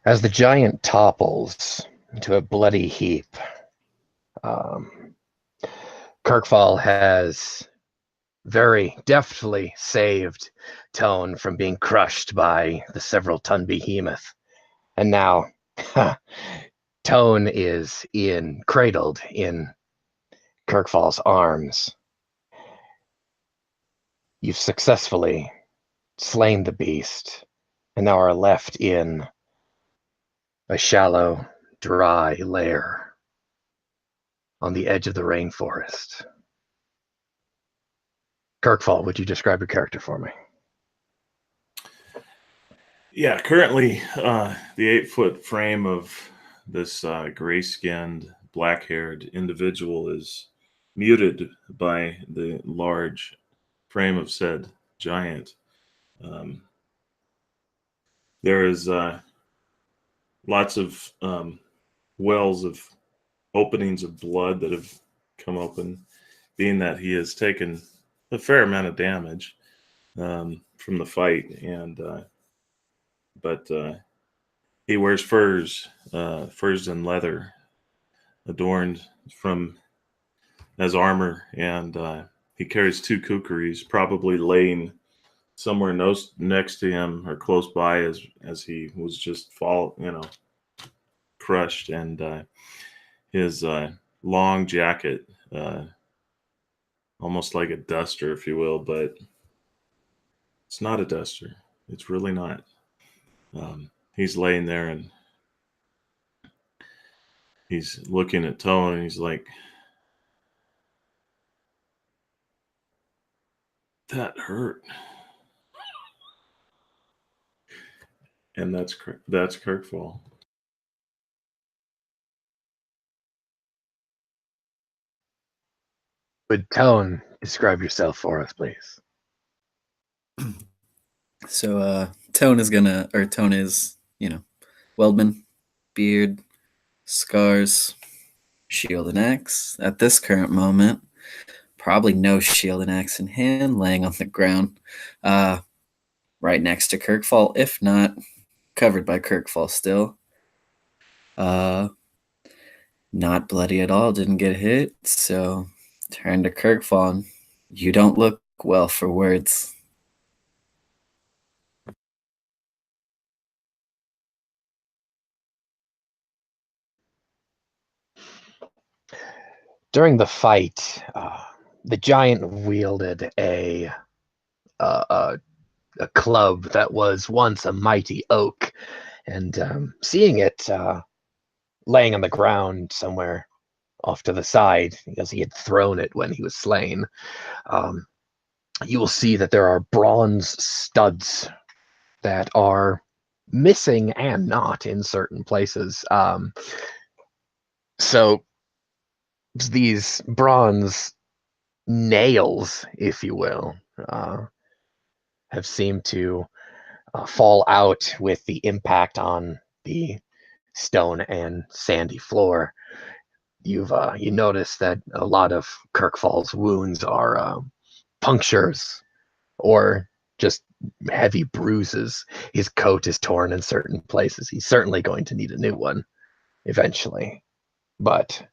As the giant topples into a bloody heap, um, Kirkfall has very deftly saved Tone from being crushed by the several-ton behemoth. And now Tone is cradled in Kirkfall's arms. You've successfully slain the beast, and now are left in a shallow, dry lair on the edge of the rainforest. Kirkfall, would you describe your character for me? Yeah, currently the 8-foot frame of this gray-skinned, black-haired individual is muted by the large frame of said giant. Um, there is lots of wells of openings of blood that have come open, being that he has taken a fair amount of damage from the fight, and but he wears furs, furs and leather, adorned from as armor, and he carries two kukris, probably laying somewhere next to him or close by, as he was just crushed, and his long jacket, almost like a duster, if you will, but it's not a duster. It's really not. He's laying there and he's looking at Tone and he's like, "That hurt." And that's Kirkfall. Would Tone describe yourself for us, please? So Tone is, Weldman, beard, scars, shield and axe. At this current moment, probably no shield and axe in hand, laying on the ground, right next to Kirkfall, if not covered by Kirkfall still. Not bloody at all, didn't get hit, so turn to Kirkfall. You don't look well for words. During the fight, the giant wielded a club that was once a mighty oak, and seeing it laying on the ground somewhere off to the side, because he had thrown it when he was slain, um, you will see that there are bronze studs that are missing and not in certain places. So these bronze nails, if you will, have seemed to fall out with the impact on the stone and sandy floor. You notice that a lot of Kirkfall's wounds are punctures or just heavy bruises. His coat is torn in certain places. He's certainly going to need a new one eventually, but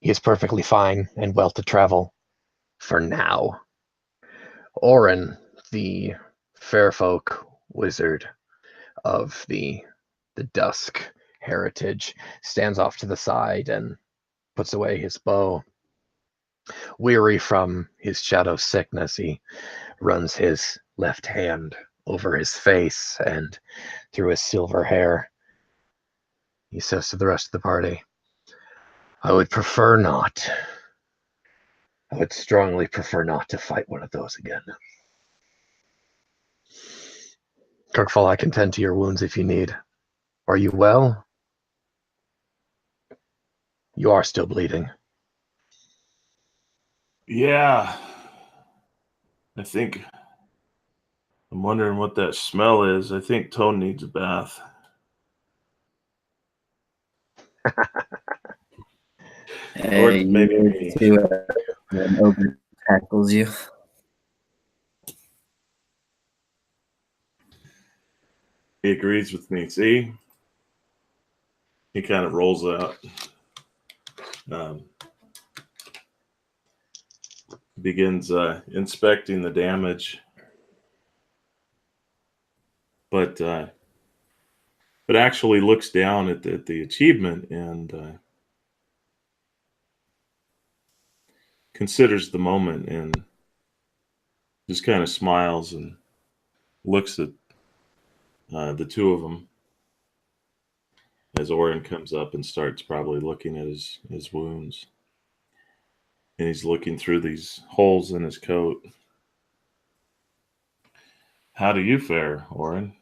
he is perfectly fine and well to travel for now. Orin, the Fairfolk wizard of the Dusk heritage, stands off to the side and puts away his bow. Weary from his shadow sickness, he runs his left hand over his face and through his silver hair. He says to the rest of the party, "I would prefer not. I would strongly prefer not to fight one of those again. Kirkfall, I can tend to your wounds if you need. Are you well? You are still bleeding." Yeah. I think I'm wondering what that smell is. I think Tone needs a bath. Or Hey, maybe you me. too, when ogre tackles you. He agrees with me. See? He kind of rolls out. Begins inspecting the damage. But actually looks down at the achievement and considers the moment and just kind of smiles and looks at the two of them as Orin comes up and starts probably looking at his wounds. And he's looking through these holes in his coat. How do you fare, Orin?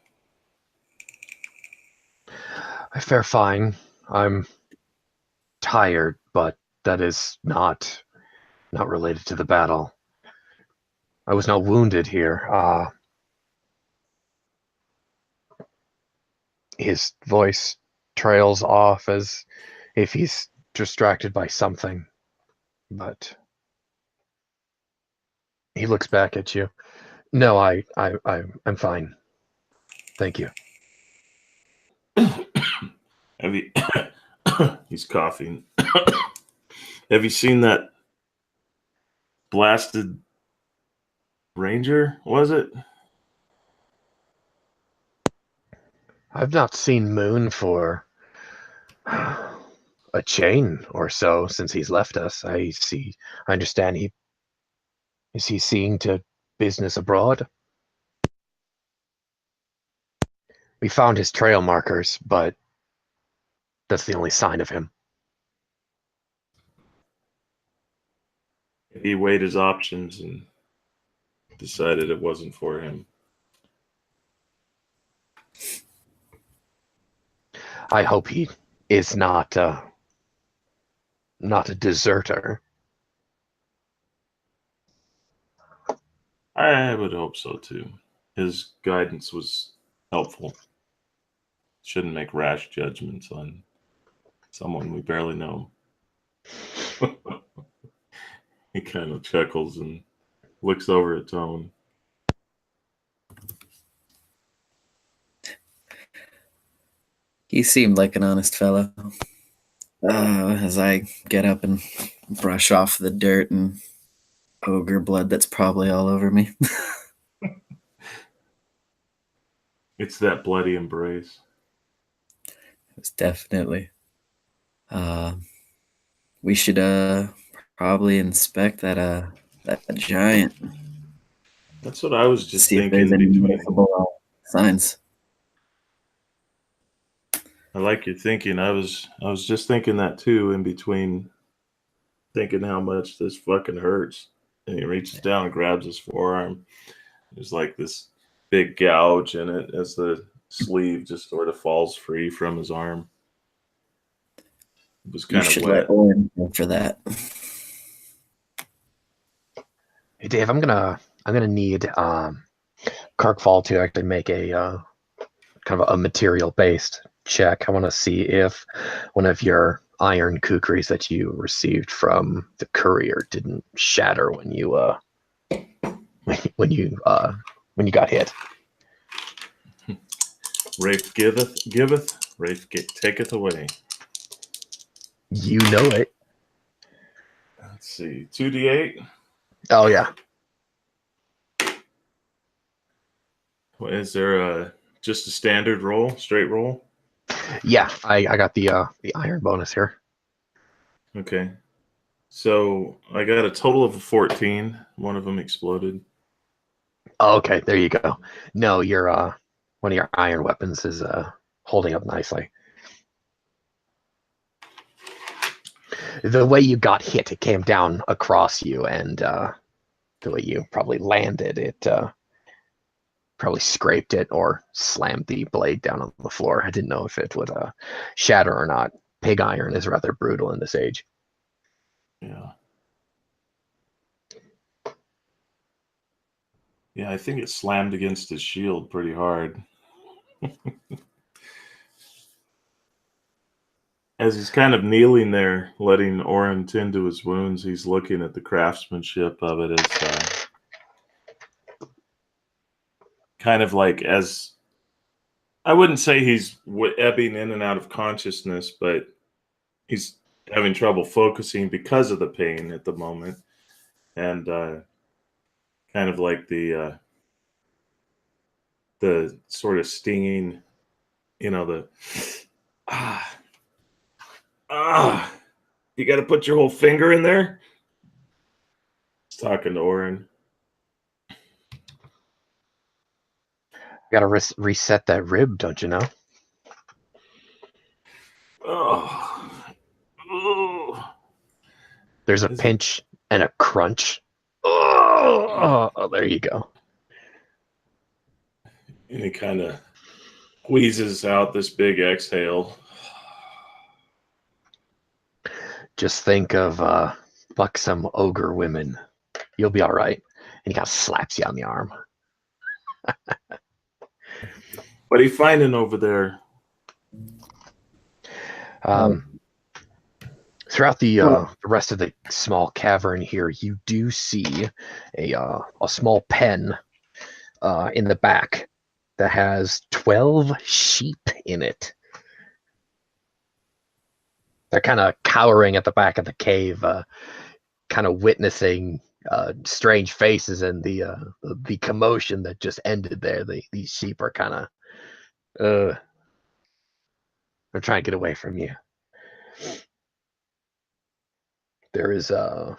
I fare fine. I'm tired, but that is not related to the battle. I was not wounded here. His voice trails off as if he's distracted by something, but he looks back at you. No, I'm fine. Thank you. Have you? He's coughing. Have you seen that blasted ranger? Was it? I've not seen Moon for a chain or so since he's left us. I understand is he seeing to business abroad? We found his trail markers, but that's the only sign of him. He weighed his options and decided it wasn't for him. I hope he is not a deserter. I would hope so too. His guidance was helpful. Shouldn't make rash judgments on someone we barely know. He kind of chuckles and looks over at Tone. He seemed like an honest fellow. As I get up and brush off the dirt and ogre blood that's probably all over me. It's that bloody embrace. It's definitely. We should probably inspect that giant. That's what I was just See if thinking. there's any noticeable signs. I like your thinking. I was just thinking that too, in between thinking how much this fucking hurts. And he reaches down and grabs his forearm. There's like this big gouge in it as the sleeve just sort of falls free from his arm. It was kind of wet. Let Orin go for that. Hey Dave, I'm gonna need Kirkfall to actually make a kind of a material based check. I want to see if one of your iron kukris that you received from the courier didn't shatter when you when you got hit. Rafe giveth, Rafe taketh away. You know it. Let's see, 2d8. Oh yeah. Is there just a standard roll, straight roll? Yeah, I got the iron bonus here. Okay. So I got a total of 14. One of them exploded. Oh, okay, there you go. No, your one of your iron weapons is holding up nicely. The way you got hit, it came down across you, and the way you probably landed, it probably scraped it or slammed the blade down on the floor. I didn't know if it would shatter or not. Pig iron is rather brutal in this age. Yeah. Yeah, I think it slammed against his shield pretty hard. As he's kind of kneeling there, letting Orin tend to his wounds, he's looking at the craftsmanship of it as kind of like as I wouldn't say he's ebbing in and out of consciousness, but he's having trouble focusing because of the pain at the moment, and kind of like the sort of stinging, the ah ah. You got to put your whole finger in there. He's talking to Oren. Got to reset that rib, don't you know? Oh. Oh. There's a pinch and a crunch. Oh, there you go. And he kind of wheezes out this big exhale. Just think of buxom ogre women. You'll be all right. And he kind of slaps you on the arm. What are you finding over there? Throughout the rest of the small cavern here, you do see a small pen in the back that has 12 sheep in it. They're kind of cowering at the back of the cave, kind of witnessing strange faces and the commotion that just ended there. These sheep are kind of they're trying to get away from you. There is a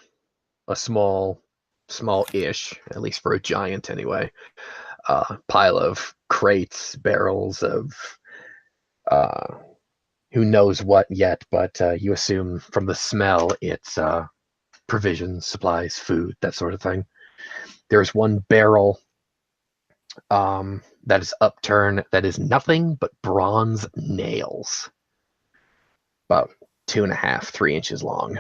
small-ish, at least for a giant anyway, pile of crates, barrels of who knows what yet, but you assume from the smell it's provisions, supplies, food, that sort of thing. There's one barrel that is upturned that is nothing but bronze nails, about 2.5, 3 inches long.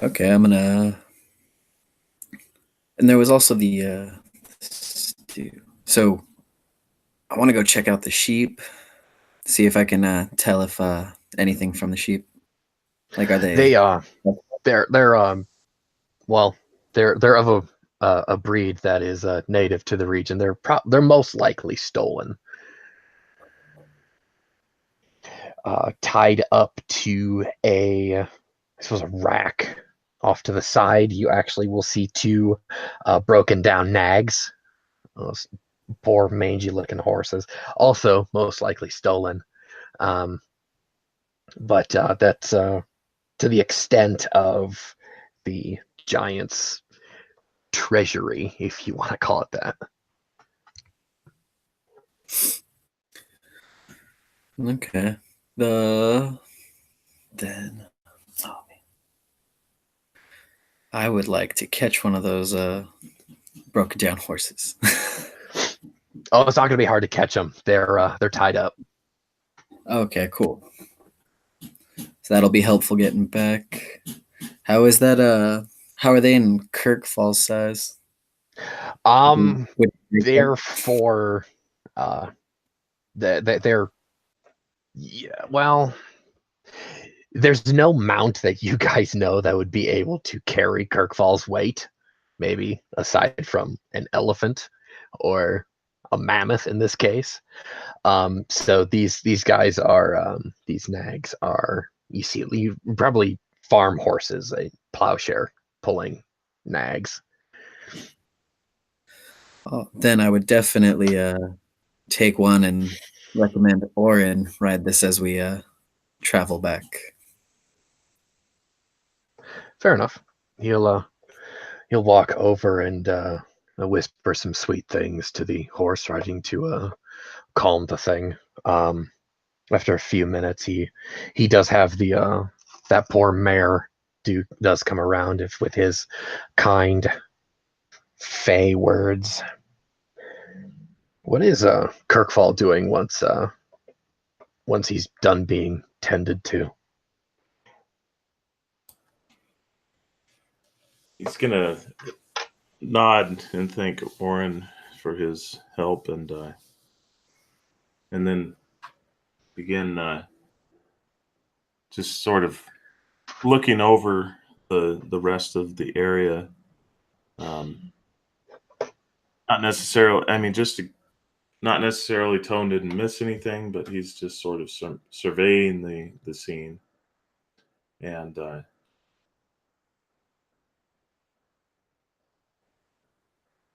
Okay, I'm gonna. And there was also the stew. So I want to go check out the sheep, see if I can tell if anything from the sheep. Like, are they? They're of a breed that is native to the region. They're most likely stolen. Tied up to I suppose a rack off to the side, you actually will see 2 broken down nags. Those poor mangy looking horses, also most likely stolen. But that's to the extent of the giant's treasury, if you want to call it that. Okay. Then I would like to catch one of those broken down horses. Oh, it's not going to be hard to catch them. They're tied up. Okay, cool. So that'll be helpful getting back. How is that? How are they in Kirk Falls size? They're for they're yeah. Well, there's no mount that you guys know that would be able to carry Kirk Falls' weight, maybe aside from an elephant or a mammoth in this case. So these guys are these nags are you probably farm horses, a plowshare pulling nags. Oh, then I would definitely take one and recommend Oren ride this as we travel back. Fair enough. He'll walk over and whisper some sweet things to the horse, trying to calm the thing. After a few minutes, he does have the that poor mare does come around if with his kind fey words. What is Kirkfall doing once he's done being tended to? He's gonna nod and thank Oren for his help, and then begin just sort of looking over the rest of the area. Not necessarily. I mean, not necessarily Tone didn't miss anything, but he's just sort of surveying the scene, and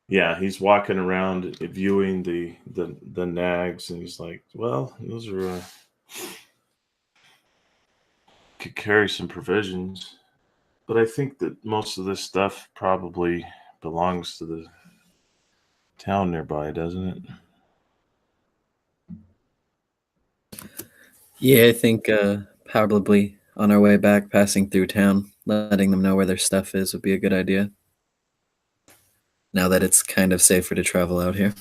yeah, he's walking around viewing the nags, and he's like, "Well, those are could carry some provisions, but I think that most of this stuff probably belongs to the town nearby, doesn't it?" Yeah, I think probably on our way back, passing through town, letting them know where their stuff is would be a good idea. Now that it's kind of safer to travel out here.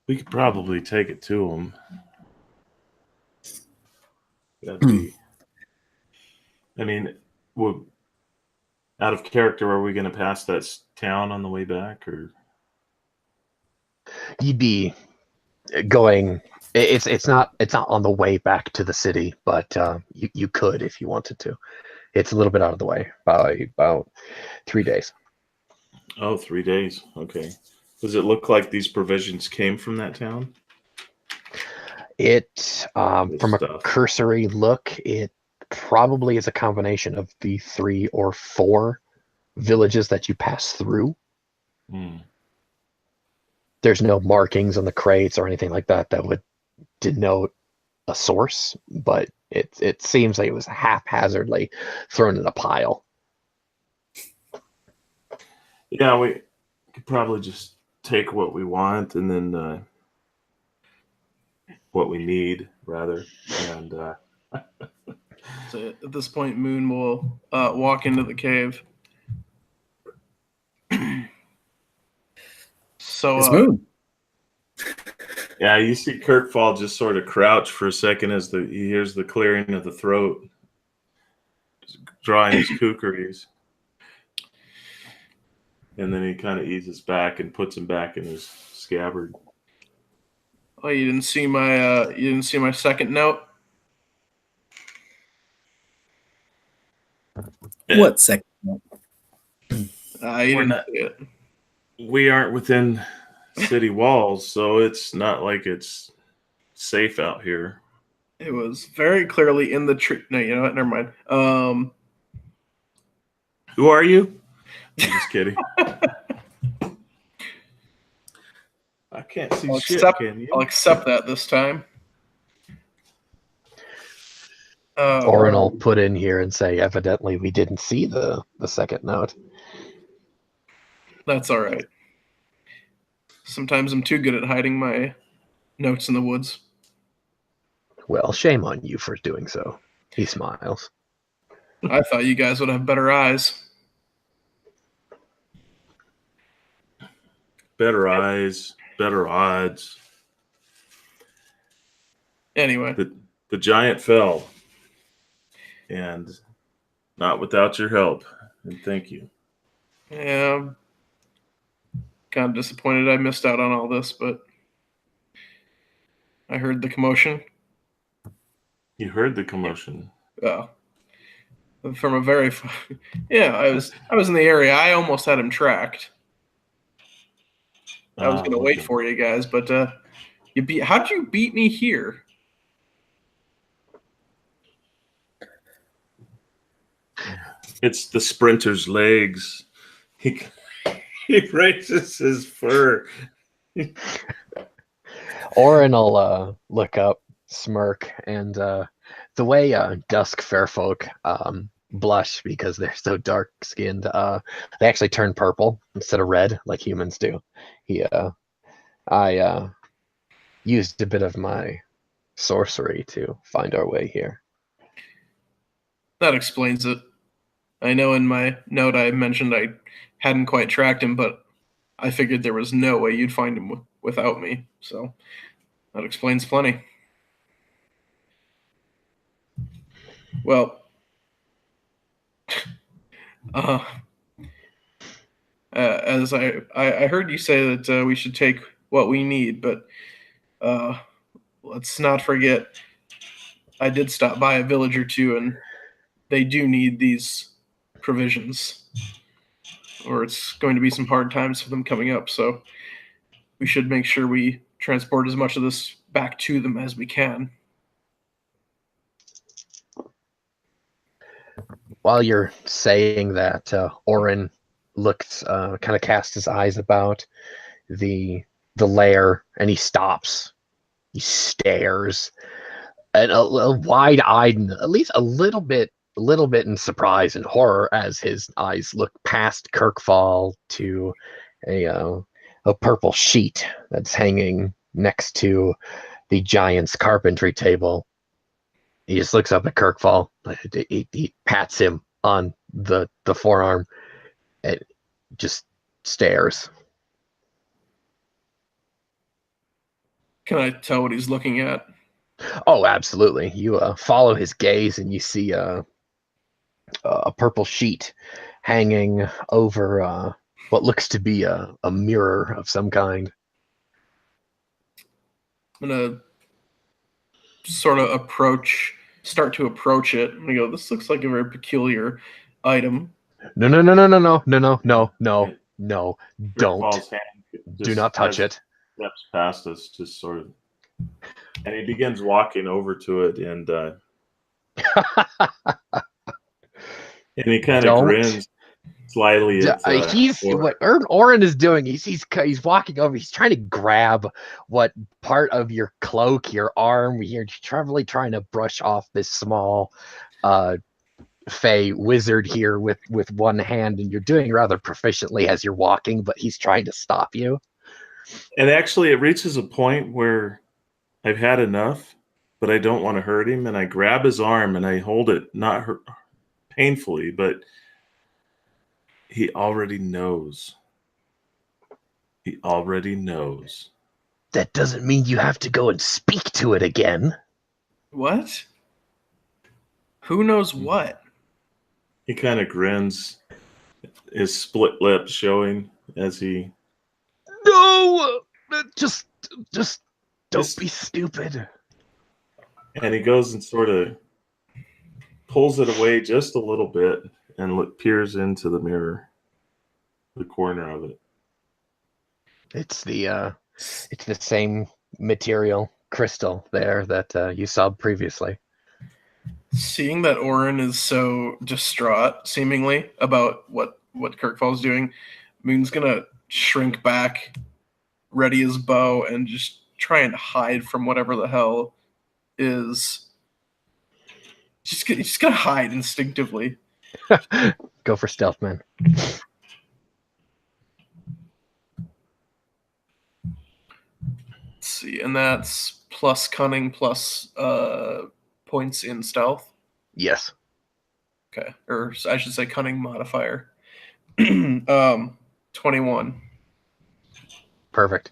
We could probably take it to him. That'd be. I mean, out of character, are we going to pass that town on the way back, or You'd be going. It's not on the way back to the city, but you could if you wanted to. It's a little bit out of the way by about 3 days. Oh, 3 days. Okay. Does it look like these provisions came from that town? It from a Stuff. cursory look, it probably is a combination of the 3 or 4 villages that you pass through. Hmm. There's no markings on the crates or anything like that that would denote a source, but it seems like it was haphazardly thrown in a pile. Yeah, we could probably just take what we want and then what we need, rather. And So at this point, Moon will walk into the cave. So It's Moon. yeah, you see Kirkfall just sort of crouch for a second as he hears the clearing of the throat, drawing his kookaries. And then he kind of eases back and puts him back in his scabbard. oh, you didn't see my second note? What second? You We're didn't not- see it. We aren't within city walls, so it's not like it's safe out here. It was very clearly in the tree. No, you know what? Never mind. Who are you? I'm just kidding. I can't see I'll shit, accept- can you? I'll accept that this time. Orin will put in here and say, evidently we didn't see the second note. That's all right. Sometimes I'm too good at hiding my notes in the woods. Well, shame on you for doing so. He smiles. I thought you guys would have better eyes. Better eyes, better odds. Anyway, The giant fell. And not without your help. And thank you. yeah, I'm kind of disappointed I missed out on all this, but I heard the commotion. You heard the commotion. From a very yeah, I was in the area. I almost had him tracked. I was gonna wait for you guys, but how'd you beat me here? It's the sprinter's legs. He raises his fur. Orin will look up, smirk, and the way dusk fairfolk blush because they're so dark skinned, they actually turn purple instead of red like humans do. I used a bit of my sorcery to find our way here. That explains it. I know in my note I mentioned I hadn't quite tracked him, but I figured there was no way you'd find him without me. So that explains plenty. Well, as I heard you say that we should take what we need, but let's not forget, I did stop by a village or two, and they do need these provisions, or it's going to be some hard times for them coming up. So we should make sure we transport as much of this back to them as we can. While you're saying that, Orin looks, kind of casts his eyes about the lair, and he stops. He stares, and a wide-eyed, and at least a little bit in surprise and horror as his eyes look past Kirkfall to a purple sheet that's hanging next to the giant's carpentry table. He just looks up at Kirkfall. He pats him on the forearm and just stares. Can I tell what he's looking at? Oh, absolutely. You follow his gaze, and you see a purple sheet hanging over what looks to be a mirror of some kind. I'm gonna sort of start to approach it. I'm gonna go, this looks like a very peculiar item. No, don't. Paul's hand Do just not touch it. Steps past us, just sort of, and he begins walking over to it, and he kind of grins slyly. What Orin is doing. He's walking over. He's trying to grab what part of your cloak, your arm. You're probably trying to brush off this small fey wizard here with one hand, and you're doing rather proficiently as you're walking. But he's trying to stop you. And actually, it reaches a point where I've had enough, but I don't want to hurt him, and I grab his arm and I hold it, not painfully, but he already knows. He already knows. That doesn't mean you have to go and speak to it again. What? Who knows what? He kind of grins, his split lips showing as he... No! Just don't be stupid. And he goes and sort of pulls it away just a little bit and peers into the mirror, the corner of it. It's the same material crystal there that you saw previously. Seeing that Orin is so distraught, seemingly, about what Kirkfall's doing, Moon's gonna shrink back, ready his bow, and just try and hide from whatever the hell is. Just gonna hide instinctively. Go for stealth, man. Let's see, and that's plus cunning plus points in stealth. Yes. Okay, or I should say cunning modifier. 21. Perfect.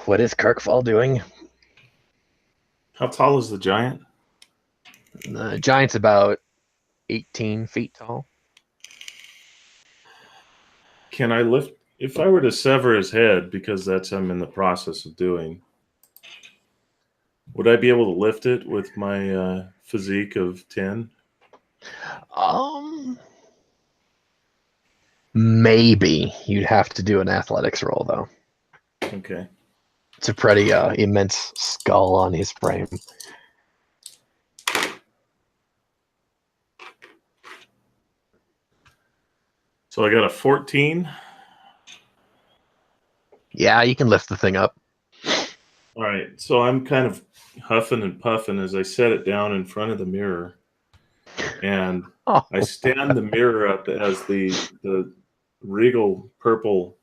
What is Kirkfall doing? How tall is the giant? The giant's about 18 feet tall. Can I lift? If I were to sever his head, because that's what I'm in the process of doing, would I be able to lift it with my physique of 10? Maybe. You'd have to do an athletics roll, though. Okay. It's a pretty immense skull on his frame. So I got a 14. Yeah, you can lift the thing up. All right. So I'm kind of huffing and puffing as I set it down in front of the mirror. And I stand the mirror up as the regal purple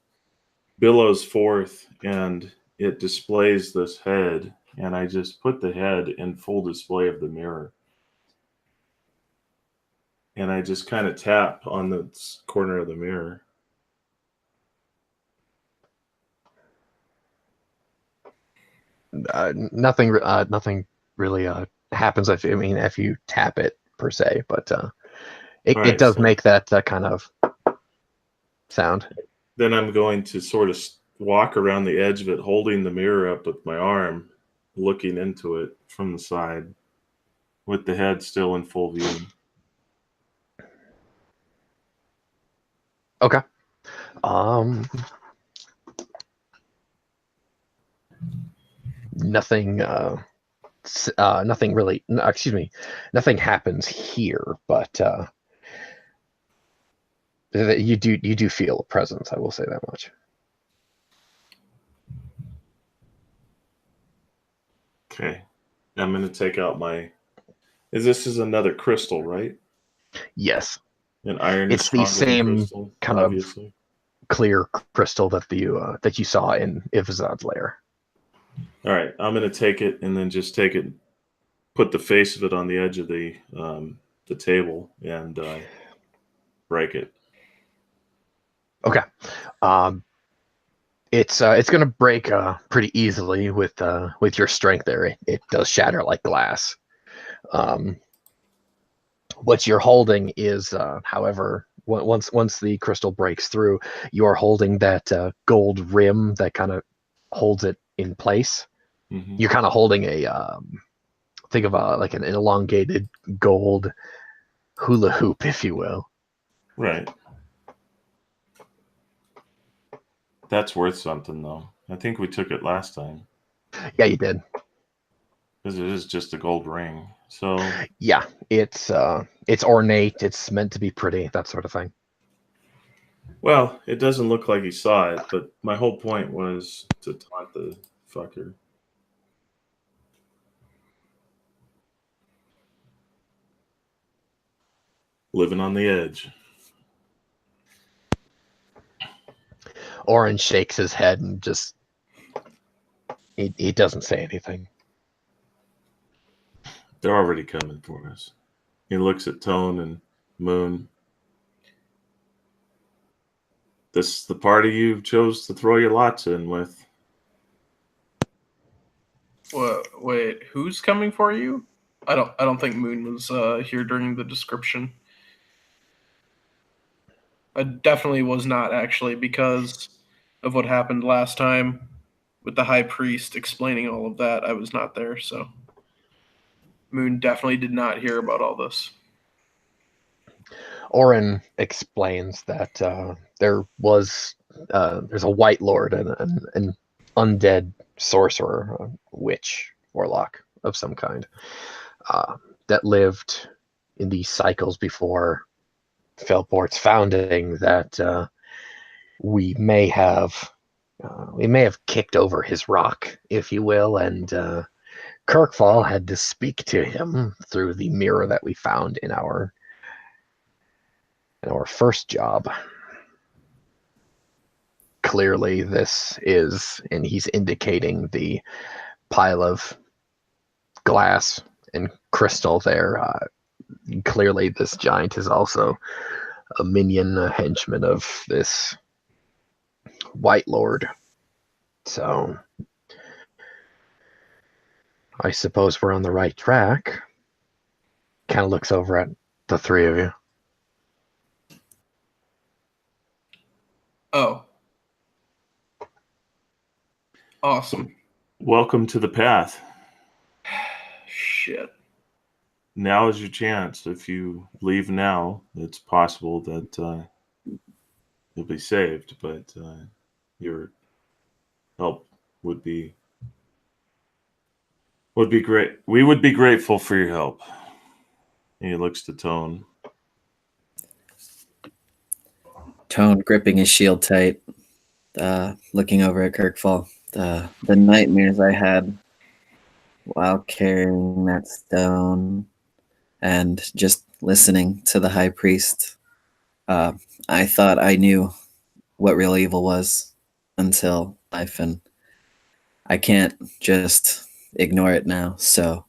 billows forth, and it displays this head. And I just put the head in full display of the mirror. And I just kind of tap on the corner of the mirror. Nothing really happens if you tap it per se, but it does make that kind of sound. Then I'm going to sort of walk around the edge of it, holding the mirror up with my arm, looking into it from the side, with the head still in full view. Okay. Nothing. Nothing really. Excuse me. Nothing happens here, but you do feel a presence. I will say that much. Okay, I'm going to take out my. This is another crystal, right? Yes, And iron it's is the stronger than same crystal, kind of obviously. clear crystal that you saw in Ivazad's lair. All right, I'm going to take it and then just take it, put the face of it on the edge of the table, and break it. Okay. It's going to break pretty easily with your strength there. It does shatter like glass. What you're holding is, however, once the crystal breaks through, you're holding that gold rim that kind of holds it in place. Mm-hmm. You're kind of holding a think of like an elongated gold hula hoop, if you will. Right. That's worth something, though. I think we took it last time. Yeah, you did. Because it is just a gold ring. So yeah, it's ornate. It's meant to be pretty, that sort of thing. Well, it doesn't look like he saw it, but my whole point was to taunt the fucker. Living on the edge. Oren shakes his head and just he doesn't say anything. They're already coming for us. He looks at Tone and Moon. This is the party you chose to throw your lots in with. Wait, who's coming for you? I don't think Moon was here during the description. I definitely was not, actually, because of what happened last time with the high priest explaining all of that. I was not there, so Moon definitely did not hear about all this. Oren explains that there's a White Lord and an undead sorcerer, a witch, warlock of some kind, that lived in these cycles before Felport's founding, that we may have kicked over his rock, if you will, and Kirkfall had to speak to him through the mirror that we found in our first job. Clearly this is, and he's indicating the pile of glass and crystal there. Clearly this giant is also a minion, a henchman of this White Lord. So I suppose we're on the right track. Kind of looks over at the three of you. Oh. Awesome. Welcome to the path. Shit. Now is your chance. If you leave now, it's possible that you'll be saved, but your help would be great. We would be grateful for your help. And he looks to Tone. Tone gripping his shield tight, looking over at Kirkfall. The nightmares I had while carrying that stone and just listening to the high priest. I thought I knew what real evil was until life, and I can't just ignore it now. So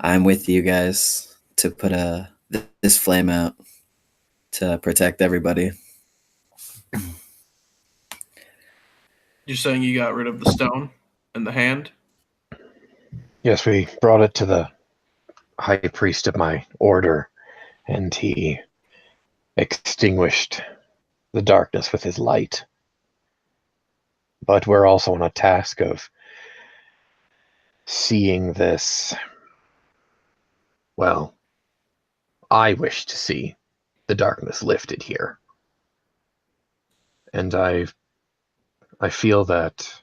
I'm with you guys to put this flame out to protect everybody. You're saying you got rid of the stone and the hand? Yes, we brought it to the high priest of my order, and he extinguished the darkness with his light. But we're also on a task of seeing this, well, I wish to see the darkness lifted here. And I feel that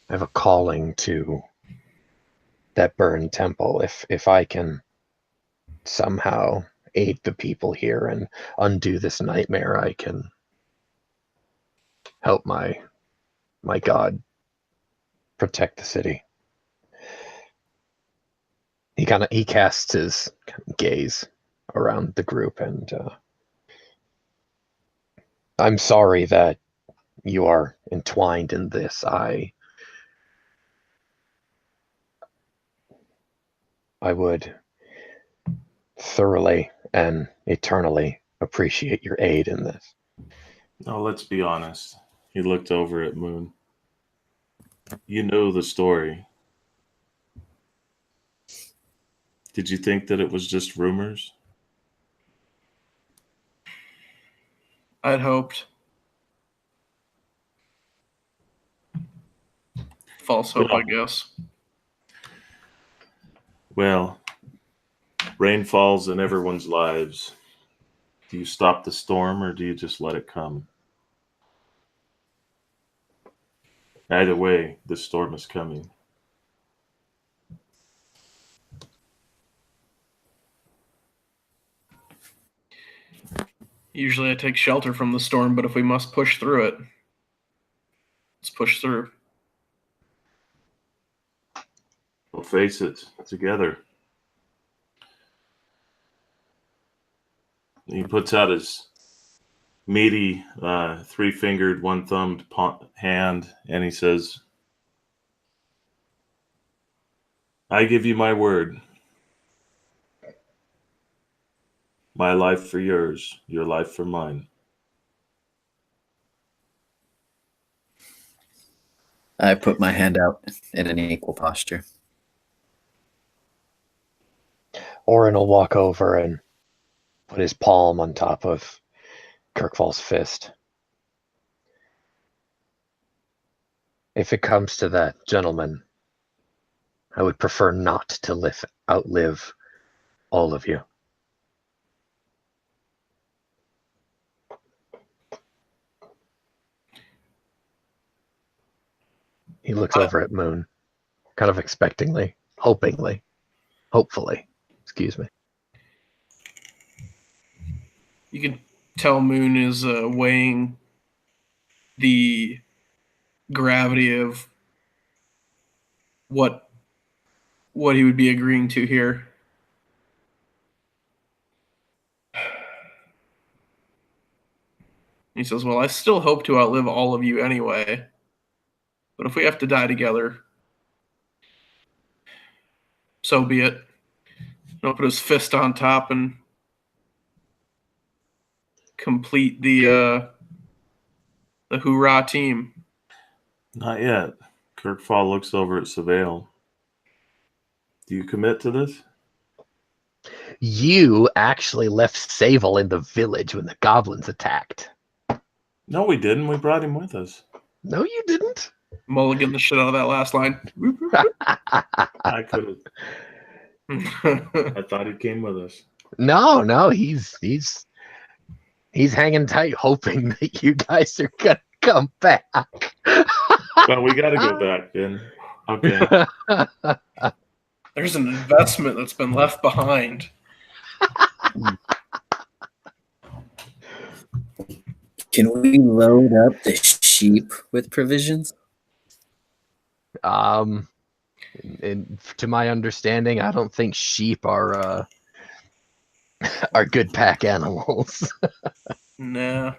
I have a calling to that burned temple. If I can somehow aid the people here and undo this nightmare, I can help my god protect the city. He casts his gaze around the group, and I'm sorry that you are entwined in this. I would thoroughly and eternally appreciate your aid in this. Now, let's be honest. He looked over at Moon. You know the story. Did you think that it was just rumors? I'd hoped. False hope, I guess. Well, rain falls in everyone's lives. Do you stop the storm or do you just let it come? Either way, the storm is coming. Usually I take shelter from the storm, but if we must push through it, let's push through. We'll face it together. He puts out his meaty, three-fingered, one-thumbed hand, and he says, I give you my word. My life for yours, your life for mine. I put my hand out in an equal posture. Orin will walk over and put his palm on top of Kirkfall's fist. If it comes to that, gentlemen, I would prefer not to outlive all of you. He looks over at Moon, kind of expectingly, hopefully, excuse me. You can tell Moon is weighing the gravity of what he would be agreeing to here. He says, well, I still hope to outlive all of you anyway. But if we have to die together, so be it. He'll put his fist on top and complete the hoorah team. Not yet. Kirkfall looks over at Savale. Do you commit to this? You actually left Savel in the village when the goblins attacked. No, we didn't. We brought him with us. No, you didn't. Mulligan the shit out of that last line. I could have. I thought he came with us. No, he's hanging tight, hoping that you guys are gonna come back. Well, we got to go back then. Okay. There's an investment that's been left behind. Can we load up the sheep with provisions? And to my understanding, I don't think sheep are good pack animals. Nah.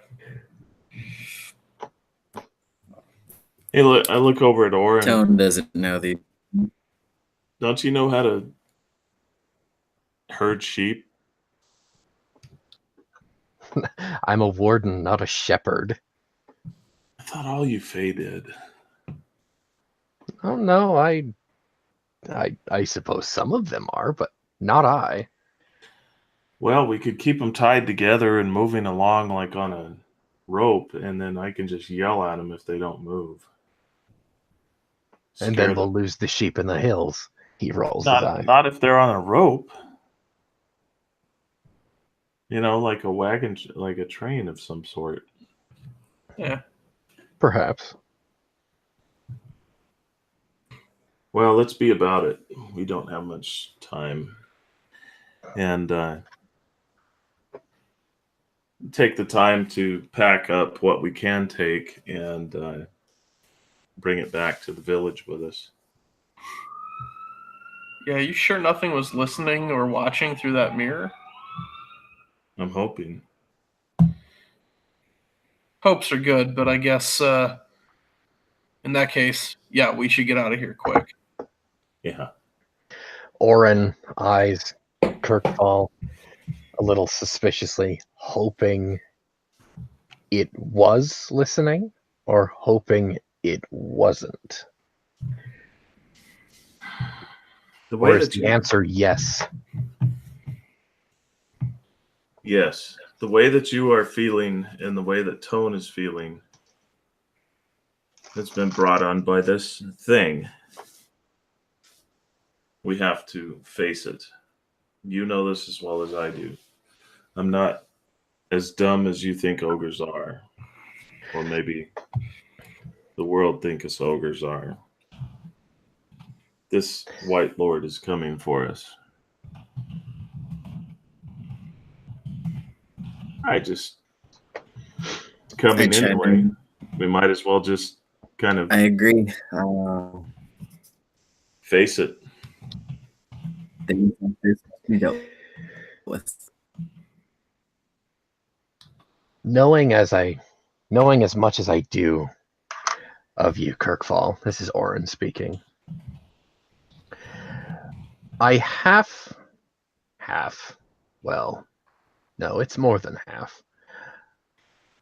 Hey, look! I look over at Orin. Tone doesn't know the. Don't you know how to herd sheep? I'm a warden, not a shepherd. I thought all you Fae did. Oh no, I suppose some of them are, but not I. Well, we could keep them tied together and moving along like on a rope, and then I can just yell at them if they don't move. And Scare then we'll them. lose the sheep in the hills. He rolls his eye. Not if they're on a rope. Like a wagon, like a train of some sort. Yeah. Perhaps. Well, let's be about it. We don't have much time. And take the time to pack up what we can take and bring it back to the village with us. Yeah, you sure nothing was listening or watching through that mirror? I'm hoping. Hopes are good, but I guess in that case, yeah, we should get out of here quick. Yeah. Oren eyes Kirkfall a little suspiciously, hoping it was listening or hoping it wasn't. Or is the answer yes? Yes. The way that you are feeling and the way that Tone is feeling has been brought on by this thing. We have to face it. You know this as well as I do. I'm not as dumb as you think ogres are. Or maybe the world think us ogres are. This White Lord is coming for us. Coming anyway. We might as well just kind of... I agree. face it. We dealt with. Knowing as much as I do of you, Kirkfall, this is Oren speaking. I well, no, it's more than half.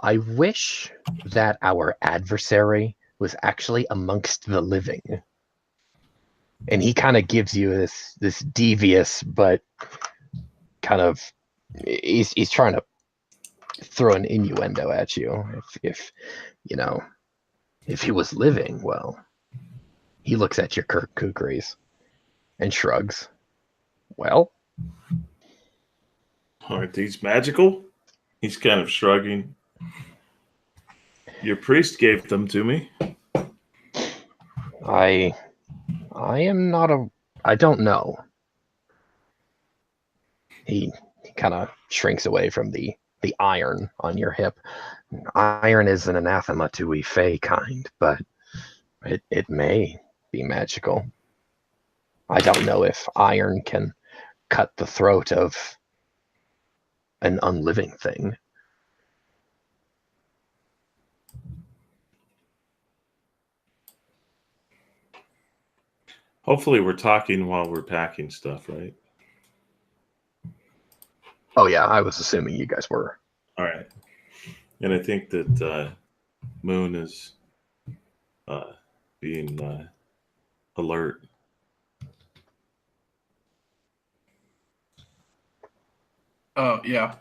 I wish that our adversary was actually amongst the living. And he kind of gives you this devious, but kind of, he's trying to throw an innuendo at you. If he was living, well, he looks at your Kirk Kukris and shrugs. Well, aren't these magical? He's kind of shrugging. Your priest gave them to me. I am not I don't know. He kind of shrinks away from the iron on your hip. Iron is an anathema to we fey kind, but it may be magical. I don't know if iron can cut the throat of an unliving thing. Hopefully we're talking while we're packing stuff, right? Oh yeah, I was assuming you guys were. All right. And I think that Moon is being alert. Oh, yeah.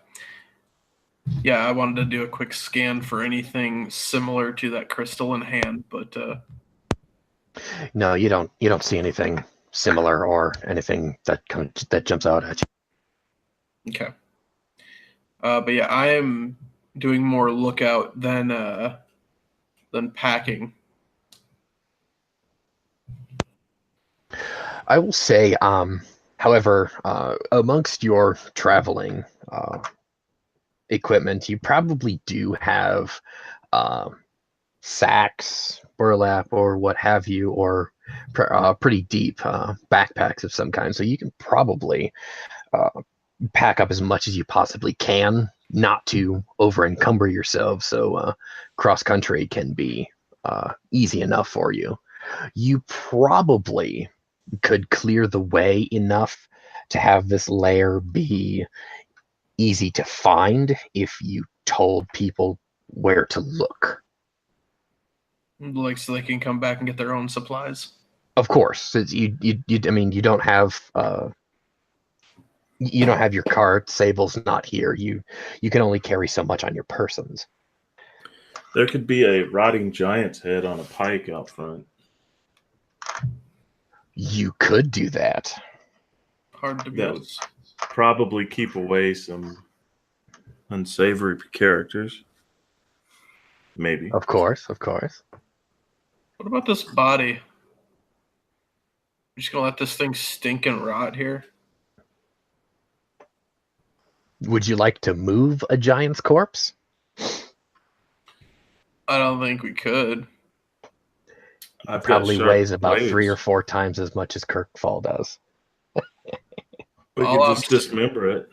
Yeah, I wanted to do a quick scan for anything similar to that crystal in hand, but No, you don't see anything similar or anything that jumps out at you. okay. But yeah, I am doing more lookout than packing. I will say, however, amongst your traveling equipment, you probably do have sacks, burlap, or what have you, or pretty deep backpacks of some kind. So you can probably pack up as much as you possibly can, not to over encumber yourself. So cross country can be easy enough for you. You probably could clear the way enough to have this lair be easy to find if you told people where to look. Like, so they can come back and get their own supplies. Of course, you don't have your cart. Sable's not here. You can only carry so much on your persons. There could be a rotting giant's head on a pike out front. You could do that. Hard to That would miss. probably keep away some unsavory characters. Maybe. Of course, of course. What about this body? You're just gonna let this thing stink and rot here? Would you like to move a giant's corpse? I don't think we could. I've got Probably sharp weighs about blades. 3 or 4 times as much as Kirkfall does. We All could I'm just sa- dismember it.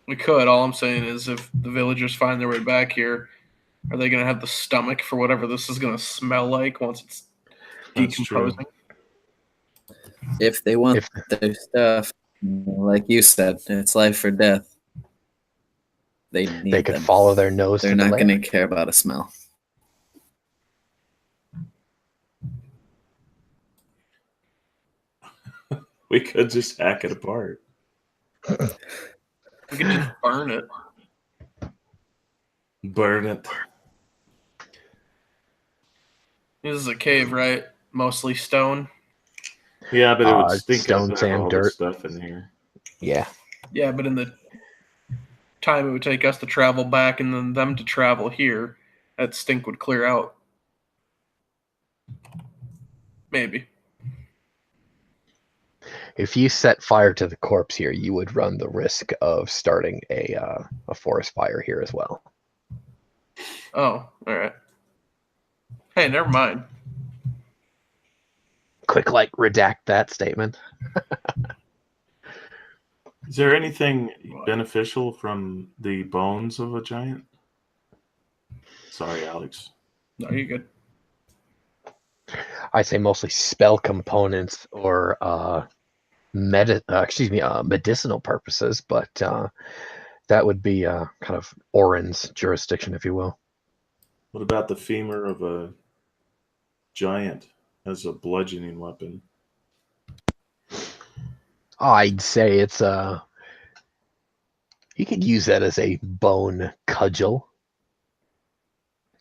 We could. All I'm saying is, if the villagers find their way back here, are they gonna have the stomach for whatever this is gonna smell like once it's That's true. decomposing? If they want If- their stuff, like you said, it's life or death. They need They could them. follow their nose They're to the not going to lair. care about a smell. We could just hack it apart. We could just burn it. Burn it. This is a cave, right? Mostly stone. Yeah, but it would stink stone, up sand, all dirt. the stuff in here. Yeah. Yeah, but in the time it would take us to travel back and then them to travel here, that stink would clear out. Maybe. If you set fire to the corpse here, you would run the risk of starting a forest fire here as well. Oh, all right. Hey, never mind. Quick, redact that statement. Is there anything beneficial from the bones of a giant? Sorry, Alex. No, you're good. I say mostly spell components or medicinal purposes, but that would be kind of Orin's jurisdiction, if you will. What about the femur of a giant as a bludgeoning weapon? I'd say it's you could use that as a bone cudgel.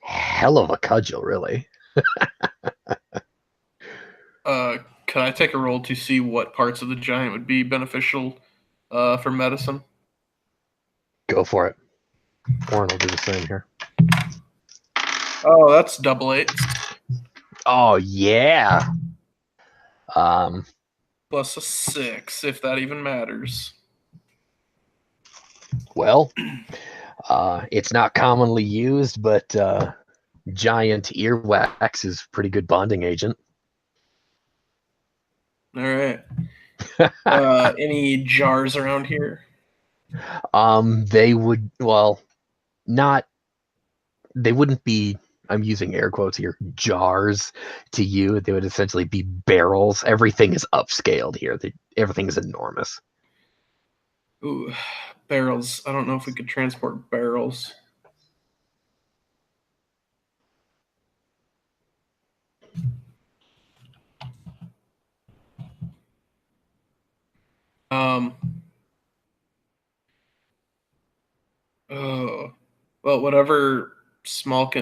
Hell of a cudgel, really. Could I take a roll to see what parts of the giant would be beneficial for medicine? Go for it. Orin will do the same here. Oh, that's double 8. Oh yeah. Plus a 6, if that even matters. Well, it's not commonly used, but giant earwax is a pretty good bonding agent. All right. Any jars around here? They would, they wouldn't be, I'm using air quotes here, jars to you. They would essentially be barrels. Everything is upscaled here. Everything is enormous. Ooh, barrels. I don't know if we could transport barrels. Oh, well, whatever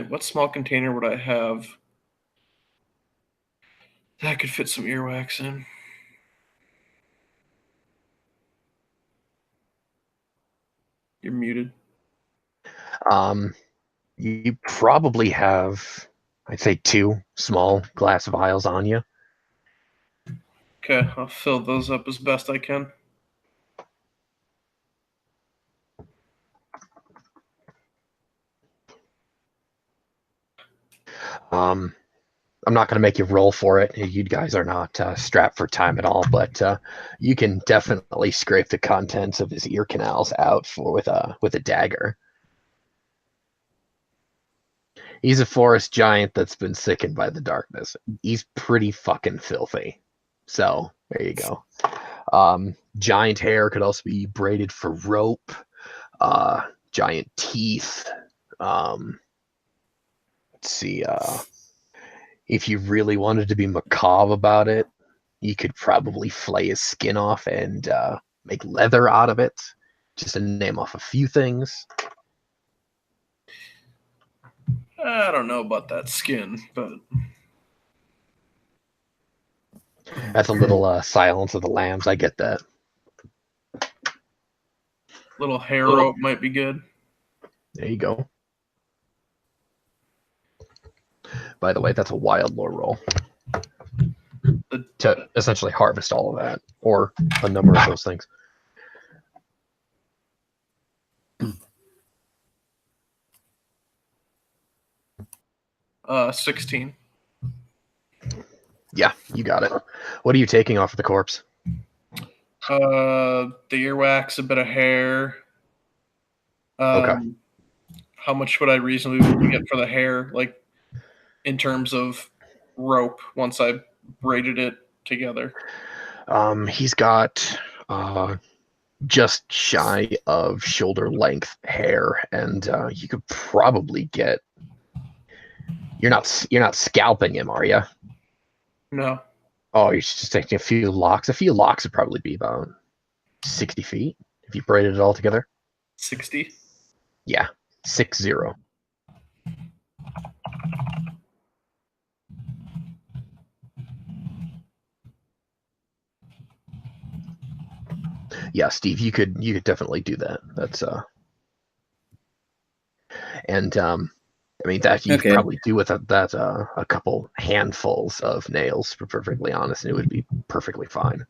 what small container would I have that could fit some earwax in? You're muted. You probably have, I'd say, 2 small glass vials on you. Okay, I'll fill those up as best I can. I'm not going to make you roll for it. You guys are not strapped for time at all, but you can definitely scrape the contents of his ear canals out with a dagger. He's a forest giant that's been sickened by the darkness. He's pretty fucking filthy. So there you go. Giant hair could also be braided for rope. Giant teeth. Let's see. If you really wanted to be macabre about it, you could probably flay his skin off and make leather out of it. Just to name off a few things. I don't know about that skin, but That's a little Silence of the Lambs. I get that. Little hair rope might be good. There you go. By the way, that's a wild lore roll. To essentially harvest all of that, or a number of those things. Uh, 16. Yeah, you got it. What are you taking off of the corpse? The earwax, a bit of hair. Okay. How much would I reasonably get for the hair, like in terms of rope once I braided it together? He's got just shy of shoulder length hair, and you could probably get. You're not scalping him, are you? No. Oh, you're just taking a few locks. A few locks would probably be about 60 feet if you braided it all together. 60? Yeah, 60. Yeah, Steve, you could definitely do that. That's and I mean that you could probably do with a couple handfuls of nails, to be perfectly honest, and it would be perfectly fine.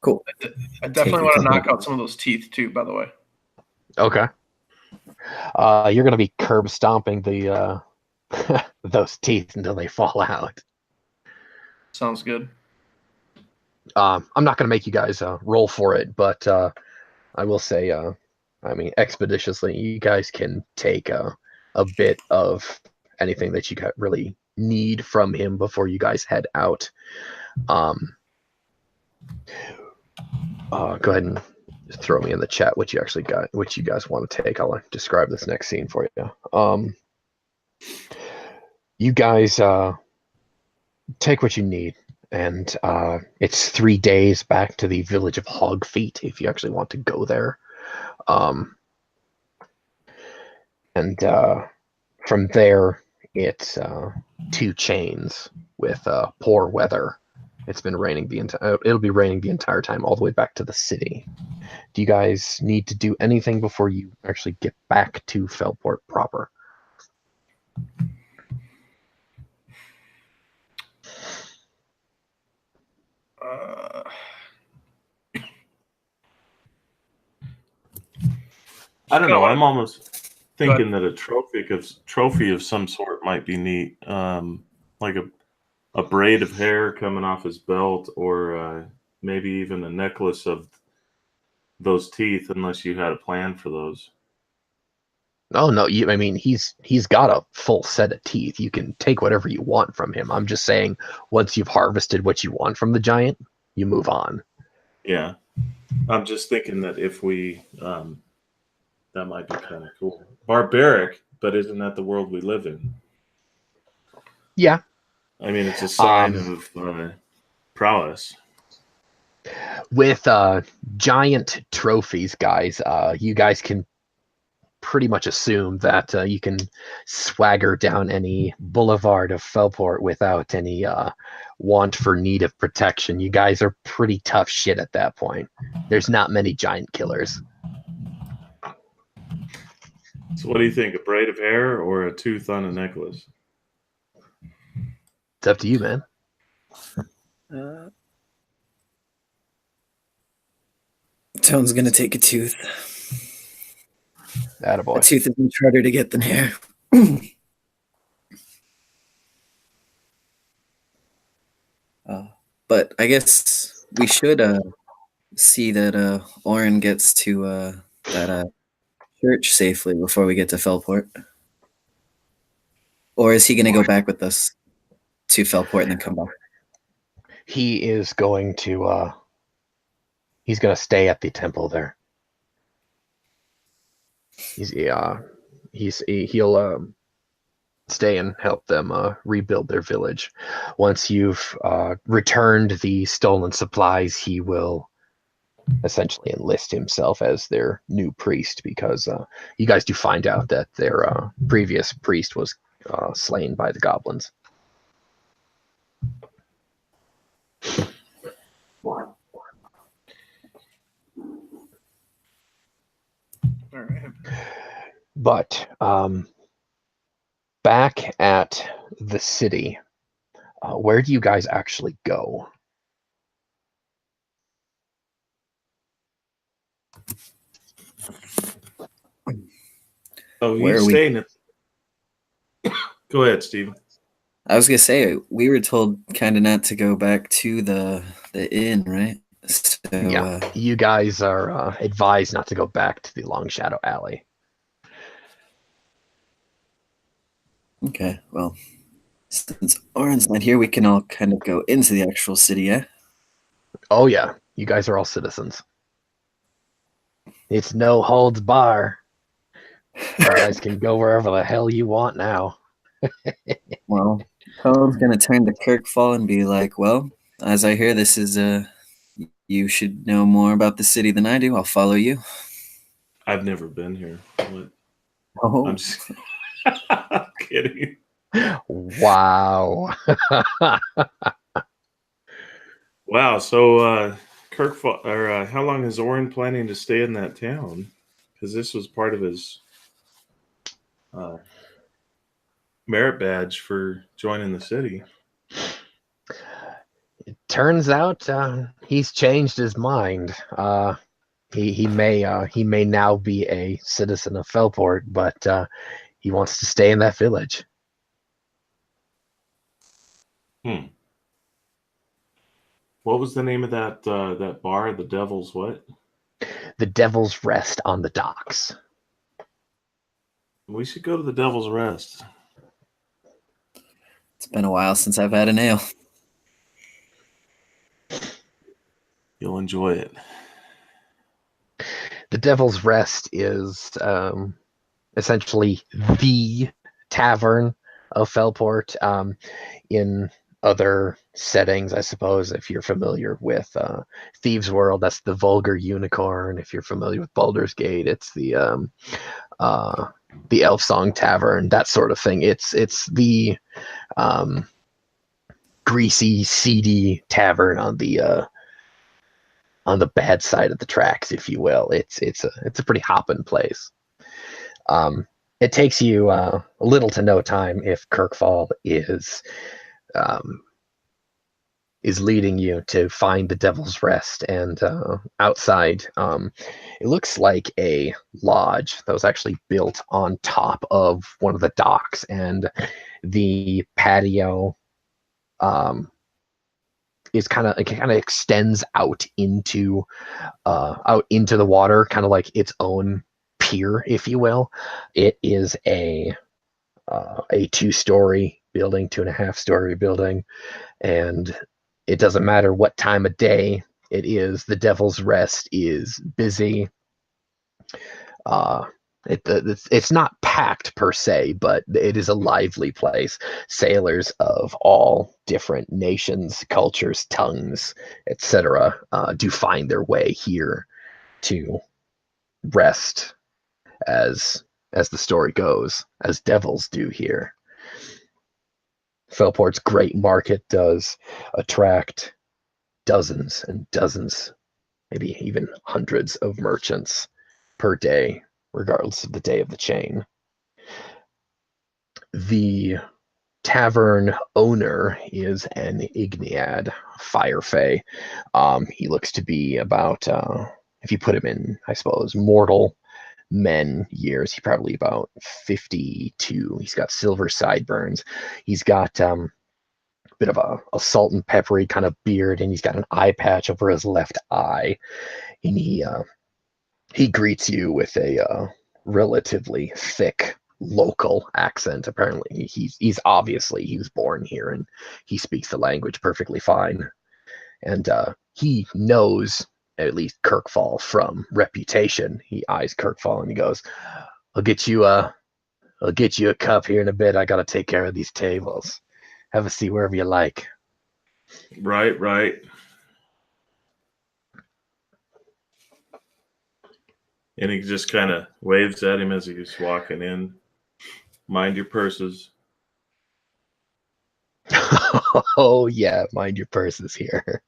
Cool. I definitely want to knock out some of those teeth too, by the way. Okay. You're gonna be curb stomping the those teeth until they fall out. Sounds good. I'm not gonna make you guys roll for it, but I will say, I mean, expeditiously, you guys can take a bit of anything that you really need from him before you guys head out. Go ahead and just throw me in the chat what you actually got, what you guys want to take. I'll describe this next scene for you. You guys take what you need, and it's 3 days back to the village of Hogfeet if you actually want to go there. And from there, it's 2 chains with poor weather. It's been raining it'll be raining the entire time all the way back to the city. Do you guys need to do anything before you actually get back to Felport proper? I don't know. I'm almost thinking that a trophy of some sort might be neat, like a braid of hair coming off his belt, or maybe even a necklace of those teeth, unless you had a plan for those. Oh no, I mean he's got a full set of teeth. You can take whatever you want from him. I'm just saying, once you've harvested what you want from the giant, you move on. Yeah, I'm just thinking that if we, that might be kind of cool. Barbaric, but isn't that the world we live in? Yeah. I mean, it's a sign of prowess. With giant trophies, guys, you guys can pretty much assume that you can swagger down any boulevard of Felport without any want for need of protection. You guys are pretty tough shit at that point. There's not many giant killers. So what do you think, a braid of hair or a tooth on a necklace? It's up to you, man. Tone's gonna take a tooth. Attaboy. A tooth is much harder to get than hair. But I guess we should see that Oren gets to that church safely before we get to Felport. Or is he going to go back with us to Felport and then come back? He is going to he's going to stay at the temple there. He'll stay and help them rebuild their village. Once you've returned the stolen supplies, he will essentially enlist himself as their new priest, because you guys do find out that their previous priest was slain by the goblins. All right. But back at the city, where do you guys actually go? Oh, Where he's are we? staying at. Go ahead, Steven. I was gonna say we were told kind of not to go back to the inn, right? So Yeah, you guys are advised not to go back to the Long Shadow Alley. okay, well, since Oren's not here, we can all kind of go into the actual city, eh? Oh yeah, you guys are all citizens. It's no holds bar. You guys can go wherever the hell you want now. Well, Tone's gonna turn to Kirkfall and be like, "Well, as I hear this is you should know more about the city than I do. I'll follow you." I've never been here. What? Oh, I'm just I'm kidding. Wow. Wow. So, how long is Oren planning to stay in that town? Because this was part of his merit badge for joining the city. It turns out he's changed his mind. He may now be a citizen of Felport, but he wants to stay in that village. What was the name of that bar? The Devil's what? The Devil's Rest on the docks. We should go to the Devil's Rest. it's been a while since I've had an ale. You'll enjoy it. The Devil's Rest is essentially the tavern of Felport. In other settings, I suppose, if you're familiar with Thieves' World, that's the Vulgar Unicorn. If you're familiar with Baldur's Gate, it's the Elf Song Tavern, that sort of thing. It's the greasy, seedy tavern on the bad side of the tracks, if you will. It's a pretty hopping place. It takes you little to no time if Kirkfall is leading you to find the Devil's Rest, and outside, it looks like a lodge that was actually built on top of one of the docks, and the patio is kind of extends out into the water, kind of like its own pier, if you will. It is a 2-story building, 2.5-story building, and it doesn't matter what time of day it is. The Devil's Rest is busy. It's not packed per se, but it is a lively place. Sailors of all different nations, cultures, tongues, etc., do find their way here to rest, as the story goes, as devils do here. Felport's great market does attract dozens and dozens, maybe even hundreds of merchants per day, regardless of the day of the chain. The tavern owner is an Igniad Firefey. He looks to be about, if you put him in, I suppose, mortal men years, he's probably about 52. He's got silver sideburns. He's got a bit of a salt and peppery kind of beard, and he's got an eye patch over his left eye. And he greets you with a relatively thick local accent. Apparently, he was born here, and he speaks the language perfectly fine. And he knows at least Kirkfall from reputation. He eyes Kirkfall and he goes, I'll get you a cup here in a bit. I gotta take care of these tables. Have a seat wherever you like." Right. And he just kind of waves at him as he's walking in. Mind your purses. Oh yeah, mind your purses here.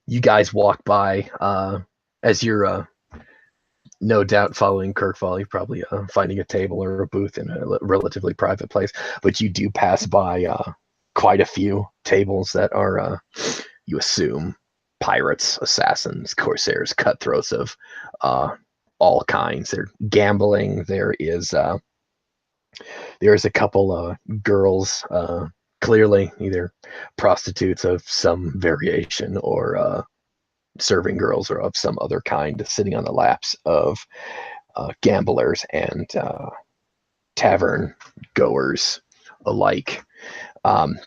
You guys walk by as you're no doubt following Kirkfall, you're probably finding a table or a booth in a relatively private place. But you do pass by quite a few tables that are, you assume, pirates, assassins, corsairs, cutthroats of all kinds. They're gambling. There's a couple girls, clearly either prostitutes of some variation or serving girls or of some other kind, sitting on the laps of gamblers and tavern goers alike.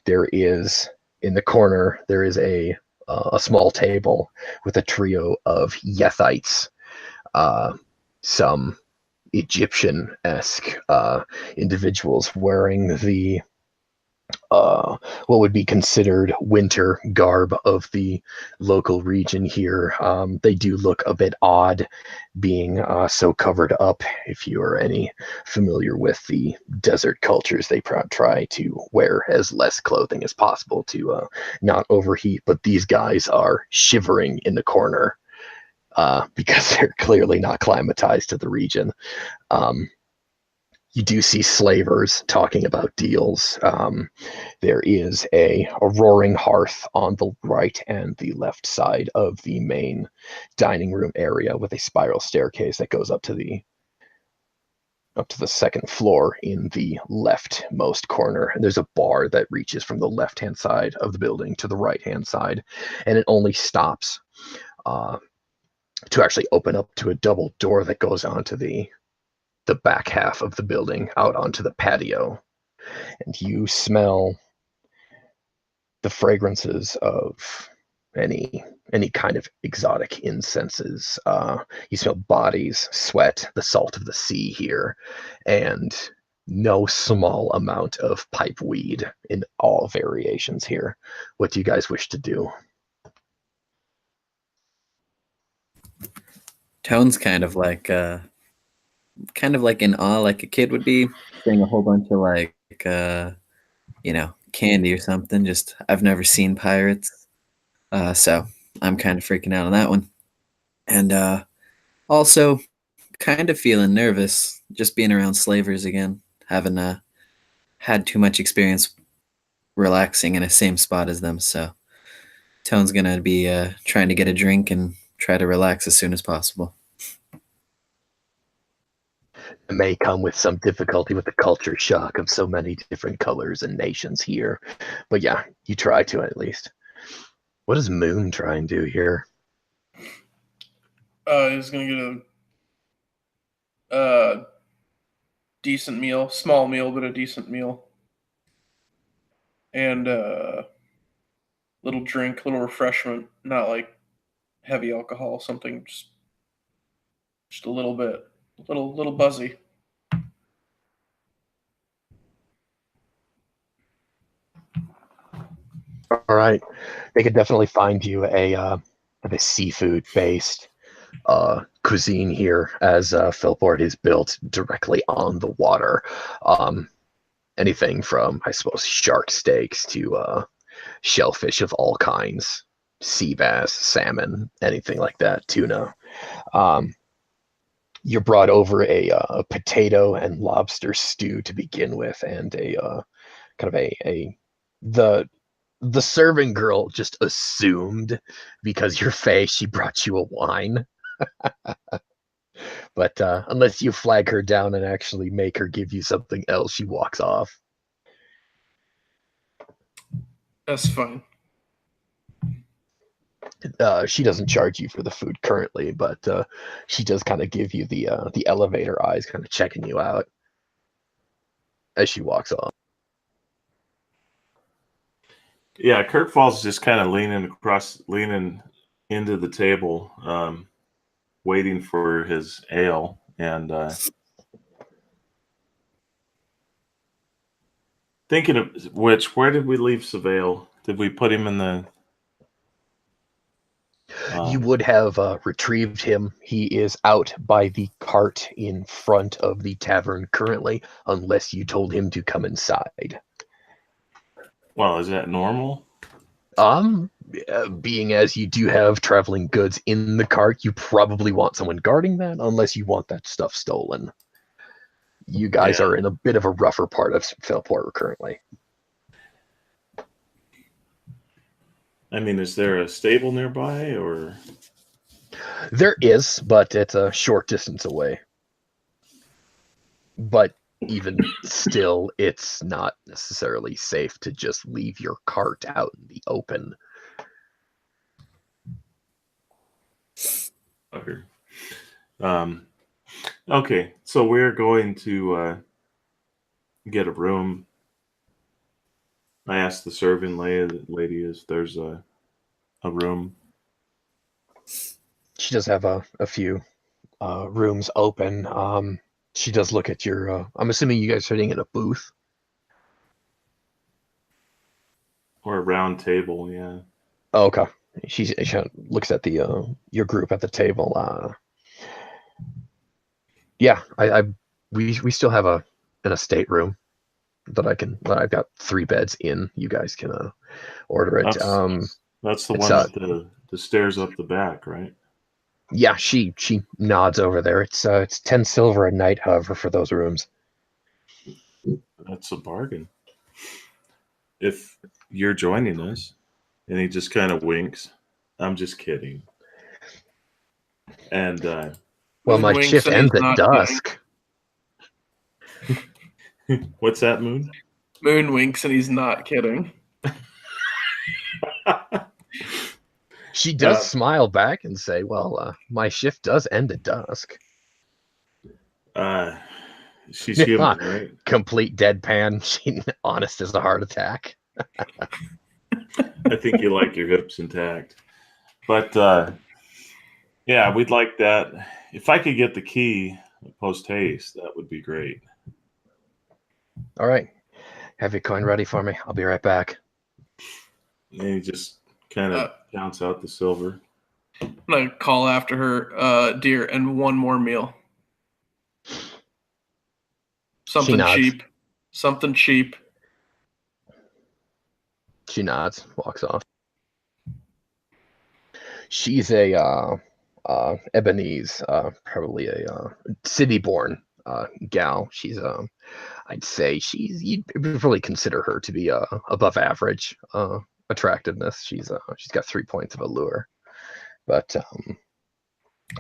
There is, in the corner, there is a small table with a trio of Yethites, some Egyptian-esque individuals wearing the what would be considered winter garb of the local region here. They do look a bit odd being so covered up. If you are any familiar with the desert cultures, they try to wear as less clothing as possible to not overheat, but these guys are shivering in the corner because they're clearly not climatized to the region. You do see slavers talking about deals. There is a roaring hearth on the right and the left side of the main dining room area with a spiral staircase that goes up to the second floor in the leftmost corner. And there's a bar that reaches from the left-hand side of the building to the right-hand side, and it only stops to actually open up to a double door that goes onto the back half of the building out onto the patio. And you smell the fragrances of any kind of exotic incenses. You smell bodies, sweat, the salt of the sea here, and no small amount of pipe weed in all variations here. What do you guys wish to do? Tone's kind of like in awe, like a kid would be, seeing a whole bunch of like candy or something. Just, I've never seen pirates, so I'm kind of freaking out on that one, and also kind of feeling nervous just being around slavers again. Haven't had too much experience relaxing in the same spot as them, so Tone's gonna be trying to get a drink and try to relax as soon as possible. It may come with some difficulty with the culture shock of so many different colors and nations here, but yeah, you try to at least. What does Moon try and do here? He's gonna get a decent meal, small meal, but a decent meal, and little drink, little refreshment, not like heavy alcohol, something just a little bit, little buzzy. All right, they could definitely find you a seafood based cuisine here, as Philport is built directly on the water. Anything from, I suppose, shark steaks to shellfish of all kinds, sea bass, salmon, anything like that, tuna. You're brought over a potato and lobster stew to begin with, and a kind of the serving girl just assumed, because your face, she brought you a wine. But unless you flag her down and actually make her give you something else, she walks off. That's fine. She doesn't charge you for the food currently, but she does kind of give you the elevator eyes, kind of checking you out as she walks off. Yeah, Kirkfall's just kind of leaning into the table, waiting for his ale, and thinking of which, where did we leave Savale? Did we put him in the? You would have retrieved him. He is out by the cart in front of the tavern currently, unless you told him to come inside. Well, is that normal? Being as you do have traveling goods in the cart, you probably want someone guarding that, unless you want that stuff stolen. You guys Yeah. are in a bit of a rougher part of Failport currently. I mean, is there a stable nearby, or? There is, but it's a short distance away. But even still, it's not necessarily safe to just leave your cart out in the open. Okay. Okay, so we're going to get a room. I asked the serving lady if there's a room. She does have a few rooms open. She does look at your. I'm assuming you guys are sitting in a booth. Or a round table, yeah. Oh, okay. She looks at the your group at the table. Yeah, we still have an estate room that I've got 3 beds in. You guys can order it. That's the it's, one with the stairs up the back, right? Yeah, she nods over there. It's 10 silver a night, however, for those rooms. That's a bargain. If you're joining us, and he just kind of winks. I'm just kidding. And Well, Moon my winks shift and he's ends at not dusk. what's that, Moon? Moon winks and he's not kidding. She does smile back and say, "Well, my shift does end at dusk." She's human, right? Complete deadpan. She honest as a heart attack. I think you like your hips intact. But yeah, we'd like that. If I could get the key post haste, that would be great. All right. Have your coin ready for me. I'll be right back. And he just kind of counts out the silver. I'm gonna call after her, dear, and one more meal. Something cheap. Something cheap. She nods, walks off. She's a Ebonese, probably a city-born gal. She's I'd say you'd probably consider her to be above average attractiveness. She's got 3 points of allure, but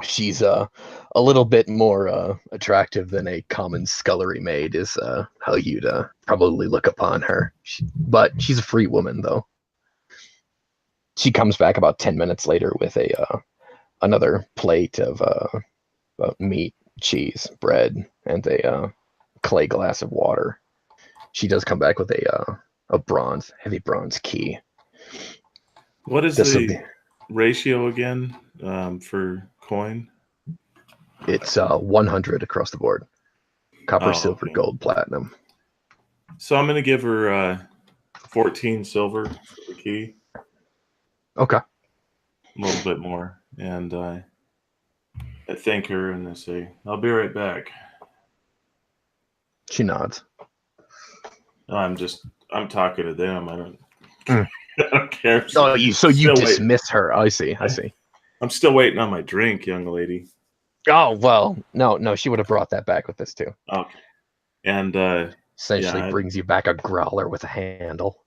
she's a little bit more attractive than a common scullery maid is how you'd probably look upon her. But she's a free woman, though. She comes back about 10 minutes later with another plate of meat, cheese, bread, and a clay glass of water. She does come back with a heavy bronze key. What is the ratio again for coin? It's 100 across the board. Copper, silver, gold, platinum. So I'm going to give her 14 silver for the key. Okay. A little bit more. And I thank her and I say, I'll be right back. She nods. I'm talking to them. I don't care. Oh, you dismiss her. I see. I'm still waiting on my drink, young lady. Oh, well, no, she would have brought that back with this too. Okay. And essentially brings you back a growler with a handle.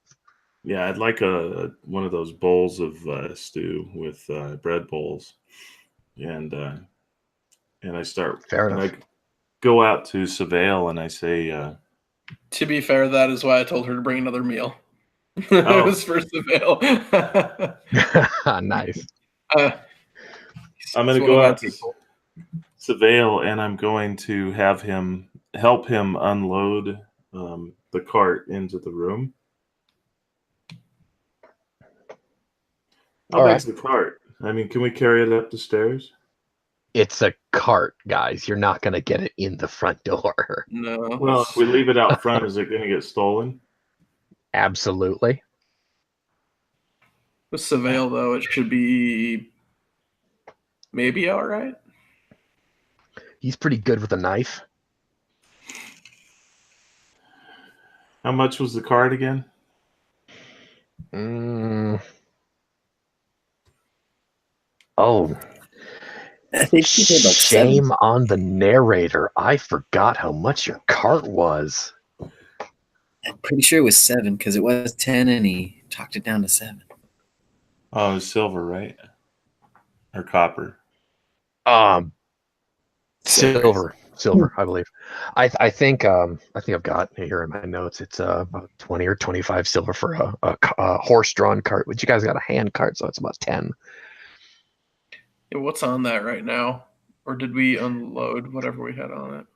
Yeah, I'd like one of those bowls of stew with bread bowls. And I start. Fair enough. I go out to Savale and I say, to be fair, that is why I told her to bring another meal. It was for Savale. Nice. I'm going to go out to Savale and I'm going to have him help him unload the cart into the room. How big's the cart? I mean, can we carry it up the stairs? It's a cart, guys. You're not going to get it in the front door. No. Well, if we leave it out front, is it going to get stolen? Absolutely. With Savale, though, it should be maybe all right. He's pretty good with a knife. How much was the cart again? Oh, I think she paid like shame 7. on the narrator. I forgot how much your cart was. I'm pretty sure it was 7 because it was 10 and he talked it down to 7. Oh, it was silver, right? Or copper? Silver, I believe. I think I've got here in my notes. It's about 20 or 25 silver for a horse-drawn cart. But you guys got a hand cart, so it's about 10. Yeah, what's on that right now? Or did we unload whatever we had on it?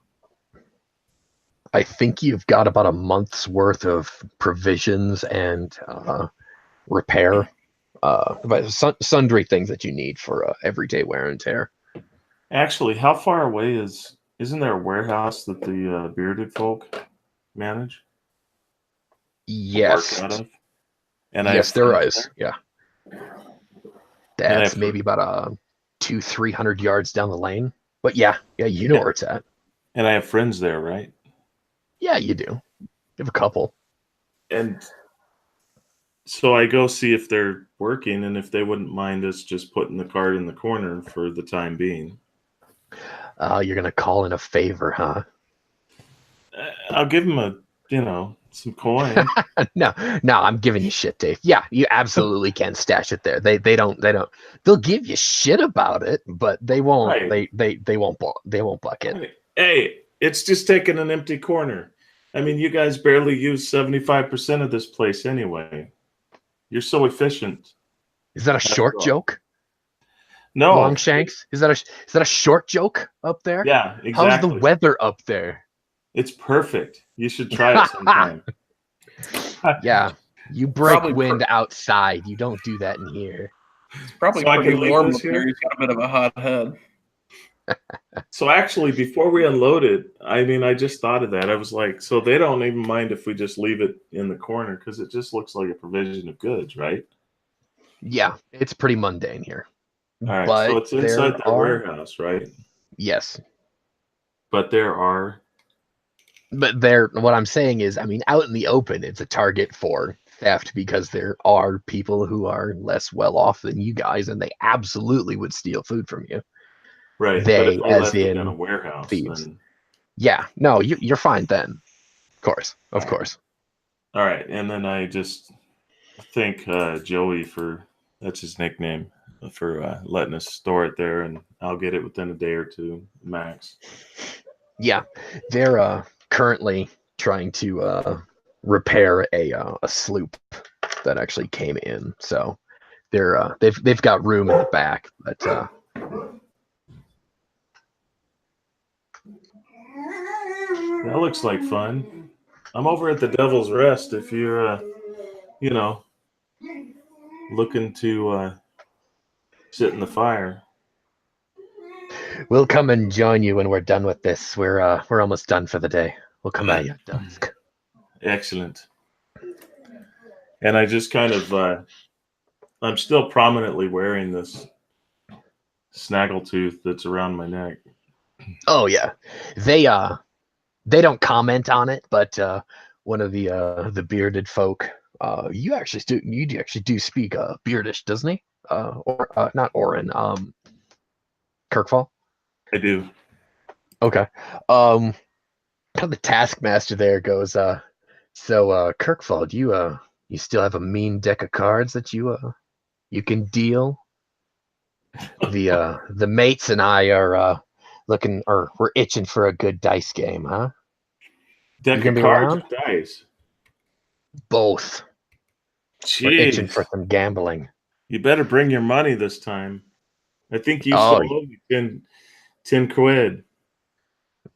I think you've got about a month's worth of provisions and repair, but sundry things that you need for everyday wear and tear. Actually, how far away isn't there a warehouse that the bearded folk manage? Yes, Work out of? And yes, there is. Yeah, And that's I've maybe about 200-300 yards down the lane. But yeah, you know where it's at. and I have friends there, right? Yeah, you do. You have a couple. And so I go see if they're working and if they wouldn't mind us just putting the cart in the corner for the time being. You're gonna call in a favor, huh? I'll give them some coin. No, I'm giving you shit, Dave. Yeah, you absolutely can stash it there. They don't. They'll give you shit about it, but they won't. Right. They won't buck it. Hey, it's just taking an empty corner. I mean, you guys barely use 75% of this place anyway. You're so efficient. Is that a short all. joke? No. Longshanks? Is that a short joke up there? Yeah, exactly. How's the weather up there? It's perfect. You should try it sometime. Yeah, you break Probably wind outside. You don't do that in here. It's probably So I pretty can leave warm this up here? here. He's got a bit of a hot head. So actually, before we unload it, I mean, I just thought of that. I was like, so they don't even mind if we just leave it in the corner because it just looks like a provision of goods, right? Yeah, it's pretty mundane here. All right, But so it's inside there their are- warehouse, right? Yes. But there are But what I'm saying is, I mean, out in the open, it's a target for theft because there are people who are less well off than you guys, and they absolutely would steal food from you. right. They, but if I as left it in a in warehouse, thieves. then Yeah, no, you're fine then. Of course. all right. And then I just thank Joey for that's his nickname for letting us store it there, and I'll get it within a day or two max. Yeah, they're currently trying to repair a sloop that actually came in. So they've got room in the back, but That looks like fun. I'm over at the Devil's Rest if you're, looking to sit in the fire. we'll come and join you when we're done with this. We're almost done for the day. We'll come at you at dusk. Excellent. And I just kind of, I'm still prominently wearing this snaggletooth that's around my neck. Oh yeah, they don't comment on it, but one of the bearded folk, you actually do speak beardish, doesn't he? Or not Orin, Kirkfall. I do. Okay. The taskmaster there goes, so Kirkfall, do you still have a mean deck of cards that you can deal? The mates and I are we're itching for a good dice game, huh? Deck You of gonna be cards around? or dice? Both. We're itching Jeez. for some gambling. You better bring your money this time. I think you Oh. still owe me 10 quid.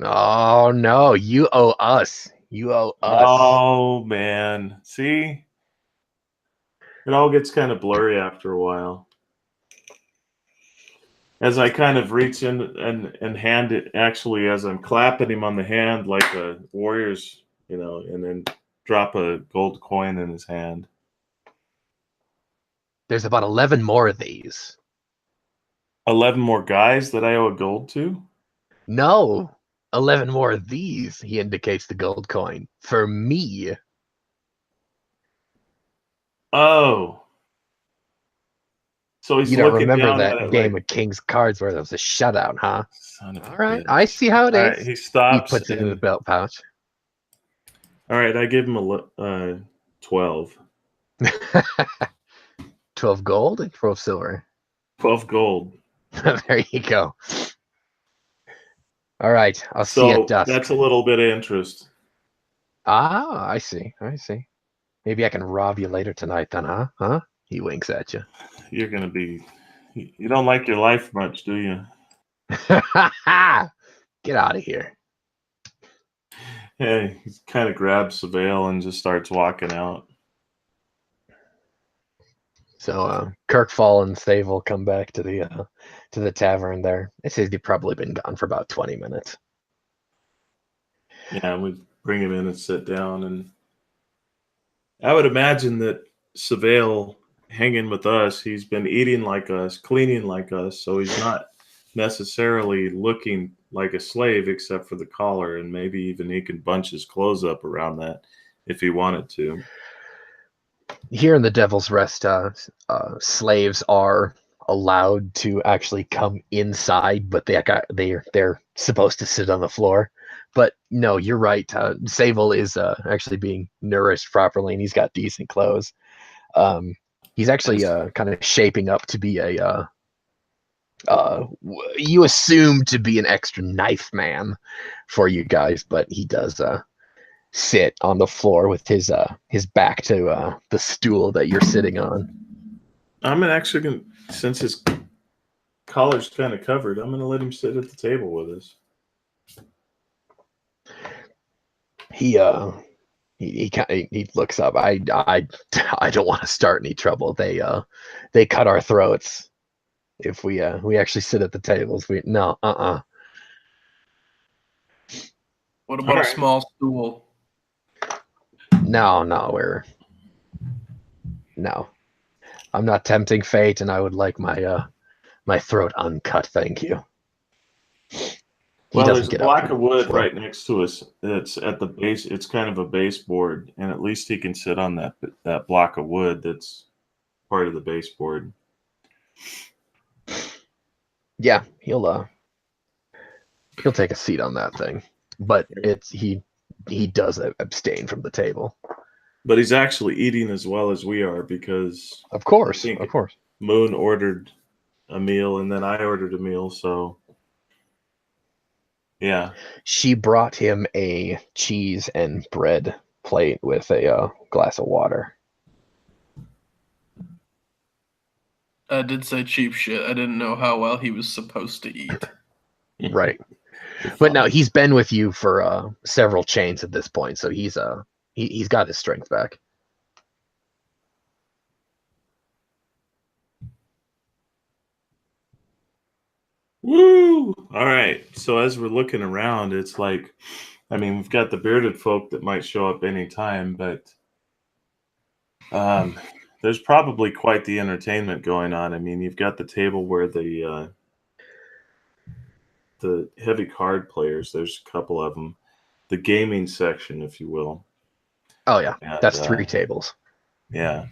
Oh no, you owe us. You owe us. Oh, man. See? It all gets kind of blurry after a while. As I kind of reach in and hand it, actually, as I'm clapping him on the hand like a Warriors, and then drop a gold coin in his hand. There's about 11 more of these. 11 more guys that I owe a gold to? No, 11 more of these. He indicates the gold coin for me. Oh. So he's You don't looking remember down at that it game like, of King's Cards where there was a shutout, huh? son of a All right, bitch. I see how it All is. right, he He stops. puts it in the and- belt pouch. all right, I give him a 12. 12 gold and 12 silver. 12 gold. There you go. All right, I'll see you So at dusk. that's a little bit of interest. Ah, I see. Maybe I can rob you later tonight then, huh? Huh? He winks at you. You're going to be. You don't like your life much, do you? Get out of here. Hey, he kind of grabs the veil and just starts walking out. So Kirkfall and Sable come back to the tavern there. It says they've probably been gone for about 20 minutes. Yeah, we bring him in and sit down. And I would imagine that Savale hanging with us, he's been eating like us, cleaning like us, so he's not necessarily looking like a slave except for the collar, and maybe even he can bunch his clothes up around that if he wanted to. Here in the Devil's Rest, slaves are allowed to actually come inside, but they're supposed to sit on the floor. But no, you're right. Sable is actually being nourished properly, and he's got decent clothes. He's actually kind of shaping up to be you assume to be an extra knife man for you guys, but he does sit on the floor with his back to the stool that you're sitting on. I'm actually going to, since his collar's kind of covered, I'm going to let him sit at the table with us. He looks up. I don't want to start any trouble. They cut our throats if we actually sit at the tables. No. What about a small stool? No, I'm not tempting fate, and I would like my throat uncut, thank you. Well, there's a block of wood right next to us. It's at the base. It's kind of a baseboard, and at least he can sit on that block of wood that's part of the baseboard. Yeah, he'll take a seat on that thing, but he does abstain from the table. But he's actually eating as well as we are because, of course, Moon ordered a meal and then I ordered a meal, so yeah. She brought him a cheese and bread plate with a glass of water. I did say cheap shit. I didn't know how well he was supposed to eat. Right. But no, he's been with you for several chains at this point, so he's got his strength back. Woo! All right. So as we're looking around, it's like, I mean, we've got the bearded folk that might show up anytime, but there's probably quite the entertainment going on. I mean, you've got the table where the heavy card players, there's a couple of them, the gaming section, if you will. Oh yeah, and that's 3 tables. Yeah.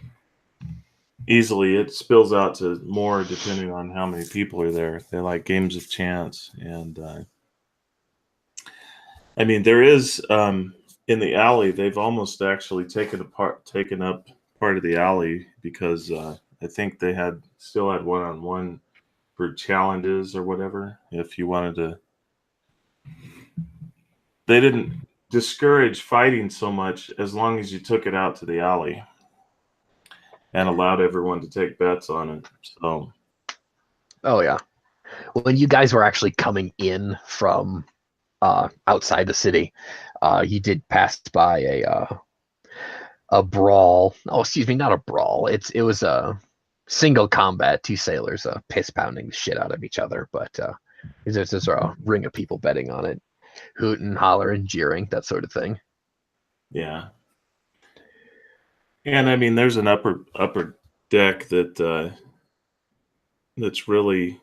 Easily it spills out to more depending on how many people are there. They like games of chance. And I mean, there is in the alley, they've almost actually taken up part of the alley because I think they still had one-on-one for challenges or whatever. If you wanted to, they didn't discourage fighting so much as long as you took it out to the alley and allowed everyone to take bets on it. So, oh yeah, when you guys were actually coming in from outside the city, you did pass by a brawl. Oh, excuse me, not a brawl. It was a single combat, 2 sailors piss pounding the shit out of each other. But there's a ring of people betting on it, hooting, hollering, jeering, that sort of thing. Yeah. And I mean, there's an upper deck that's really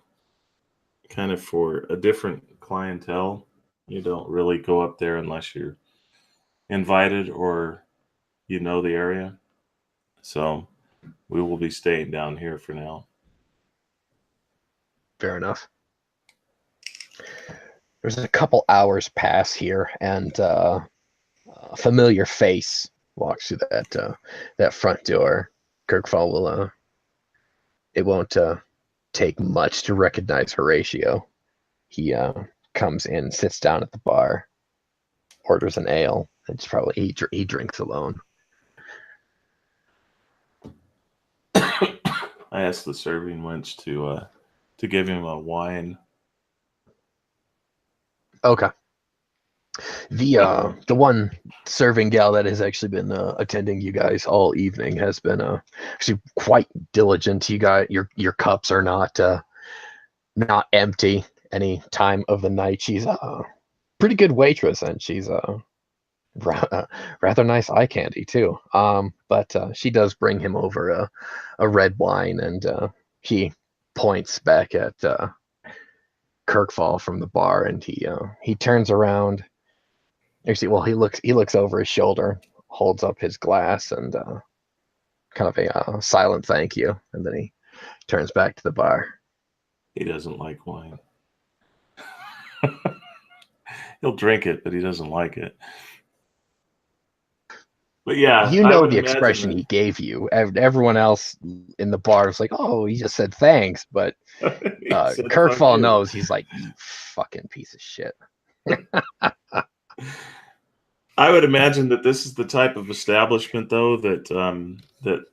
kind of for a different clientele. You don't really go up there unless you're invited or you know the area. So we will be staying down here for now. Fair enough. There's a couple hours pass here, and a familiar face walks through that front door. Kirkfall will. It won't take much to recognize Horatio. He comes in, sits down at the bar, orders an ale. It's probably he drinks alone. I asked the serving wench to give him a wine. Okay. The one serving gal that has actually been attending you guys all evening has been actually quite diligent. You got your cups are not empty any time of the night. She's a pretty good waitress, and she's rather nice eye candy too. But she does bring him over a red wine, and he points back at Kirkfall from the bar, and he turns around. Actually, well, he looks over his shoulder, holds up his glass, and kind of a silent thank you, and then he turns back to the bar. He doesn't like wine. He'll drink it, but he doesn't like it. But yeah, you know the expression he gave you. Everyone else in the bar was like, "Oh, he just said thanks," but Kirkfall knows. He's like, "You fucking piece of shit." I would imagine that this is the type of establishment, though, that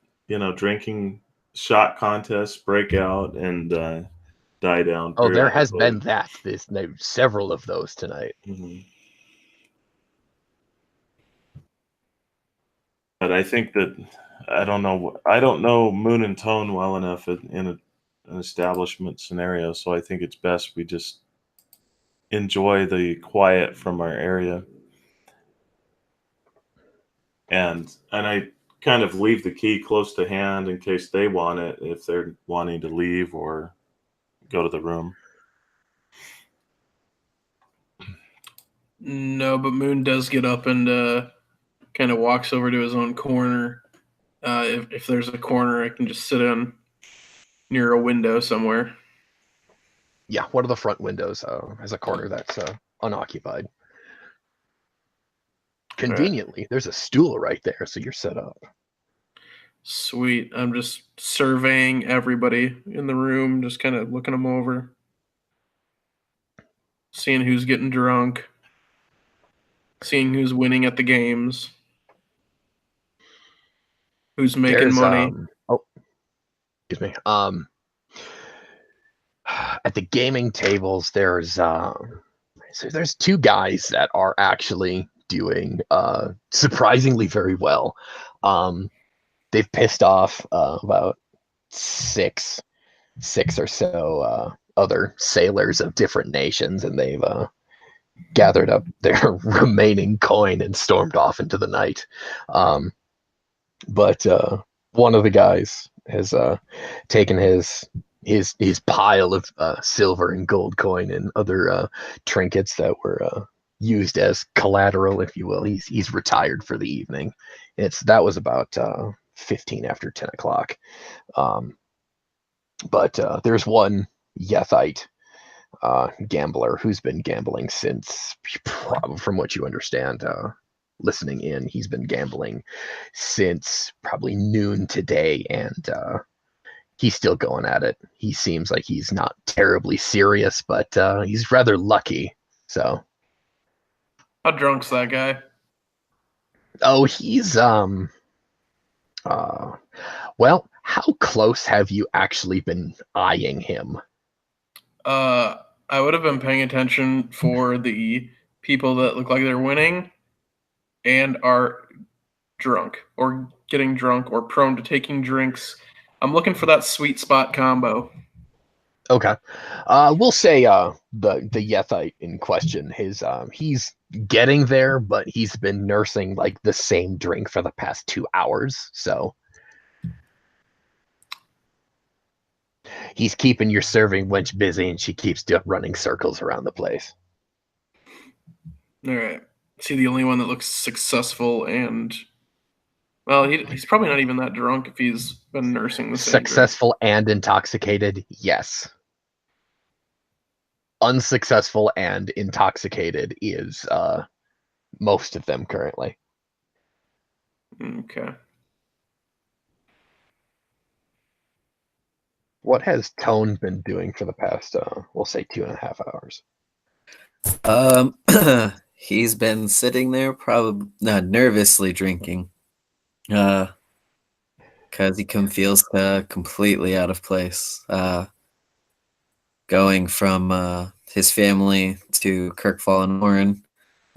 drinking shot contests break out and die down. Oh, there has been that. There's several of those tonight. Mm-hmm. But I think that I don't know Moon and Tone well enough in an establishment scenario, so I think it's best we just enjoy the quiet from our area. And I kind of leave the key close to hand in case they want it, if they're wanting to leave or go to the room. No, but Moon does get up and kind of walks over to his own corner. If there's a corner I can just sit in near a window somewhere. Yeah, one of the front windows has a corner that's unoccupied. Conveniently, there's a stool right there, so you're set up. Sweet. I'm just surveying everybody in the room, just kind of looking them over, seeing who's getting drunk, seeing who's winning at the games, who's making money. Excuse me. At the gaming tables, there's two guys that are actually doing surprisingly very well. They've pissed off about six or so other sailors of different nations, and they've gathered up their remaining coin and stormed off into the night. But one of the guys has taken his pile of silver and gold coin and other trinkets that were used as collateral, if you will. He's retired for the evening. That was about 15 after 10 o'clock. But there's one Yethite gambler who's been gambling since, from what you understand, listening in, he's been gambling since probably noon today, and he's still going at it. He seems like he's not terribly serious, but he's rather lucky. So, how drunk's that guy? Oh, he's well, how close have you actually been eyeing him? I would have been paying attention for the people that look like they're winning and are drunk or getting drunk or prone to taking drinks. I'm looking for that sweet spot combo. Okay. We'll say the Yethite in question, he's getting there, but he's been nursing like the same drink for the past 2 hours, so he's keeping your serving wench busy, and she keeps running circles around the place. All right. Is he the only one that looks successful and... Well, he's probably not even that drunk if he's been nursing the same successful drink. And intoxicated, yes. unsuccessful and intoxicated is most of them currently. Okay. What has Tone been doing for the past, we'll say, 2.5 hours? He's been sitting there, probably nervously drinking, because he feels completely out of place. Going from his family to Kirkfall and Orin,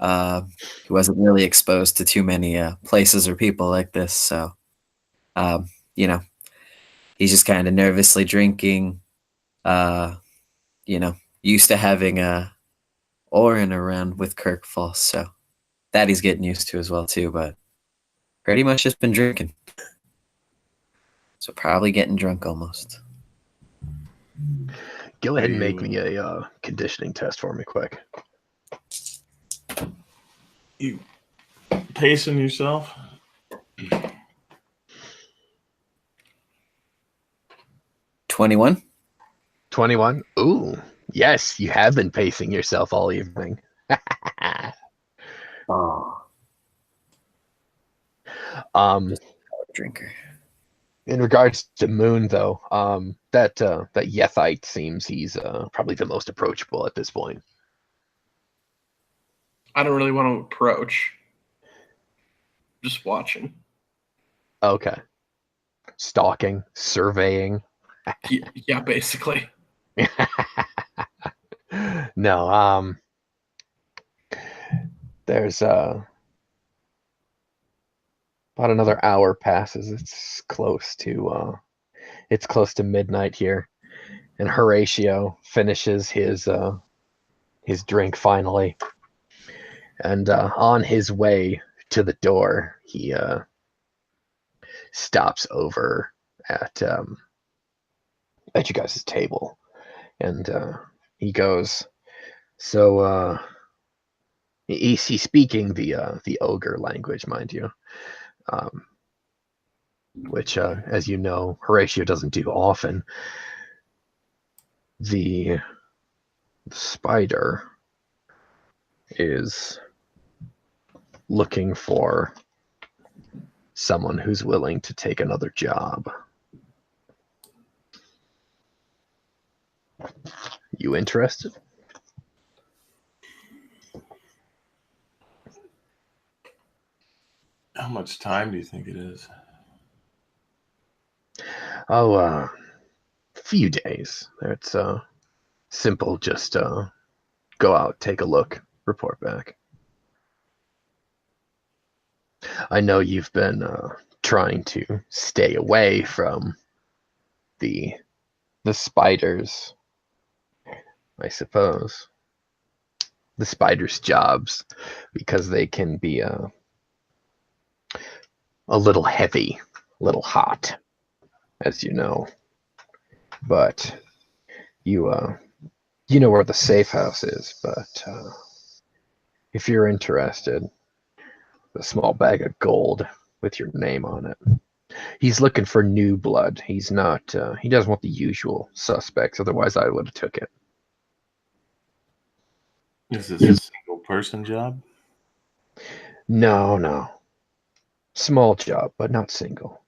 he wasn't really exposed to too many places or people like this, so you know, he's just kind of nervously drinking. Used to having Orin around with Kirkfall, so that he's getting used to as well too. But pretty much just been drinking, so probably getting drunk almost. Go ahead and make me a conditioning test for me, quick. You pacing yourself? 21. 21. Ooh, yes, you have been pacing yourself all evening. Oh, drinker. In regards to Moon, though, that Yethite seems he's probably the most approachable at this point. I don't really want to approach. Just watching. Okay. Stalking, surveying. Yeah, basically. No, there's about another hour passes. It's close to midnight here, and Horatio finishes his drink finally, and on his way to the door, he stops over at you guys' table, and he goes, so he's speaking the ogre language, mind you, which as you know, Horatio doesn't do often. The spider is looking for someone who's willing to take another job. You interested? How much time do you think it is? Oh, a few days. It's simple. Just go out, take a look, report back. I know you've been trying to stay away from the spiders, I suppose. The spiders' jobs, because they can be a little heavy, a little hot, as you know. But you know where the safe house is. But if you're interested, a small bag of gold with your name on it. He's looking for new blood. He's not. He doesn't want the usual suspects. Otherwise, I would have took it. Is this a single person job? No. Small job, but not single.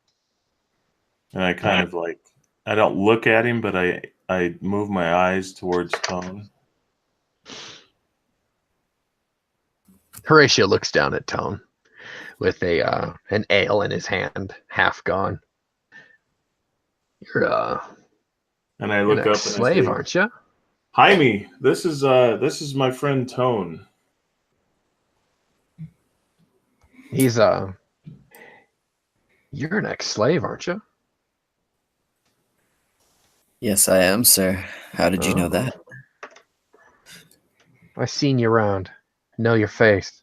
And I kind of like, I don't look at him, but I move my eyes towards Tone. Horatio looks down at Tone with an ale in his hand, half gone. You're And I look up and slave, I say, aren't you? Jaime, this is my friend Tone. He's you're an ex-slave, aren't you? Yes, I am, sir. How did you know that? I seen you around. Know your face.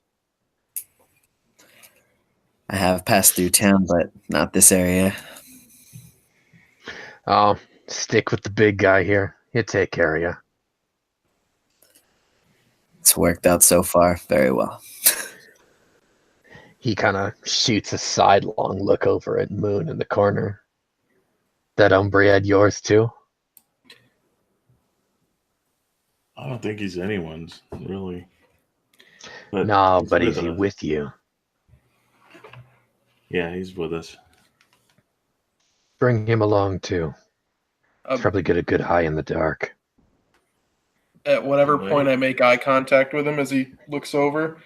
I have passed through town, but not this area. Oh, stick with the big guy here. He'll take care of you. It's worked out so far very well. He kind of shoots a sidelong look over at Moon in the corner. That Umbread yours too? I don't think he's anyone's, really. But No, he's but with is he us. with you? Yeah, he's with us. Bring him along too. He's probably get a good eye in the dark. At whatever Right. point I make eye contact with him as he looks over,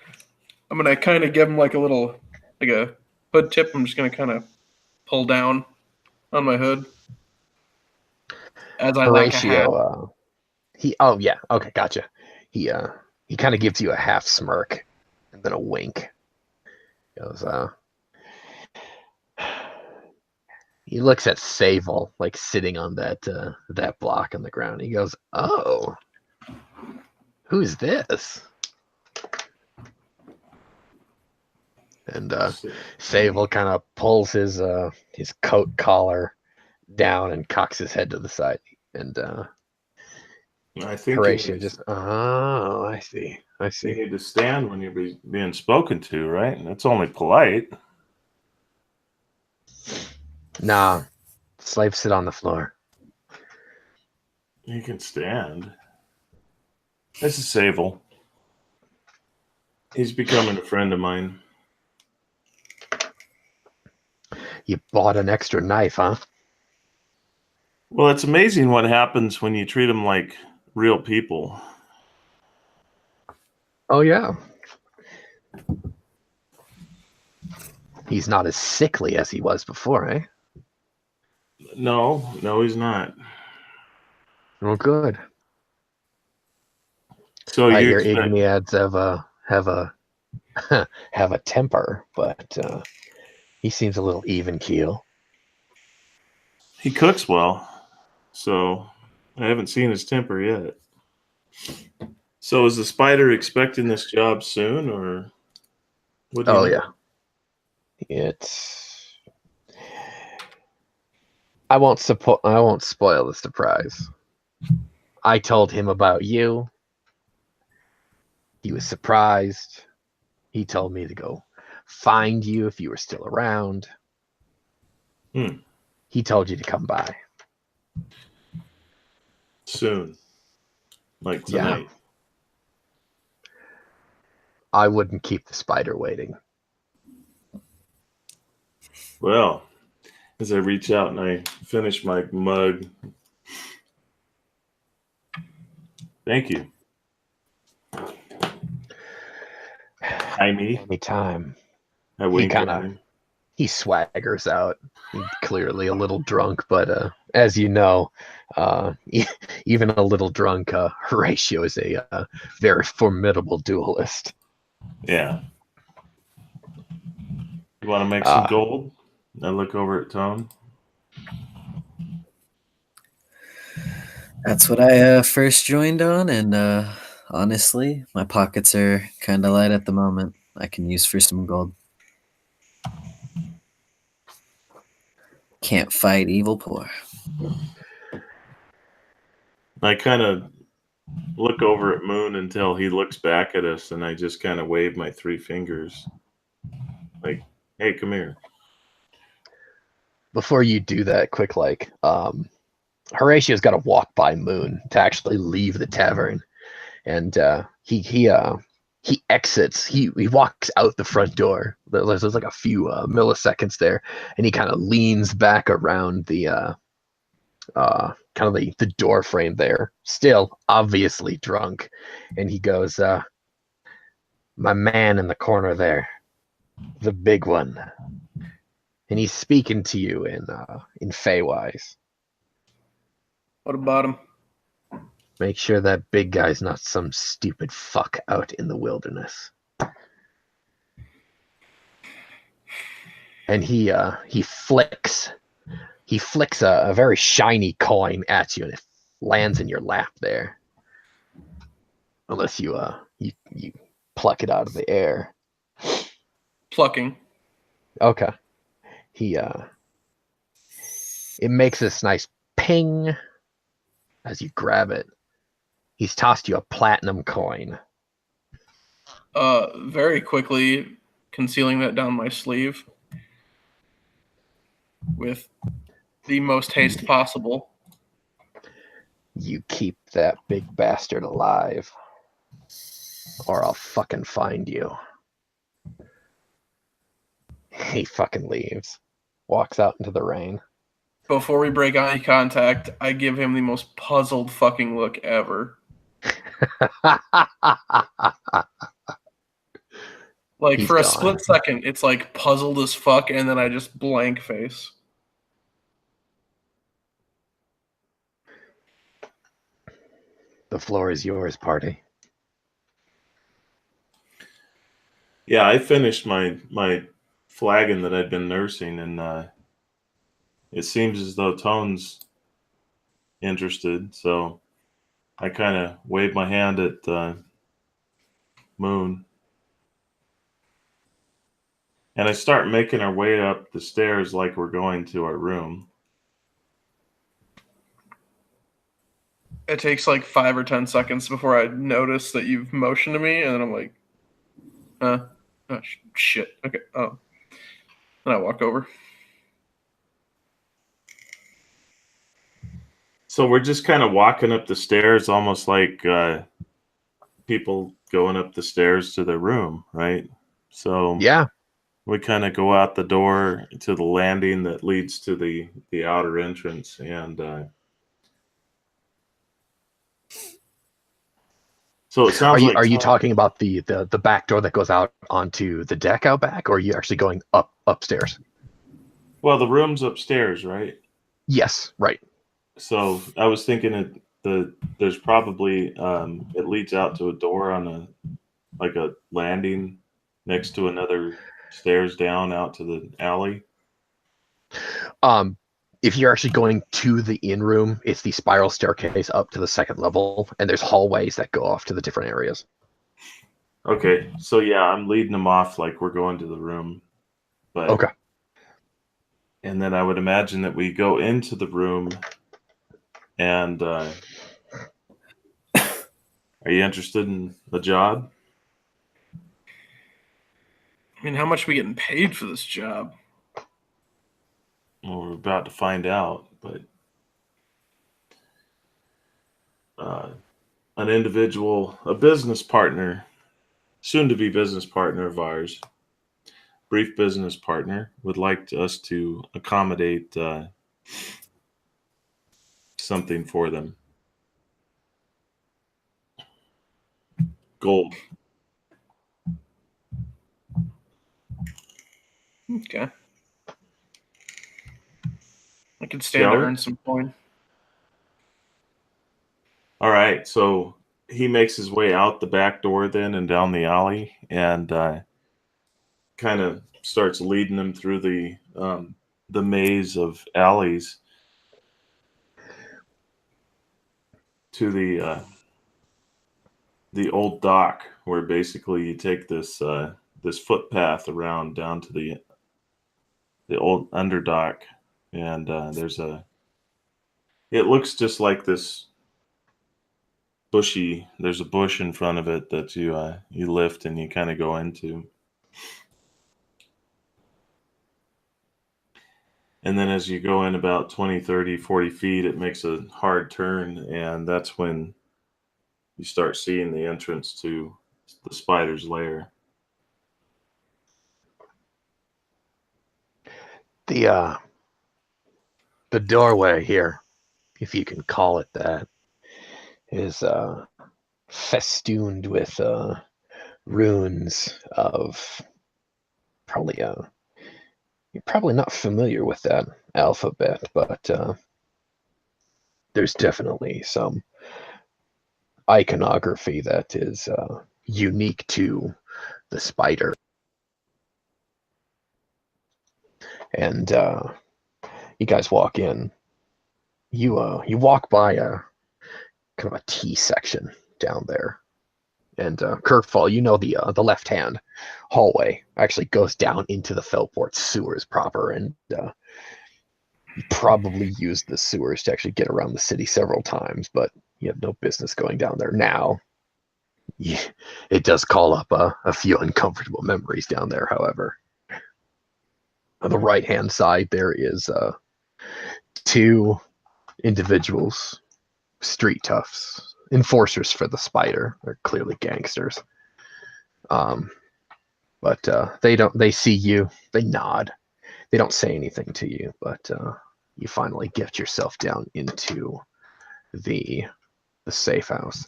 I'm gonna kind of give him like a little, like a hood tip. I'm just gonna kind of pull down on my hood as I like a hat. Horatio, oh yeah, okay, gotcha. He kind of gives you a half smirk and then a wink. He goes, he looks at Sable like sitting on that block on the ground. He goes, "Oh, who's this?" And Sable kind of pulls his coat collar down and cocks his head to the side. And I think Horatio just, oh, I see. you need to stand when you're being spoken to, right? And that's only polite. Nah, slaves sit on the floor. You can stand. This is Sable. He's becoming a friend of mine. You bought an extra knife, huh? Well, it's amazing what happens when you treat them like real people. Oh, yeah. He's not as sickly as he was before, eh? No, he's not. Oh, good. So I you hear expect Igniads have a have a temper, but he seems a little even keel. he cooks well, so I haven't seen his temper yet. So is the spider expecting this job soon, or what do you Oh know? yeah, I won't spoil the surprise. I told him about you. He was surprised. He told me to go find you if you were still around. He told you to come by Soon, like tonight. Yeah. I wouldn't keep the spider waiting. Well, as I reach out and I finish my mug, thank you. Anytime. I wink at him. He swaggers out. He's clearly a little drunk, but as you know, even a little drunk, Horatio is a very formidable duelist. Yeah. You want to make some gold? I look over at Tone. That's what I first joined on, and honestly, my pockets are kind of light at the moment. I can use for some gold. Can't fight evil poor. I kind of look over at Moon until he looks back at us, and I just kind of wave my 3 fingers. Like, hey, come here. Before you do that, quick Horatio's got to walk by Moon to actually leave the tavern, and he exits. He walks out the front door. There's like a few milliseconds there, and he kind of leans back around the kind of the door frame there, still obviously drunk, and he goes, "My man in the corner there, the big one," and he's speaking to you in Feywise. What about him? Make sure that big guy's not some stupid fuck out in the wilderness. And he flicks a very shiny coin at you, and it lands in your lap there. Unless you pluck it out of the air. Plucking. Okay. It makes this nice ping as you grab it. He's tossed you a platinum coin. Very quickly concealing that down my sleeve with the most haste possible. You keep that big bastard alive, or I'll fucking find you. He fucking leaves, walks out into the rain. Before we break eye contact, I give him the most puzzled fucking look ever. Like, He's for a gone. split second, it's like puzzled as fuck, and then I just blank face. The floor is yours, party. Yeah, I finished my flagon that I'd been nursing, and it seems as though Tone's interested. So I kind of wave my hand at Moon, and I start making our way up the stairs like we're going to our room. It takes like 5 or 10 seconds before I notice that you've motioned to me, and then I'm like, oh, shit. Okay. Oh. And I walk over. So we're just kind of walking up the stairs, almost like people going up the stairs to their room, right? So Yeah. we kind of go out the door to the landing that leads to the outer entrance, and so it sounds like Are you talking about the back door that goes out onto the deck out back, or are you actually going upstairs? Well, the room's upstairs, right? Yes, right. So I was thinking there's probably it leads out to a door on a landing next to another stairs down out to the alley. If you're actually going to the in room, it's the spiral staircase up to the second level, and there's hallways that go off to the different areas. Okay, so yeah, I'm leading them off like we're going to the room, but Okay. And then I would imagine that we go into the room, and are you interested in the job? I mean, how much are we getting paid for this job? Well, we're about to find out, but an individual, a business partner, soon to be business partner of ours, brief business partner, would like us to accommodate something for them. Gold. Okay. I could stand to earn some coin. All right, so he makes his way out the back door then and down the alley, and kind of starts leading them through the maze of alleys to the old dock, where basically you take this this footpath around down to the old underdock, and it looks just like this bushy. There's a bush in front of it that you lift and you kind of go into. And then as you go in about 20, 30, 40 feet, it makes a hard turn, and that's when you start seeing the entrance to the spider's lair. The doorway here, if you can call it that, is festooned with runes of probably you're probably not familiar with that alphabet, but there's definitely some iconography that is unique to the spider. And you guys walk in. You walk by a kind of a T section down there, and Kirkfall, you know the left hand hallway actually goes down into the Felport sewers proper, and you probably used the sewers to actually get around the city several times, but you have no business going down there now. It does call up a few uncomfortable memories down there, however. On the right hand side, there is two individuals street toughs, enforcers for the Spider. They're clearly gangsters. But they see you, they nod. They don't say anything to you, but you finally get yourself down into the safe house.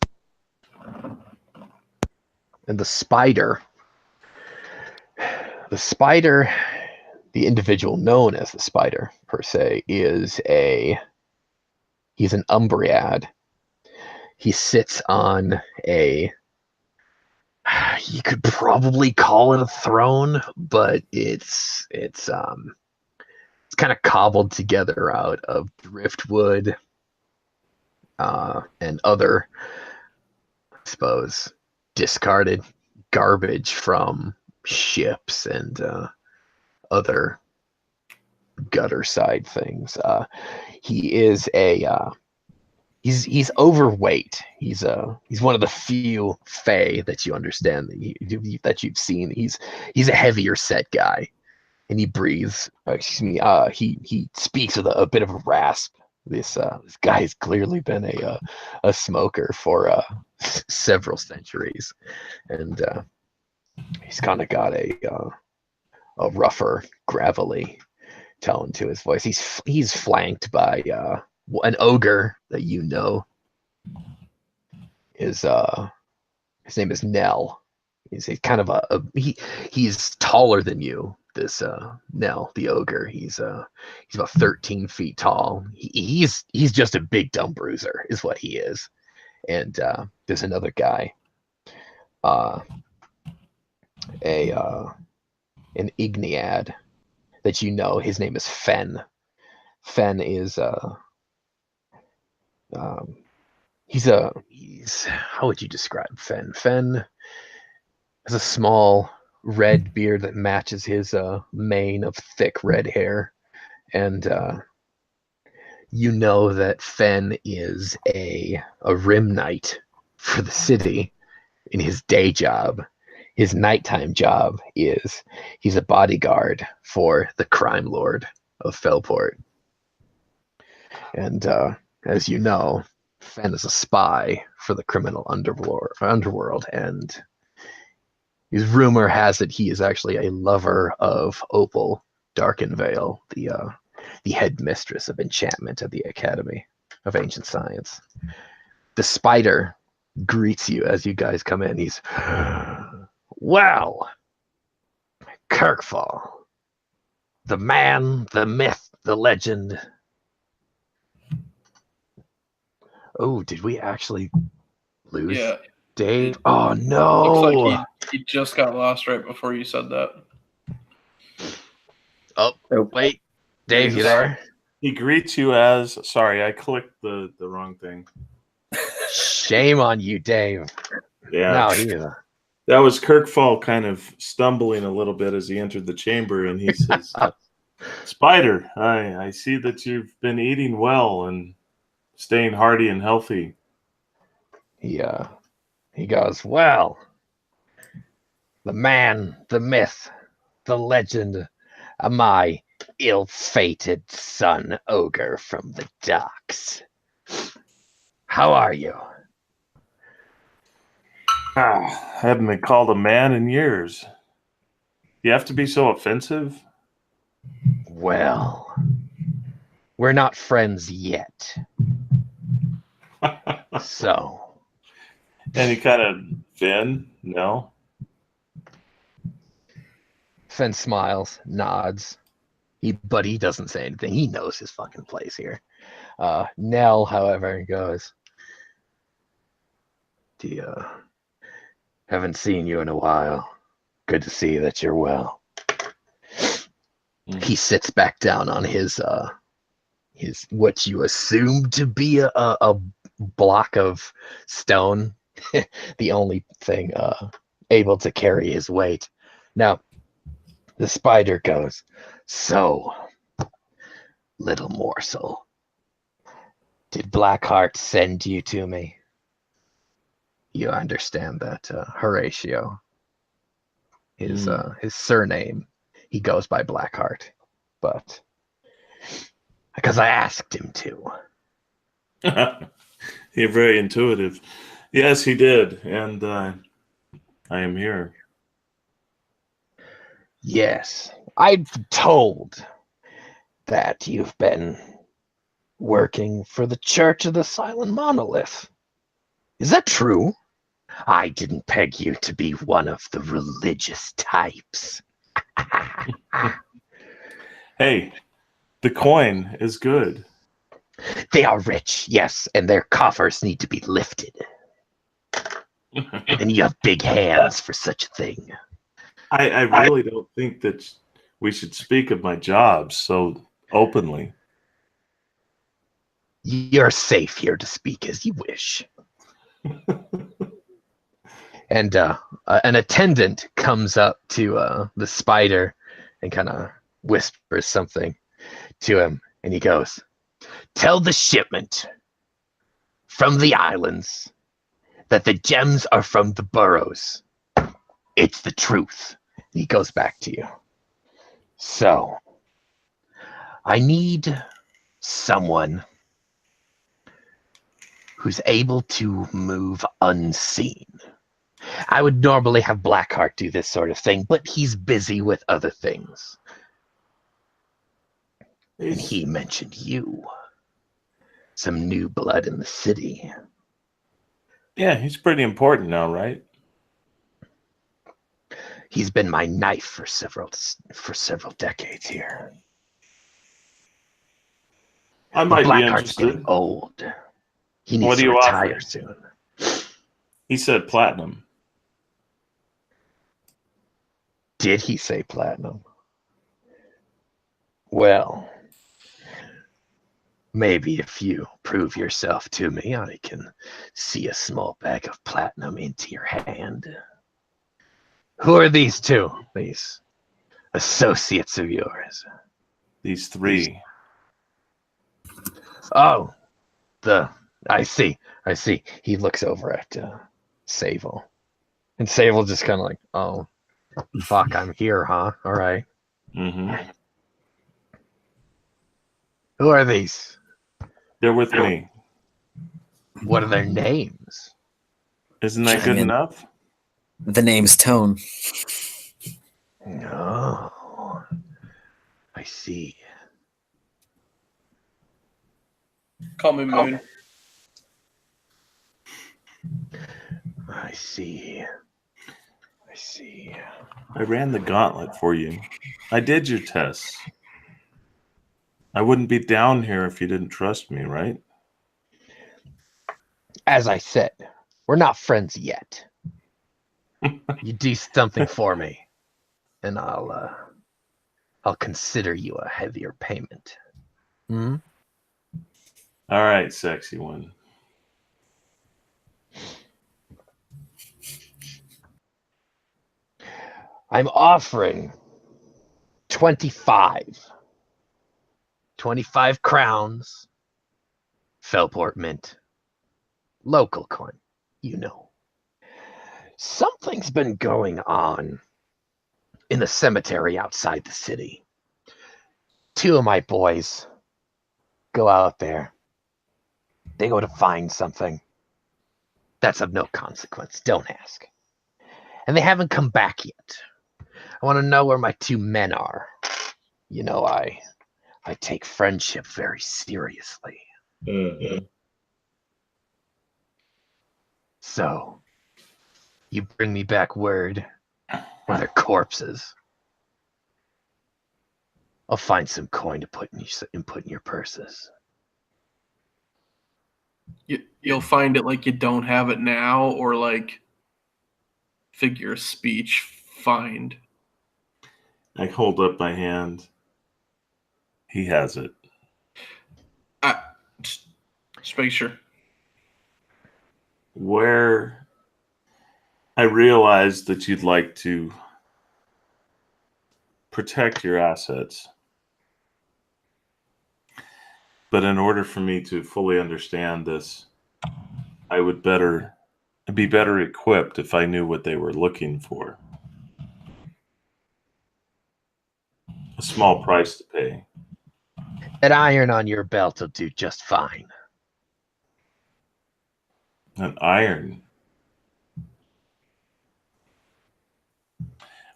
And the spider, the individual known as the Spider per se, he's an Umbread. He sits on you could probably call it a throne, but it's kind of cobbled together out of driftwood and other, I suppose, discarded garbage from ships and other gutter side things. He is he's overweight. He's one of the few Fae that you understand that you've seen. He's a heavier set guy, and he breathes. He speaks with a bit of a rasp. This guy's clearly been a smoker for several centuries, and he's kind of got a rougher, gravelly tone to his voice. He's flanked by an ogre that you know. His name is Nell. He's kind of he's taller than you. This Nell, the ogre. He's about 13 feet tall. He's just a big dumb bruiser, is what he is. And there's another guy, an Igniad that you know. His name is Fen. Fen is he's how would you describe Fen? Fen has a small red beard that matches his mane of thick red hair, and you know that Fen is a rim knight for the city in his day job. His nighttime job is he's a bodyguard for the crime lord of Felport. And as you know, Fen is a spy for the criminal underworld, and his rumor has it he is actually a lover of Opal Darkenvale, the headmistress of enchantment at the Academy of Ancient Science. The Spider greets you as you guys come in. He's, well, Kirkfall, the man, the myth, the legend. Oh, did we actually lose Dave? Oh, no. Looks like he just got lost right before you said that. Oh, wait. Dave, you there? He greets you as... Sorry, I clicked the wrong thing. Shame on you, Dave. Yeah. No, that was Kirkfall kind of stumbling a little bit as he entered the chamber, and he says, Spider, I see that you've been eating well and staying hearty and healthy. He goes, well, the man, the myth, the legend of my ill-fated son ogre from the docks. How are you? Haven't been called a man in years. You have to be so offensive? Well, we're not friends yet. So. Any kind of Finn? No? Finn smiles, nods. But he doesn't say anything. He knows his fucking place here. Nell, however, goes, haven't seen you in a while. Good to see that you're well. He sits back down on his what you assume to be a block of stone, the only thing able to carry his weight. Now, the Spider goes, so, little morsel, did Blackheart send you to me? You understand that Horatio, his surname, he goes by Blackheart, but because I asked him to. You're very intuitive. Yes, he did, and I am here. Yes, I'm told that you've been working for the Church of the Silent Monolith. Is that true? I didn't peg you to be one of the religious types. Hey, the coin is good. They are rich, yes, and their coffers need to be lifted. And you have big hands for such a thing. I really don't think that we should speak of my job so openly. You're safe here to speak as you wish. And an attendant comes up to the spider and kind of whispers something to him, and he goes, "Tell the shipment from the islands that the gems are from the burrows. It's the truth." He goes back to you. So, I need someone who's able to move unseen. I would normally have Blackheart do this sort of thing, but he's busy with other things. And he mentioned you. Some new blood in the city. Yeah, he's pretty important now, right? He's been my knife for several decades here. I might be Blackheart's interested. getting old. He needs What do to you retire offer? soon. He said platinum. Did he say platinum? Well, maybe if you prove yourself to me, I can see a small bag of platinum into your hand. Who are these two? These associates of yours? These three. Oh, I see. He looks over at Sable. And Sable just kind of like, oh, fuck, I'm here, huh? All right. Mm-hmm. Who are these? They're with me. What are their names? Isn't that good enough? The name's Tone. Oh, I see. Call me Moon. I see. I ran the gauntlet for you. I did your tests. I wouldn't be down here if you didn't trust me, right? As I said, we're not friends yet. You do something for me, and I'll consider you a heavier payment. Hmm? All right, sexy one. I'm offering 25 crowns, Felport Mint, local coin, you know. Something's been going on in the cemetery outside the city. Two of my boys go out there. They go to find something that's of no consequence. Don't ask. And they haven't come back yet. I want to know where my two men are. You know, I take friendship very seriously. Mm-hmm. So, you bring me back word where their corpses. I'll find some coin to put in your purses. You'll find it like you don't have it now, or like figure of speech find. I hold up my hand. He has it. Just make sure. Where I realize that you'd like to protect your assets. But in order for me to fully understand this, I would be better equipped if I knew what they were looking for. A small price to pay. That iron on your belt will do just fine. An iron.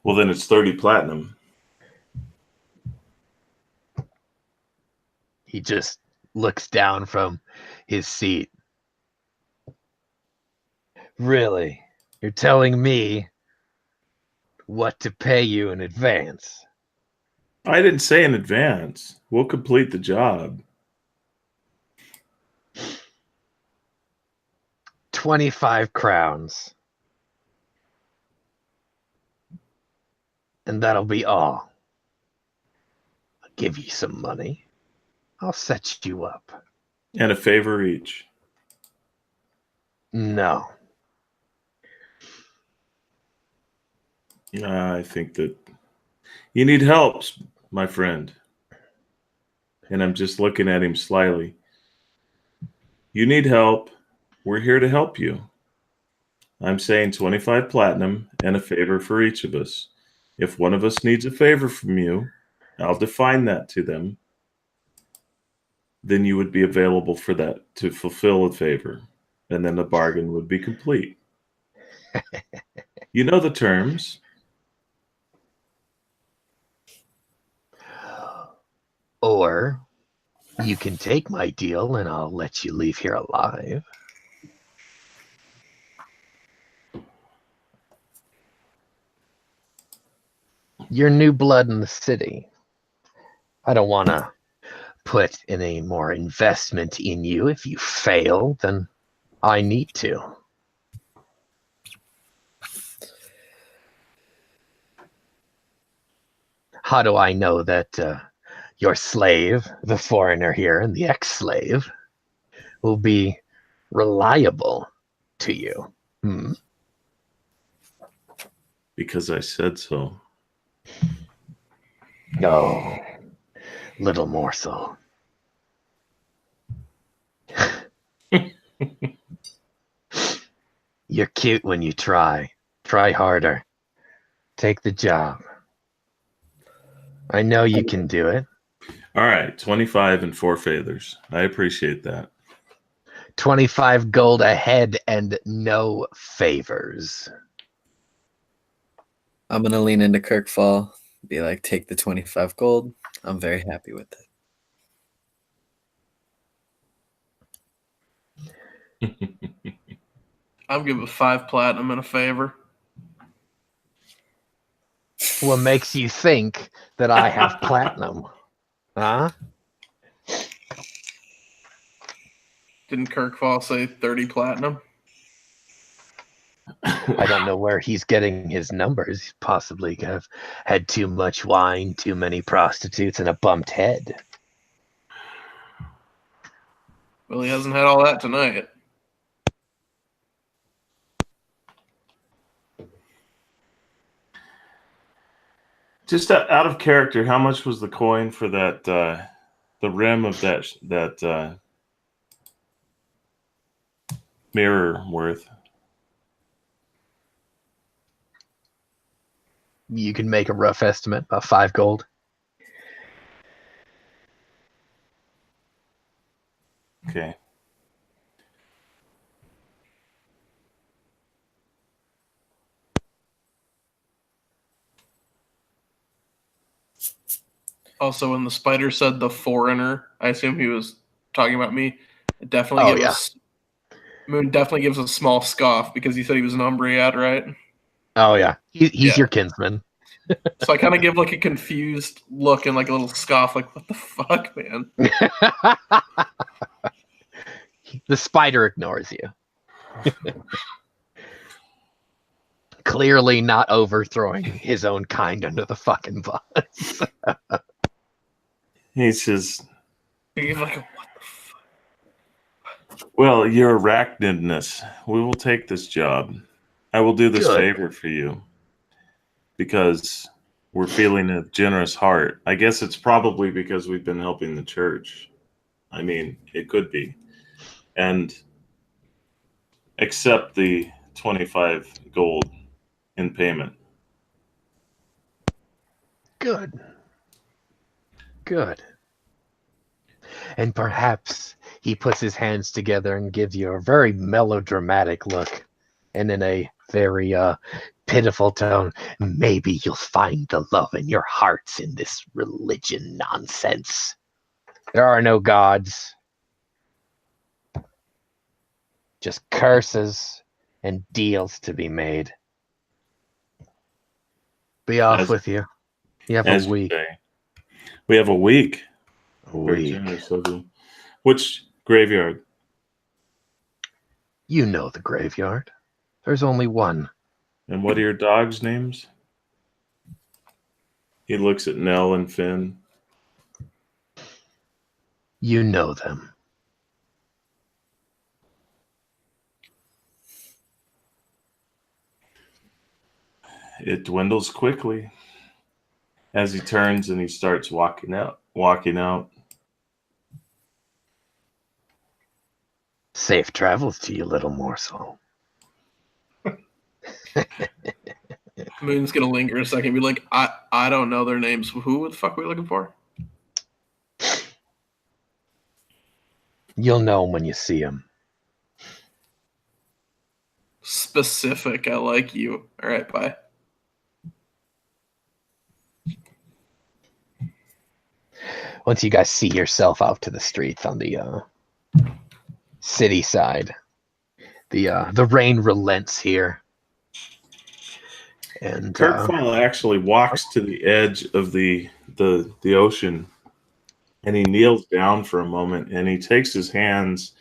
Well, then it's 30 platinum. He just looks down from his seat. Really? You're telling me what to pay you in advance? I didn't say in advance. We'll complete the job. 25 crowns. And that'll be all. I'll give you some money. I'll set you up. And a favor each. No. I think that you need help, my friend. And I'm just looking at him slyly. You need help. We're here to help you. I'm saying 25 platinum and a favor for each of us. If one of us needs a favor from you, I'll define that to them. Then you would be available for that to fulfill a favor. And then the bargain would be complete. You know the terms. Or you can take my deal and I'll let you leave here alive. You're new blood in the city. I don't want to put any more investment in you if you fail than I need to. How do I know that your slave, the foreigner here, and the ex-slave will be reliable to you? Because I said so. Oh, little more so. You're cute when you try. Try harder. Take the job. I know you can do it. All right, 25 and 4 favors. I appreciate that. 25 gold ahead and no favors. I'm gonna lean into Kirkfall, be like, take the 25 gold. I'm very happy with it. I'm giving 5 platinum and a favor. What makes you think that I have platinum? Huh? Didn't Kirkfall say 30 platinum? I don't know where he's getting his numbers. Possibly have had too much wine, too many prostitutes, and a bumped head. Well, he hasn't had all that tonight. Just out of character, how much was the coin for that? The rim of that mirror worth? You can make a rough estimate, about 5 gold. Okay. Also, when the spider said the foreigner, I assume he was talking about me. It definitely Moon definitely gives a small scoff because he said he was an Umbreat, right? Oh yeah, he's your kinsman. So I kind of give like a confused look and like a little scoff, like, what the fuck, man? The spider ignores you. Clearly not overthrowing his own kind under the fucking bus. He says, He's like, what the fuck? well, your arachnidness, we will take this job. I will do this favor for you because we're feeling a generous heart. I guess it's probably because we've been helping the church. I mean, it could be. And accept the 25 gold in payment. Good. And perhaps He puts his hands together and gives you a very melodramatic look, and in a very pitiful tone, maybe you'll find the love in your hearts in this religion nonsense. There are no gods, just curses and deals to be made. Be off with you. You have a week. We have a week. A week. Generous of you. Which graveyard? You know the graveyard. There's only one. And what are your dogs' names? He looks at Nell and Finn. You know them. It dwindles quickly as he turns and he starts walking out. Safe travels to you, little morsel. Moon's gonna linger a second and be like, I don't know their names. Who the fuck are we looking for? You'll know when you see them. Specific. I like you. All right, bye. Once you guys see yourself out to the streets on the city side, the rain relents here. And Kirkfall actually walks to the edge of the ocean, and he kneels down for a moment, and he takes his hands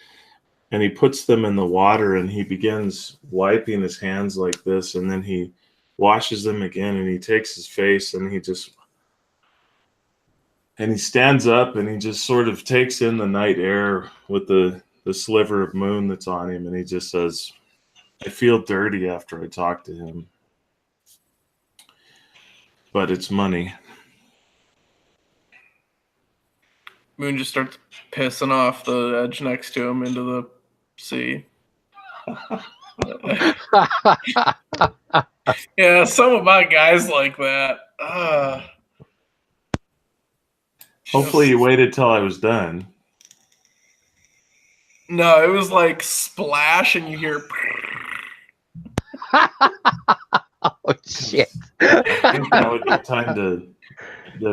and he puts them in the water, and he begins wiping his hands like this, and then he washes them again, and he takes his face and he stands up and he just sort of takes in the night air with the sliver of moon that's on him, and he just says, I feel dirty after I talk to him. But it's money. Moon just starts pissing off the edge next to him into the sea. Yeah, some of my guys like that. Hopefully you waited till I was done. No, it was like splash and you hear... Oh, shit. I think that would be time to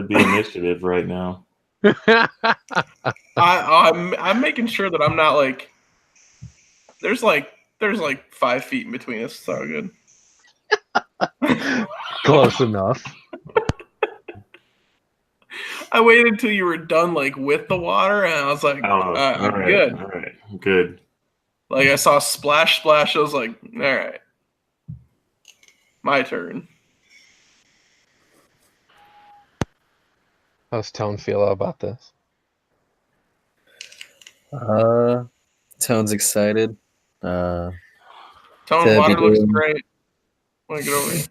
be initiative right now. I'm making sure that I'm not like... There's like 5 feet in between us. It's all good. Close enough. I waited until you were done, like, with the water, and I was like, I'm good. All right, good. Like, I saw splash, splash. I was like, all right. My turn. How's Tone feel about this? Tone's excited. Tone, To water be looks doing- great. Want to get over here?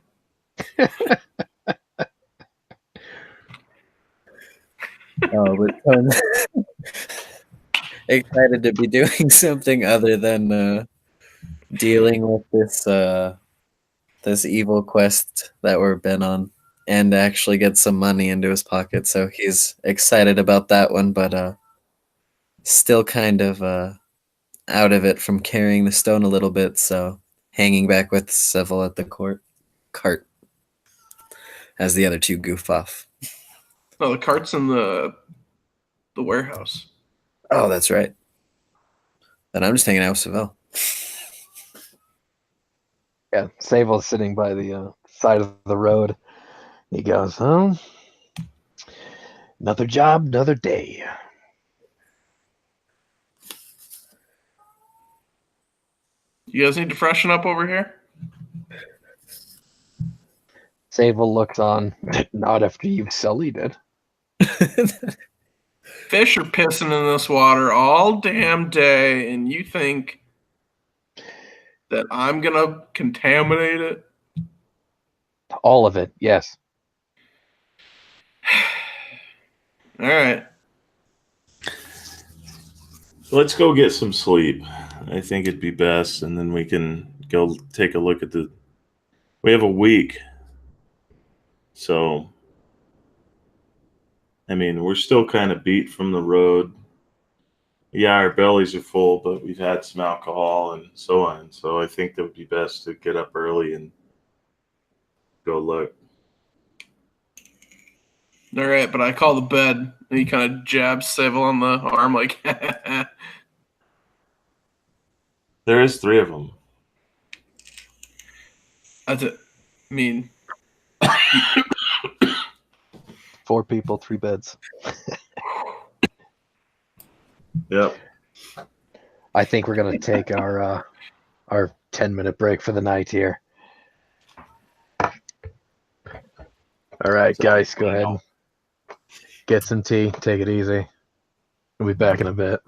Oh, but Tone's excited to be doing something other than dealing with this evil quest that we're been on, and actually get some money into his pocket. So he's excited about that one, but still kind of out of it from carrying the stone a little bit. So hanging back with Seville at the cart as the other two goof off. No, the cart's in the warehouse. Oh, that's right. Then I'm just hanging out with Seville. Yeah, Sable's sitting by the side of the road. He goes, oh, another job, another day. You guys need to freshen up over here? Sable looks on. Not after you've sullied it. Fish are pissing in this water all damn day, and you think that I'm going to contaminate it? All of it, yes. All right. Let's go get some sleep. I think it'd be best, and then we can go take a look at we have a week. So, I mean, we're still kind of beat from the road. Yeah, our bellies are full, but we've had some alcohol and so on. So I think that would be best to get up early and go look. All right, but I call the bed. And he kind of jabs Sable on the arm, like, There is 3 of them. that's it. I mean, 4 people, 3 beds. Yep. I think we're gonna take our 10-minute break for the night here. All right, guys, go ahead and get some tea. Take it easy. We'll be back in a bit.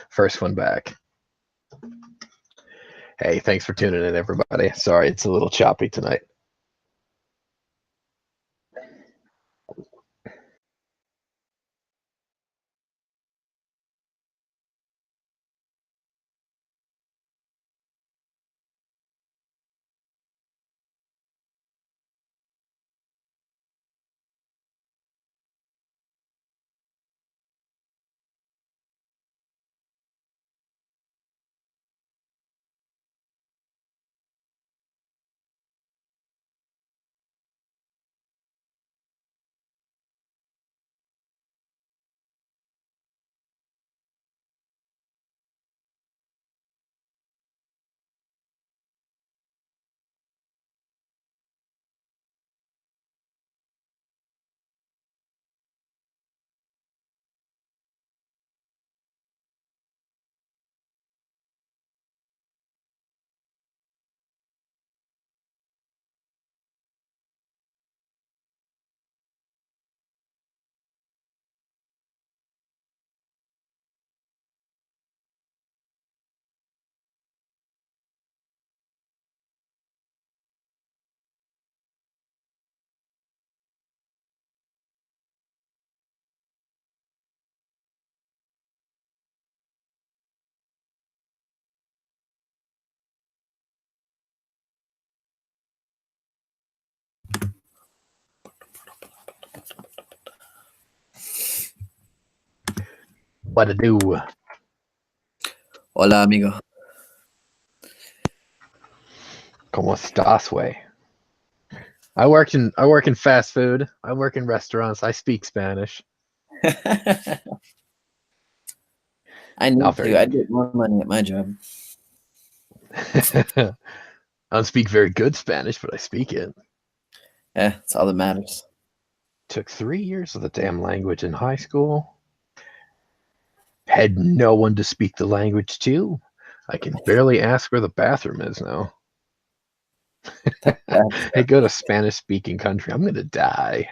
First one back. Hey, thanks for tuning in, everybody. Sorry, it's a little choppy tonight. What to do? Hola, amigo. ¿Cómo estás, güey? I work in fast food. I work in restaurants. I speak Spanish. I Not need very to. I good. get more money at my job. I don't speak very good Spanish, but I speak it. Yeah, that's all that matters. Took 3 years of the damn language in high school. Had no one to speak the language to. I can barely ask where the bathroom is now. Hey, go to Spanish speaking country. I'm gonna die.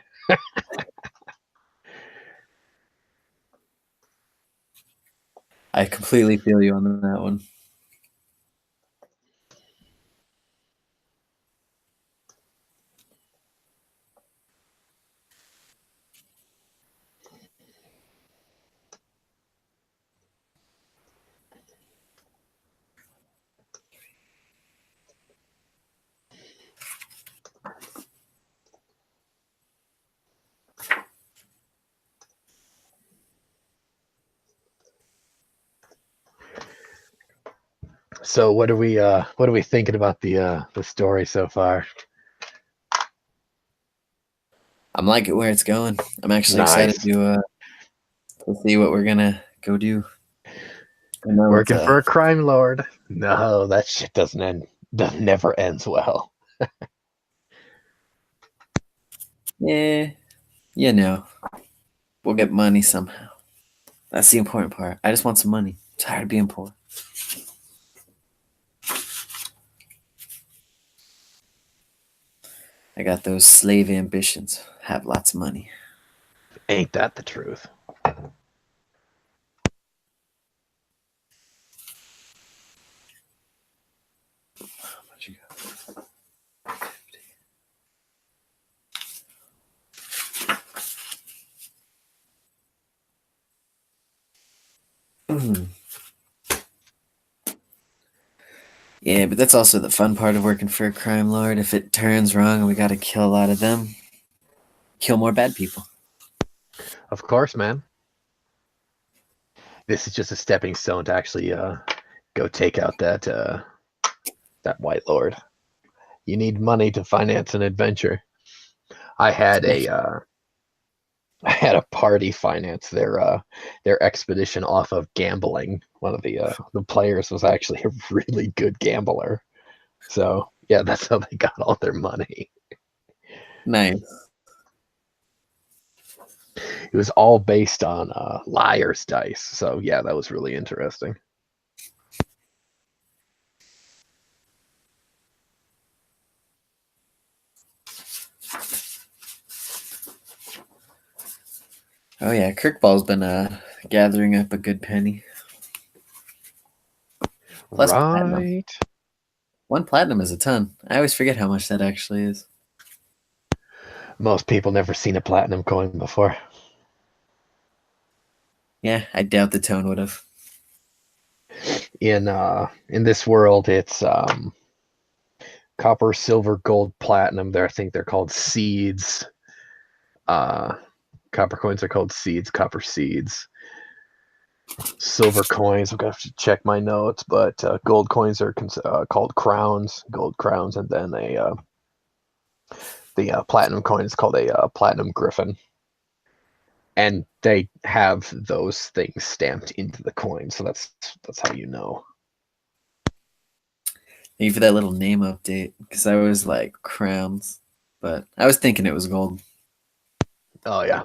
I completely feel you on that one. So what are we thinking about the story so far? I'm liking where it's going. I'm actually excited Nice. to see what we're gonna go do. I know Working for a crime lord. No, that shit doesn't end. That never ends well. yeah, you know, we'll get money somehow. That's the important part. I just want some money. I'm tired of being poor. I got those slave ambitions. Have lots of money. Ain't that the truth? How much you got? Yeah, but that's also the fun part of working for a crime lord. If it turns wrong, we got to kill a lot of them. Kill more bad people. Of course, man. This is just a stepping stone to actually go take out that white lord. You need money to finance an adventure. I had a party finance their expedition off of gambling. One of the players was actually a really good gambler. So yeah, that's how they got all their money. Nice. It was all based on liar's dice. So yeah, that was really interesting. Oh yeah, Kirkball's been gathering up a good penny. Plus platinum. Right. One platinum is a ton. I always forget how much that actually is. Most people never seen a platinum coin before. Yeah, I doubt the tone would have. In this world, it's copper, silver, gold, platinum. I think they're called seeds. Copper coins are called seeds. Copper seeds. Silver coins, I'm gonna have to check my notes, but gold coins are called crowns. Gold crowns, and then the platinum coin is called a platinum griffin. And they have those things stamped into the coin, so that's how you know. Thank you for that little name update, because I was like crowns, but I was thinking it was gold. Oh yeah.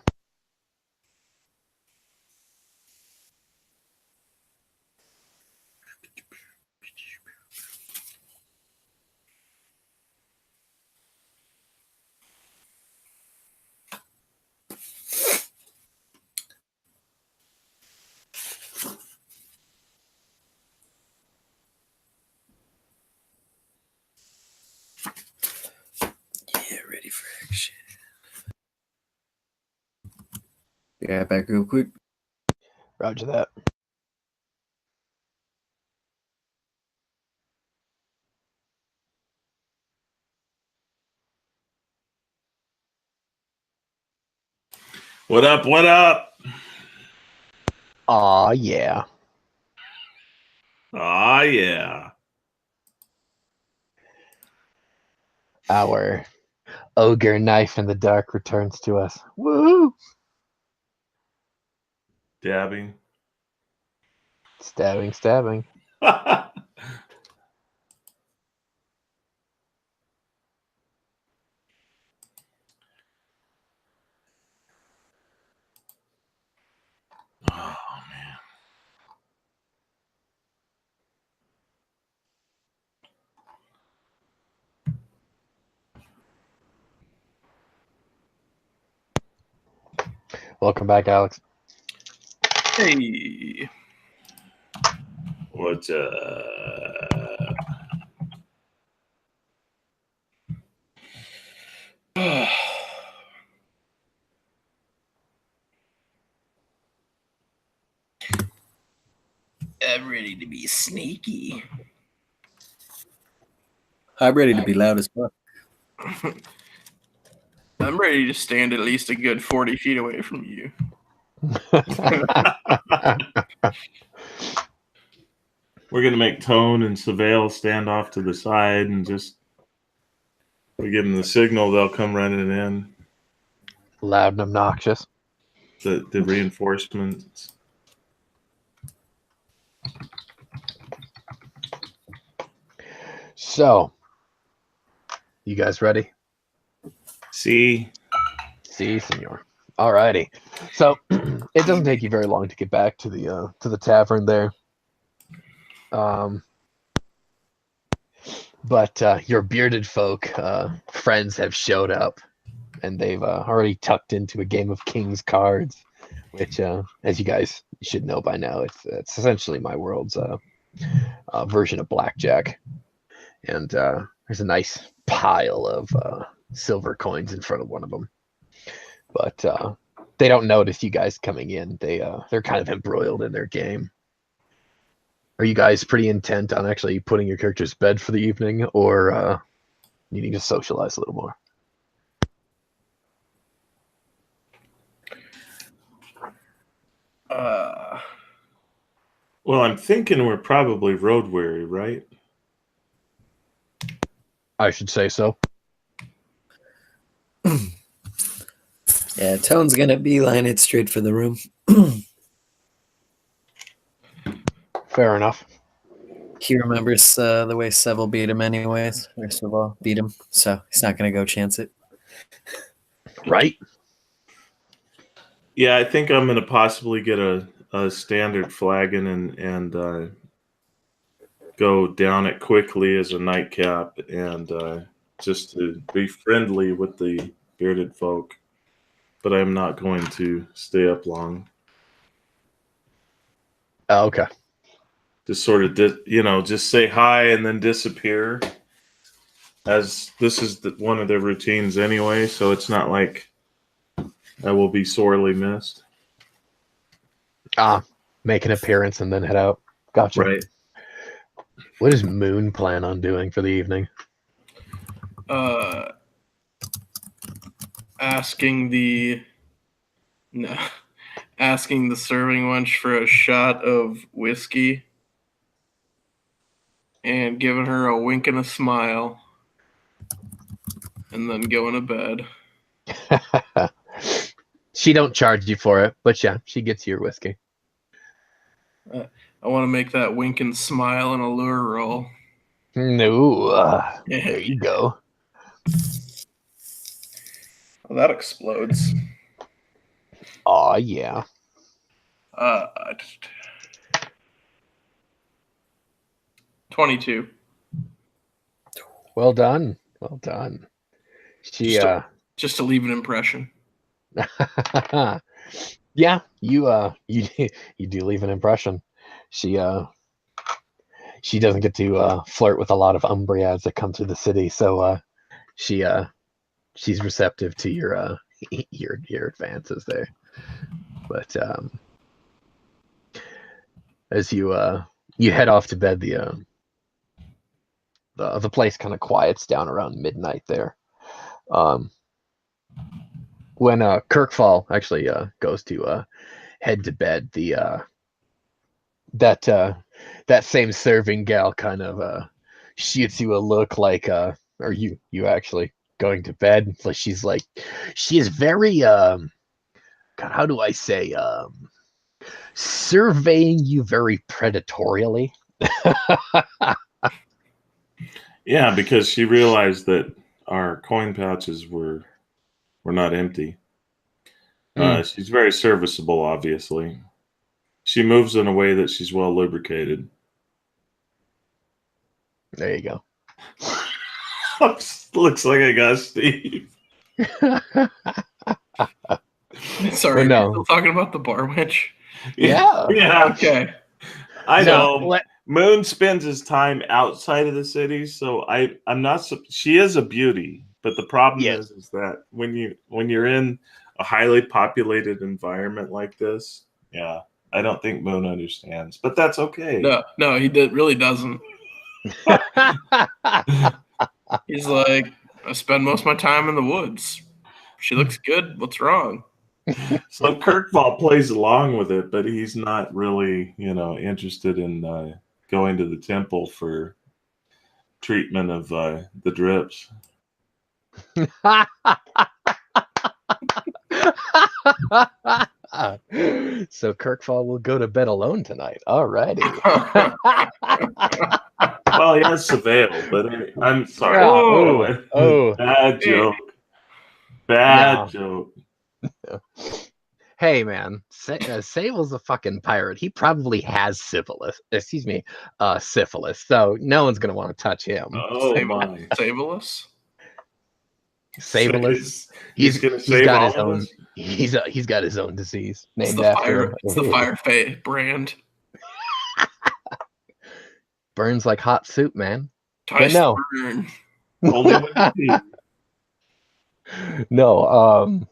Yeah, ready for action. Be right back real quick. Roger that. What up? What up? Aw, yeah. Ah, yeah. Our ogre knife in the dark returns to us. Woo! Dabbing. Stabbing, stabbing. Oh man. Welcome back, Alex. Hey. What's I'm ready to be sneaky. I'm ready to be loud as fuck. I'm ready to stand at least a good 40 feet away from you. We're gonna make Tone and Surveil stand off to the side and just we give them the signal, they'll come running in. Loud and obnoxious. The reinforcements. So, you guys ready? See? Si, senor. Alrighty. So, it doesn't take you very long to get back to the tavern there. But your bearded folk friends have showed up, and they've already tucked into a game of King's Cards, which, as you guys should know by now, it's essentially my world's version of blackjack. And there's a nice pile of silver coins in front of one of them, but they don't notice you guys coming in. They're kind of embroiled in their game. Are you guys pretty intent on actually putting your characters to bed for the evening, or needing to socialize a little more? Well, I'm thinking we're probably road weary, right? I should say so. Yeah, Tone's gonna beeline it straight for the room. Fair enough. He remembers the way Seville beat him anyways. Or Seville beat him, so he's not gonna go chance it. Right? Yeah, I think I'm gonna possibly get a standard flagon and go down it quickly as a nightcap and just to be friendly with the bearded folk. But I'm not going to stay up long. Oh, okay. Just sort of, just say hi and then disappear. As this is one of their routines anyway, so it's not like I will be sorely missed. Make an appearance and then head out. Gotcha. Right. What does Moon plan on doing for the evening? Asking the serving wench for a shot of whiskey and giving her a wink and a smile and then going to bed. She don't charge you for it, but yeah, she gets your whiskey. I want to make that wink and smile an allure roll. No, there you go. Well, that explodes. Aw, yeah. 22. Well done. Well done. She Just to leave an impression. yeah, you do leave an impression. She doesn't get to flirt with a lot of Umbriads that come through the city, so she's receptive to your advances there. But as you head off to bed, the place kind of quiets down around midnight there. When Kirkfall actually goes to head to bed, that same serving gal kind of shoots you a look like, or you actually going to bed. Like she is very God, how do I say surveying you very predatorially. Yeah, because she realized that our coin pouches were not empty. She's very serviceable, obviously. She moves in a way that she's well lubricated. There you go. Looks like I got Steve. Sorry, no. you're still talking about the bar wench? Yeah. Yeah. Okay. I No, know. Moon spends his time outside of the city, so I'm not. She is a beauty, but the problem Yes. is that when you're in a highly populated environment like this, yeah, I don't think Moon understands, but that's okay. No, he really doesn't. He's like, I spend most of my time in the woods. She looks good. What's wrong? So Kirkval plays along with it, but he's not really, interested in going to the temple for treatment of the drips. So Kirkfall will go to bed alone tonight. Alrighty. Well, he has Surveil, but I'm sorry. Oh. Bad joke. Bad joke. Hey, man. Sable's a fucking pirate. He probably has syphilis. Syphilis. So no one's going to want to touch him. Oh, my. Sabelus? Sabelus. He's going to save all of us? He's got his own disease named It's after him. It's the Fire Fae brand. Burns like hot soup, man. Tice no. Burn. Only when you eat. No.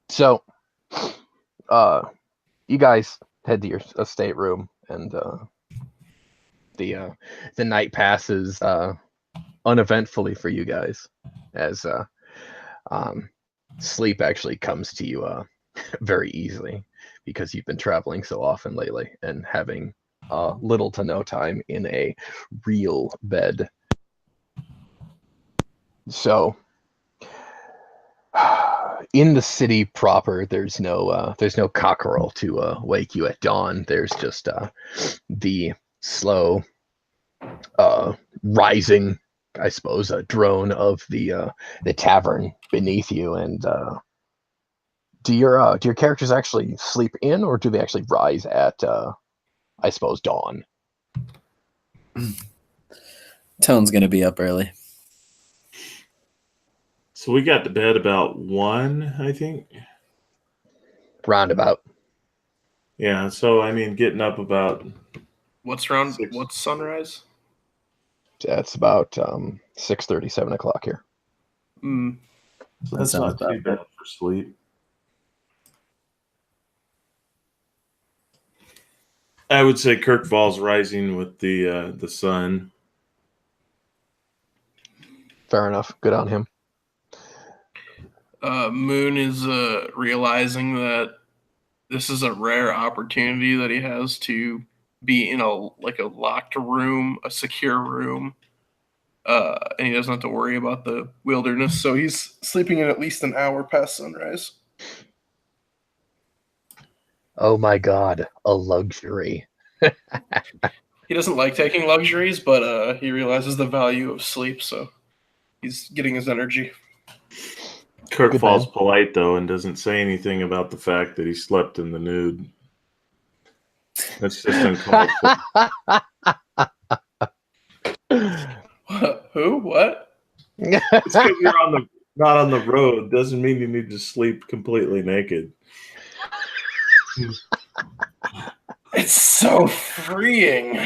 So, you guys head to your stateroom, and the night passes uneventfully for you guys, as sleep actually comes to you very easily, because you've been traveling so often lately and having little to no time in a real bed. So, in the city proper, there's no cockerel to wake you at dawn. There's just the slow rising, I suppose, a drone of the tavern beneath you. And do your characters actually sleep in, or do they actually rise at I suppose dawn? Tone's gonna be up early. So we got to bed about 1, I think. Roundabout. Yeah, so I mean, getting up about What's sunrise? That's about 6:30, 7 o'clock here. Mm. So that's not too bad for sleep. I would say Kirkval's rising with the sun. Fair enough. Good on him. Moon is realizing that this is a rare opportunity that he has to be in a locked room, a secure room, and he doesn't have to worry about the wilderness. So he's sleeping in at least an hour past sunrise. Oh my God, a luxury. He doesn't like taking luxuries, but he realizes the value of sleep, so he's getting his energy. Kirkval's polite, though, and doesn't say anything about the fact that he slept in the nude. That's just uncalled for. Who? What? It's because you're not on the road. Doesn't mean you need to sleep completely naked. It's so freeing.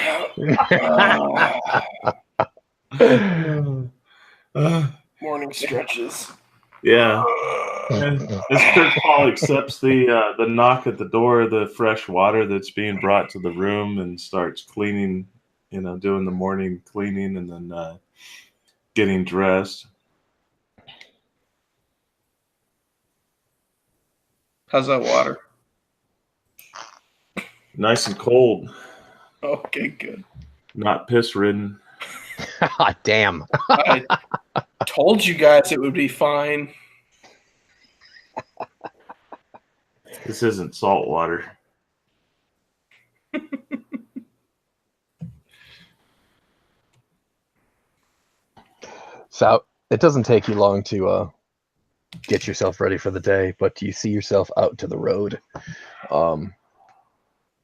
Morning stretches. Yeah. And as Kirkval accepts the knock at the door, the fresh water that's being brought to the room, and starts cleaning, doing the morning cleaning, and then getting dressed. How's that water? Nice and cold. Okay, good. Not piss ridden. Damn. I told you guys it would be fine. This isn't salt water. So it doesn't take you long to get yourself ready for the day, but you see yourself out to the road.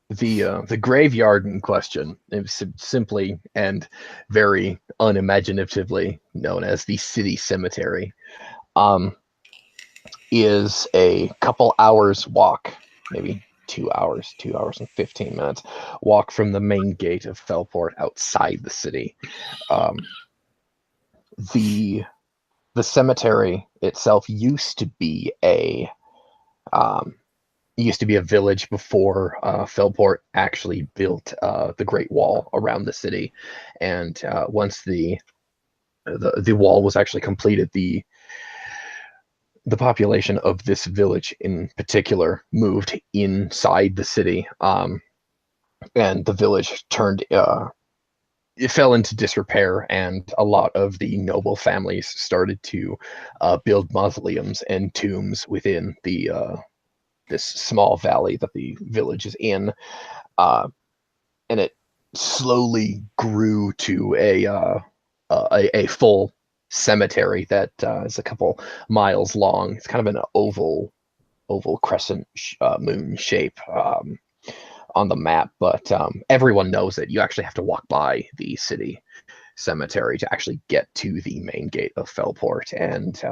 The graveyard in question is simply and very unimaginatively known as the city cemetery. Is a couple hours walk, maybe 2 hours and 15 minutes walk from the main gate of Felport outside the city. The cemetery itself used to be a village before Felport actually built the Great Wall around the city, and once the wall was actually completed, the population of this village in particular moved inside the city, and the village it fell into disrepair, and a lot of the noble families started to build mausoleums and tombs within this small valley that the village is in, and it slowly grew to a full cemetery that is a couple miles long. It's kind of an oval crescent moon shape on the map, but everyone knows that you actually have to walk by the city cemetery to actually get to the main gate of Felport, and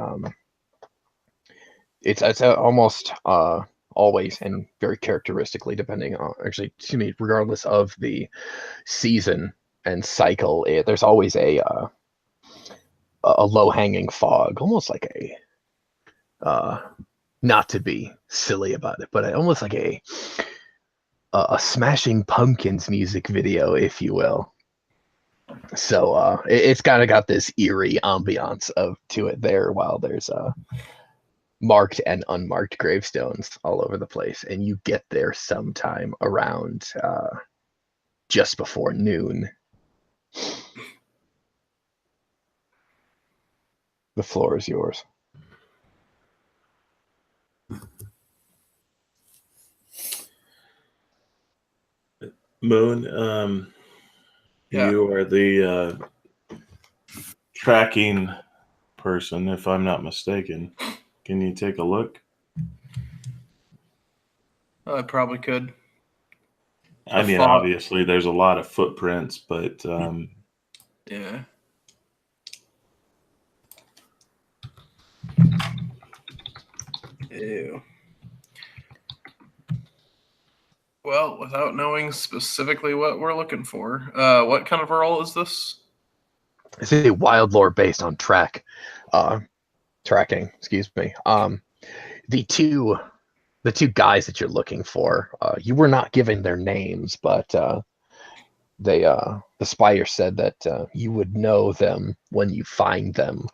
it's almost always, and very characteristically, regardless of the season and cycle, there's always a low-hanging fog, almost like not to be silly about it, but almost like a Smashing Pumpkins music video, if you will. So it's kind of got this eerie ambiance to it there, while there's marked and unmarked gravestones all over the place, and you get there sometime around just before noon. The floor is yours. Moon, Yeah. you are the tracking person, if I'm not mistaken. Can you take a look? I probably could. I mean, obviously, there's a lot of footprints, but Yeah. Ew. Well, without knowing specifically what we're looking for, what kind of a role is this? It's a wild lore based on tracking. Excuse me. The two guys that you're looking for, you were not given their names, but the spire said that you would know them when you find them,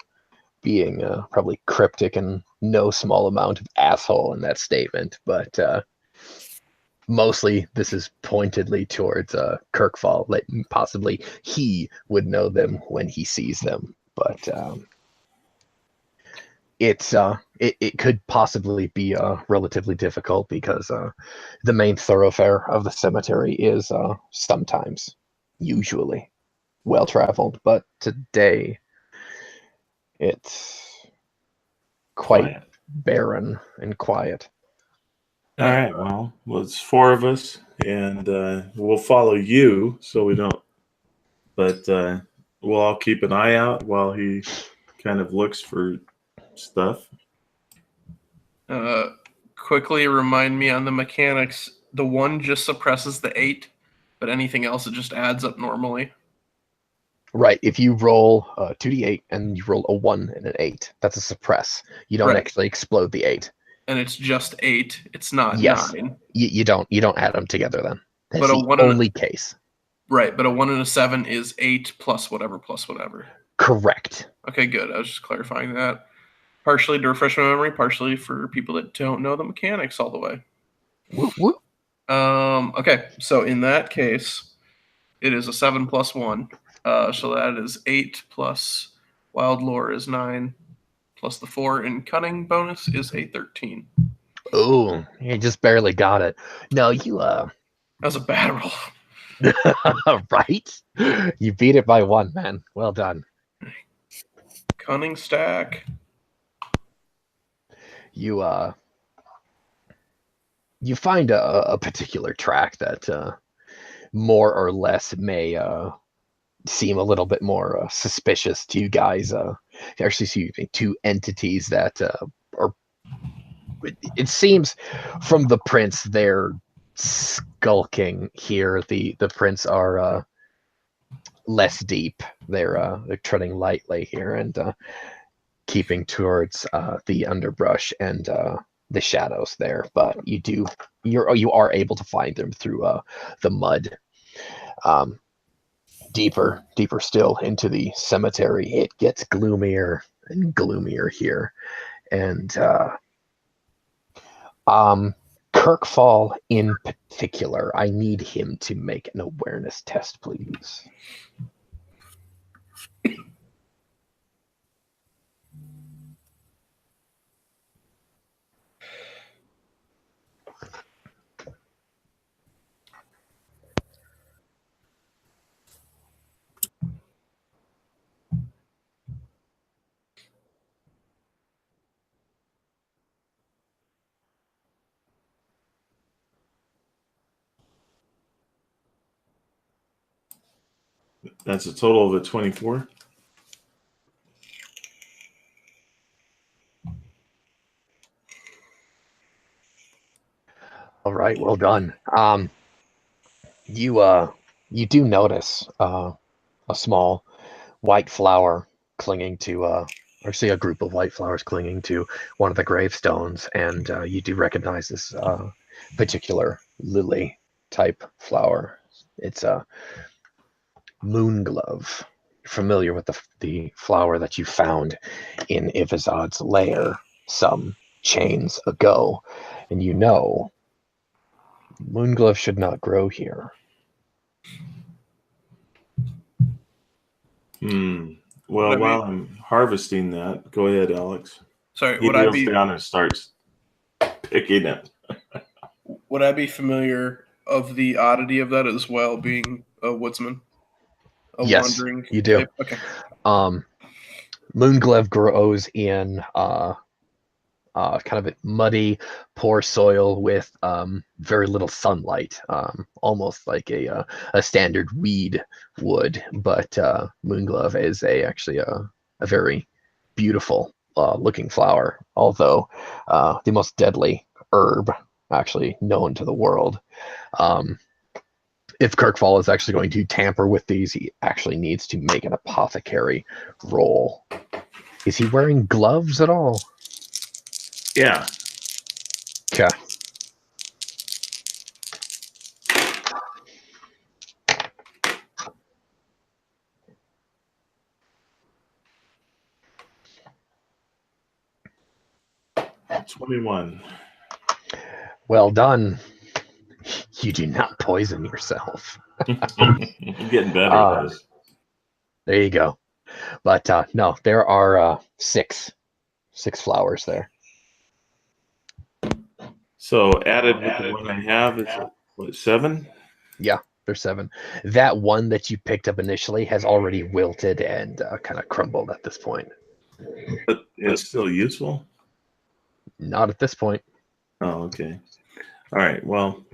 being probably cryptic and no small amount of asshole in that statement, but mostly this is pointedly towards Kirkfall, that possibly he would know them when he sees them, but it could possibly be relatively difficult, because the main thoroughfare of the cemetery is usually well traveled, but today it's quite barren and quiet. All right, well, it's 4 of us, and we'll follow you so we don't, but we'll all keep an eye out while he kind of looks for stuff. Quickly remind me on the mechanics. The 1 just suppresses the 8, but anything else it just adds up normally. Right. If you roll 2d8 and you roll a 1 and an 8, that's a suppress. You don't actually explode the 8. And it's just 8. It's not 9. You don't add them together then. That's But the only case. Right, but a 1 and a 7 is 8 plus whatever plus whatever. Correct. Okay, good. I was just clarifying that. Partially to refresh my memory, partially for people that don't know the mechanics all the way. Whoop, whoop. Okay, so in that case, it is a 7 plus 1. So that is 8 plus Wild lore is 9, plus the 4 in cunning bonus is a 13. Ooh, you just barely got it. No, you That was a bad roll. right? You beat it by 1, man. Well done. Cunning stack. You you find a particular track that more or less may seem a little bit more suspicious to you guys. Actually, excuse me, two entities that are. It seems from the prints they're skulking here. The prints are less deep. They're treading lightly here and keeping towards the underbrush and the shadows there. But you are able to find them through the mud. Deeper still into the cemetery. It gets gloomier and gloomier here, and Kirkfall in particular. I need him to make an awareness test, please. That's a total of a 24. All right, well done. You do notice a small white flower clinging to actually a group of white flowers clinging to one of the gravestones, and you do recognize this particular lily type flower. It's a moonglove. Familiar with the flower that you found in Ivazad's lair some chains ago, and you know moonglove should not grow here. Well, while I'm harvesting that, go ahead, Alex. Sorry, He kneels down and starts picking it. Would I be familiar of the oddity of that as well, being a woodsman? Yes, wandering you do. type? Okay. Moonglove grows in kind of muddy, poor soil with very little sunlight, almost like a standard weed would. But moonglove is actually a very beautiful looking flower, although the most deadly herb actually known to the world. If Kirkfall is actually going to tamper with these, he actually needs to make an apothecary roll. Is he wearing gloves at all? Yeah. Okay. $21. Well done. You do not poison yourself. I'm getting better at this. There you go. But no, there are six flowers there. So added with the one I have is what, 7? Yeah, there's 7. That one that you picked up initially has already wilted and kind of crumbled at this point. But it's still useful? Not at this point. Oh, okay. All right. Well,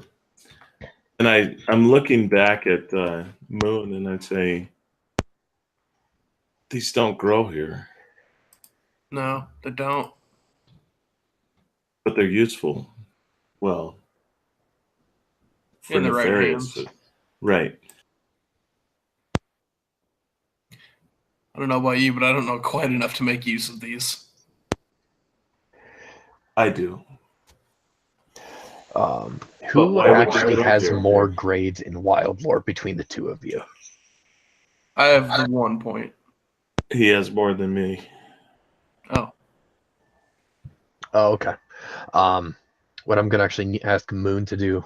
and I'm looking back at Moon, and I'd say these don't grow here, No, they don't. but they're useful. Well, for In the right nefarious, hands. right? I don't know about you, but I don't know quite enough to make use of these. I do. Who why would actually they has grow more here? grades in wild lore between the two of you? I have the 1 point. He has more than me. Oh. Oh, okay. What I'm gonna actually ask Moon to do,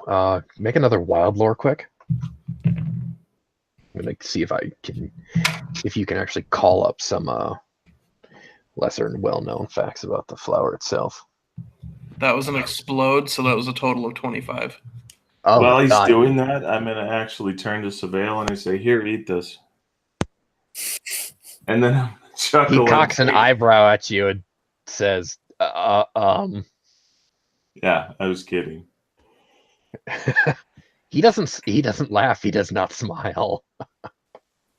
make another wild lore quick. I'm gonna see if you can actually call up some lesser well-known facts about the flower itself. That was an explode, so that was a total of 25. Oh, While he's God. doing that, I'm going to actually turn to Surveil and I say, "Here, eat this." And then I'm gonna He chuckle. cocks an eyebrow at you and says, Yeah, I was kidding. He doesn't laugh. He does not smile.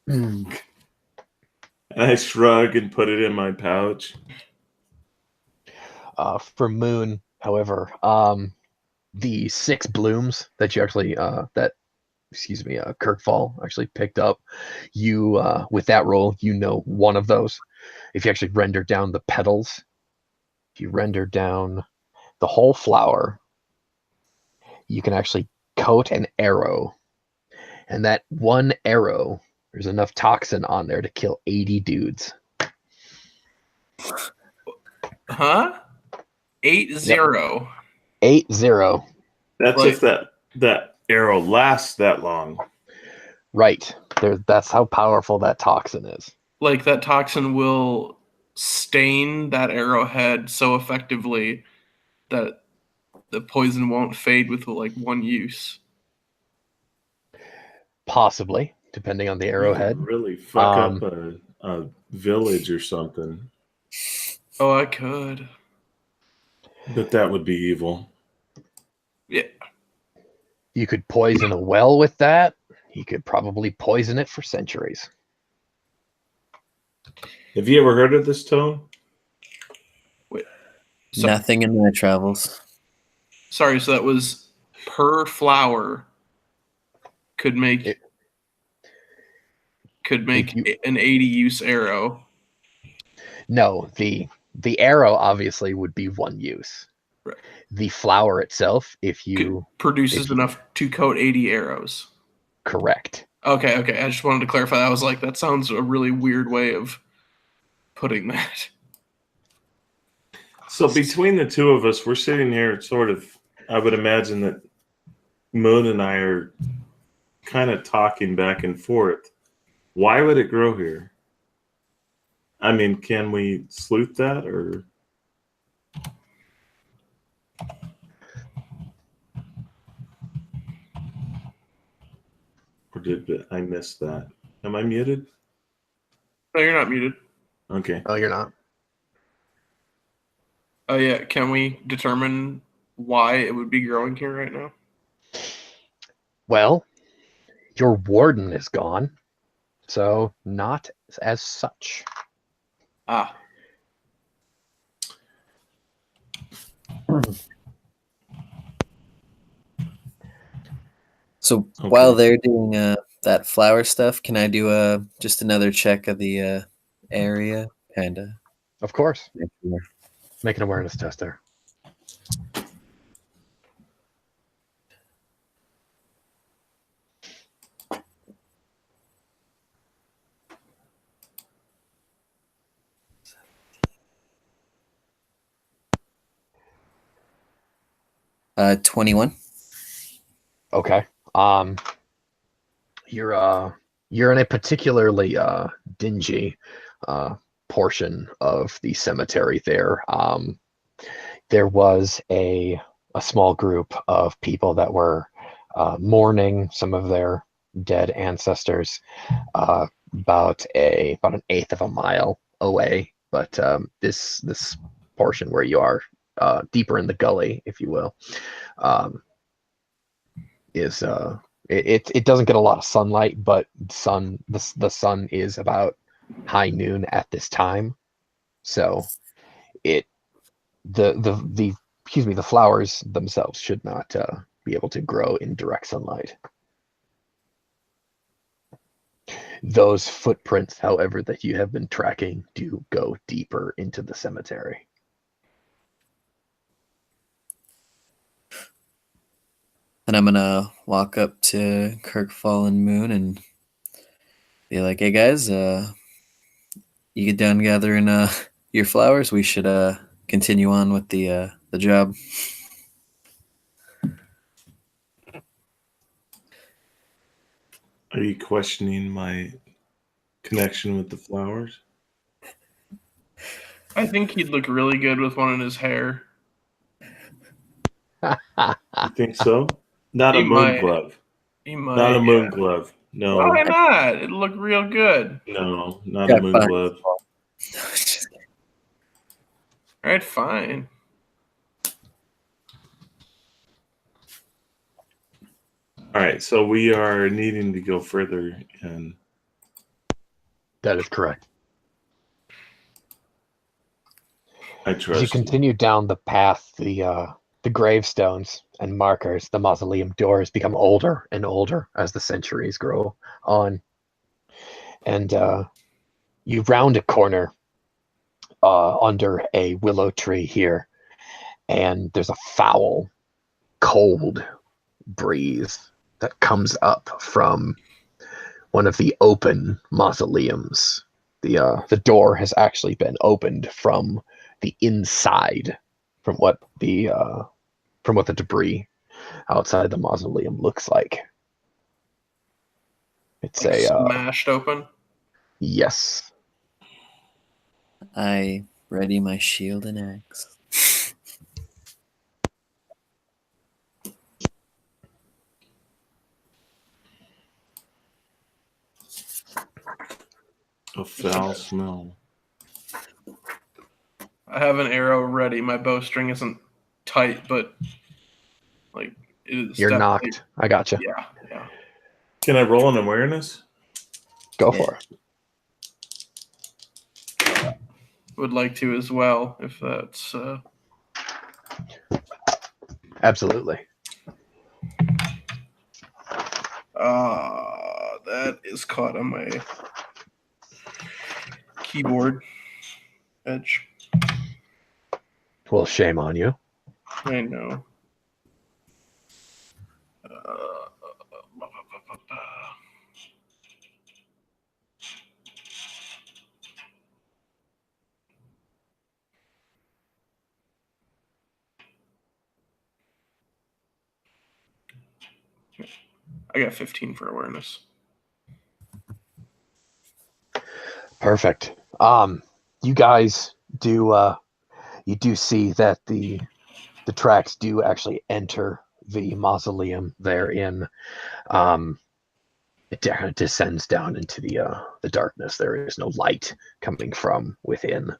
And I shrug and put it in my pouch. For Moon, however, the 6 blooms that you actually Kirkfall actually picked up, you with that roll, you know one of those. If you actually render down the petals, if you render down the whole flower, you can actually coat an arrow, and that one arrow, there's enough toxin on there to kill 80 dudes. Huh? 8-0. 8-0. That's Like- if that arrow lasts that long. Right. That's how powerful that toxin is. Like that toxin will stain that arrowhead so effectively that the poison won't fade with like one use. Possibly, depending on the You could arrowhead. really fuck up a village or something. Oh, I could. But that would be evil. Yeah. You could poison a well with that. You could probably poison it for centuries. Have you ever heard of this, Tone? So, Nothing in my travels. sorry, so that was per flower could make If you- an 80 use arrow. No, the arrow obviously would be one use. Right. The flower itself, if you Produces enough to coat 80 arrows. correct. Okay. I just wanted to clarify. I was like, that sounds a really weird way of putting that. So between the two of us, we're sitting here sort of, I would imagine that Moon and I are kind of talking back and forth. Why would it grow here? I mean, can we sleuth that or? Or did I miss that? Am I muted? No, you're not muted. Okay. Oh, you're not. Oh, yeah. Can we determine why it would be growing here right now? Well, your warden is gone, so not as such. Ah. So Okay. while they're doing that flower stuff, can I do just another check of the area? Kind of. Of course. Make an awareness test there. Uh, 21. Okay. You're in a particularly dingy portion of the cemetery there. There was a small group of people that were mourning some of their dead ancestors about an eighth of a mile away. But this portion where you are, deeper in the gully, if you will, is it doesn't get a lot of sunlight, but the sun is about high noon at this time, so the flowers themselves should not be able to grow in direct sunlight. Those footprints, however, that you have been tracking do go deeper into the cemetery. And I'm gonna walk up to Kirkfall and Moon and be like, "Hey guys, you get done gathering your flowers. We should continue on with the job." Are you questioning my connection with the flowers? I think he'd look really good with one in his hair. You think so? Not He a moon might. glove. He might. Not a moon Yeah. glove. No. Why not? It'd look real good. No, not a Got moon fine. glove. Just kidding. All right, fine. All right, so we are needing to go further and That is correct. I As you trust you. continue down the path, the gravestones and markers, the mausoleum doors become older and older as the centuries grow on. And you round a corner under a willow tree here, and there's a foul, cold breeze that comes up from one of the open mausoleums. The door has actually been opened from the inside, from what the debris outside the mausoleum looks like. It's Like a smashed open. yes. I ready my shield and axe. A foul smell. I have an arrow ready. My bowstring isn't tight, but like it is. You're definitely- knocked. I gotcha. Yeah. Can I roll an awareness? Go Yeah. for it. Would like to as well, if that's. Absolutely. That is caught on my keyboard edge. Well, shame on you. I know. I got 15 for awareness. Perfect. You guys do you do see that the tracks do actually enter the mausoleum therein. It descends down into the darkness. There is no light coming from within.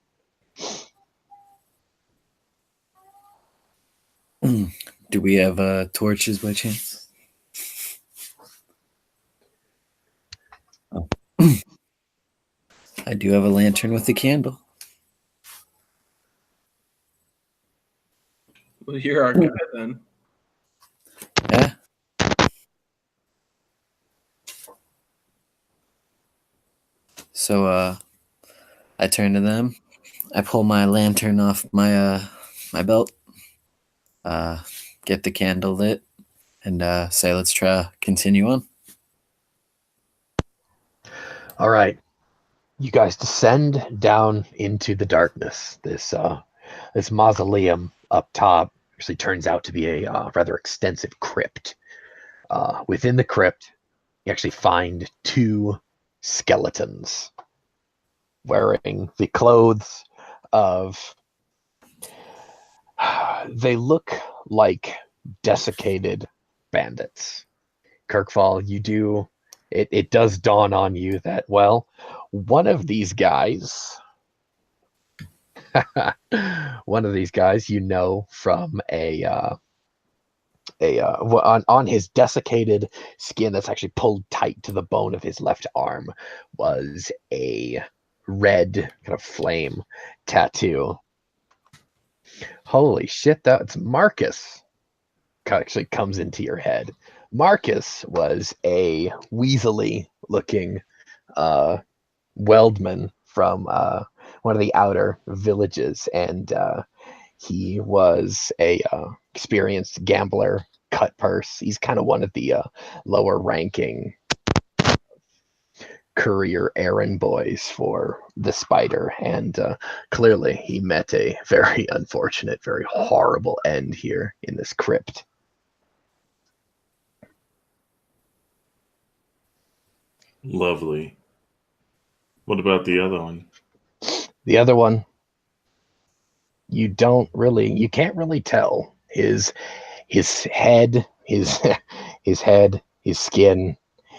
Do we have torches by chance? Oh. I do have a lantern with a candle. Well, you're our guy then. Yeah. So I turn to them. I pull my lantern off my my belt. Get the candle lit and say let's try continue on. All right. You guys descend down into the darkness. This mausoleum up top actually turns out to be a rather extensive crypt. Within the crypt, you actually find two skeletons wearing the clothes of. They look like desiccated bandits. Kirkfall, you do. It does dawn on you that, well, one of these guys, you know, from on his desiccated skin that's actually pulled tight to the bone of his left arm was a red kind of flame tattoo. Holy shit, that's Marcus. Actually comes into your head. Marcus was a weaselly looking weldman from one of the outer villages, and he was a experienced gambler, cut purse. He's kind of one of the lower ranking career errand boys for the Spider, and clearly he met a very unfortunate, very horrible end here in this crypt. Lovely. What about the other one? The other one you can't really tell. His head, his his skin,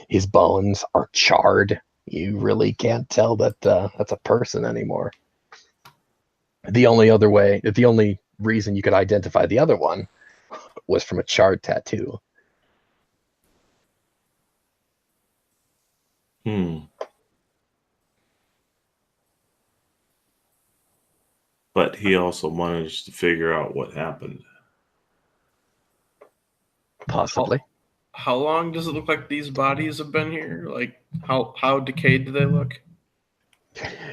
his bones are charred. You really can't tell that that's a person anymore. The only reason you could identify the other one was from a charred tattoo. But he also managed to figure out what happened. Possibly. How long does it look like these bodies have been here? Like how decayed do they look?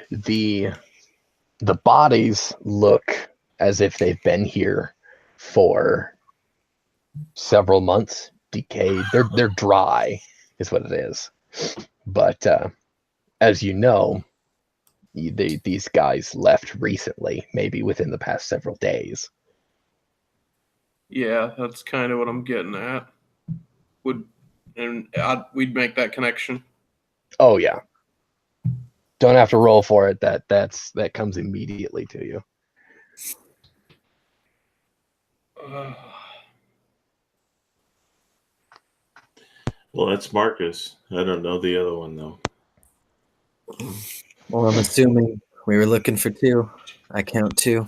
The bodies look as if they've been here for several months, decayed. They're dry, is what it is. But as you know, these guys left recently, maybe within the past several days. Yeah, that's kind of what I'm getting at. We'd make that connection. Oh yeah. Don't have to roll for it. That comes immediately to you. Well, that's Marcus. I don't know the other one though. Well, I'm assuming we were looking for 2. I count 2.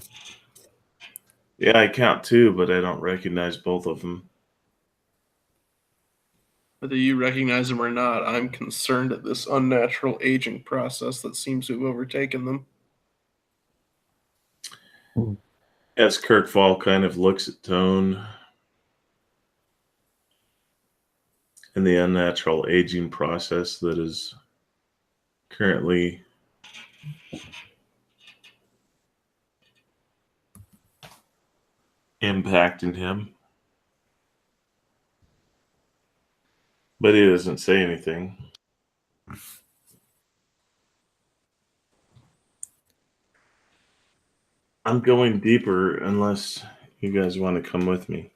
Yeah, I count 2, but I don't recognize both of them. Whether you recognize them or not, I'm concerned at this unnatural aging process that seems to have overtaken them. As Kirkfall kind of looks at Tone and the unnatural aging process that is currently impacting him. But he doesn't say anything. I'm going deeper unless you guys want to come with me.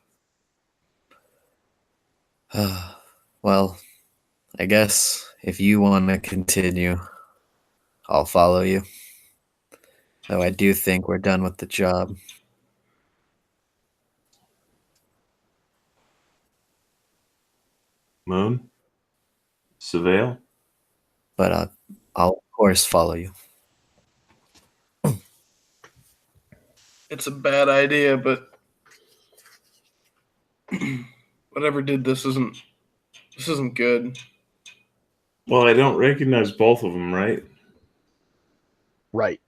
Well, I guess if you want to continue, I'll follow you. Though I do think we're done with the job. Moon? Surveil? But I'll of course follow you. It's a bad idea, but whatever did this isn't good. Well, I don't recognize both of them, right? Right.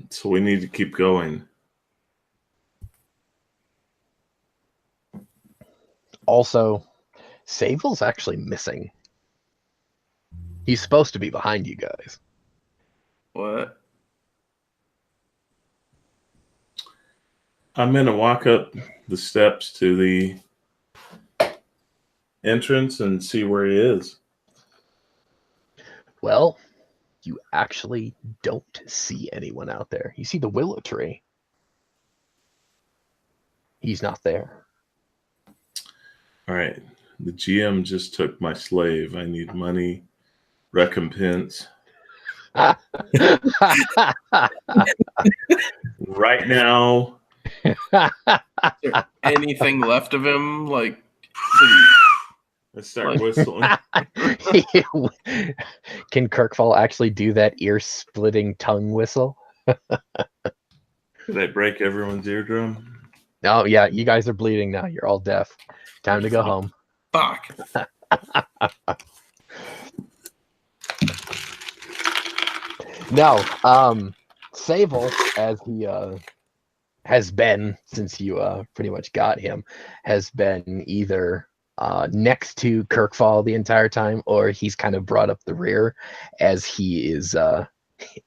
So we need to keep going. Also, Savel's actually missing. He's supposed to be behind you guys. What? I'm going to walk up the steps to the entrance and see where he is. Well, you actually don't see anyone out there. You see the willow tree. He's not there. All right. The GM just took my slave. I need money, recompense. Right now. Is there anything left of him? Like, Let's start whistling. Can Kirkfall actually do that ear-splitting tongue whistle? Did I break everyone's eardrum? Oh, yeah, you guys are bleeding now. You're all deaf. Time to go home. fuck. No, Sable, as he has been since you pretty much got him, has been either next to Kirkfall the entire time, or he's kind of brought up the rear, as he is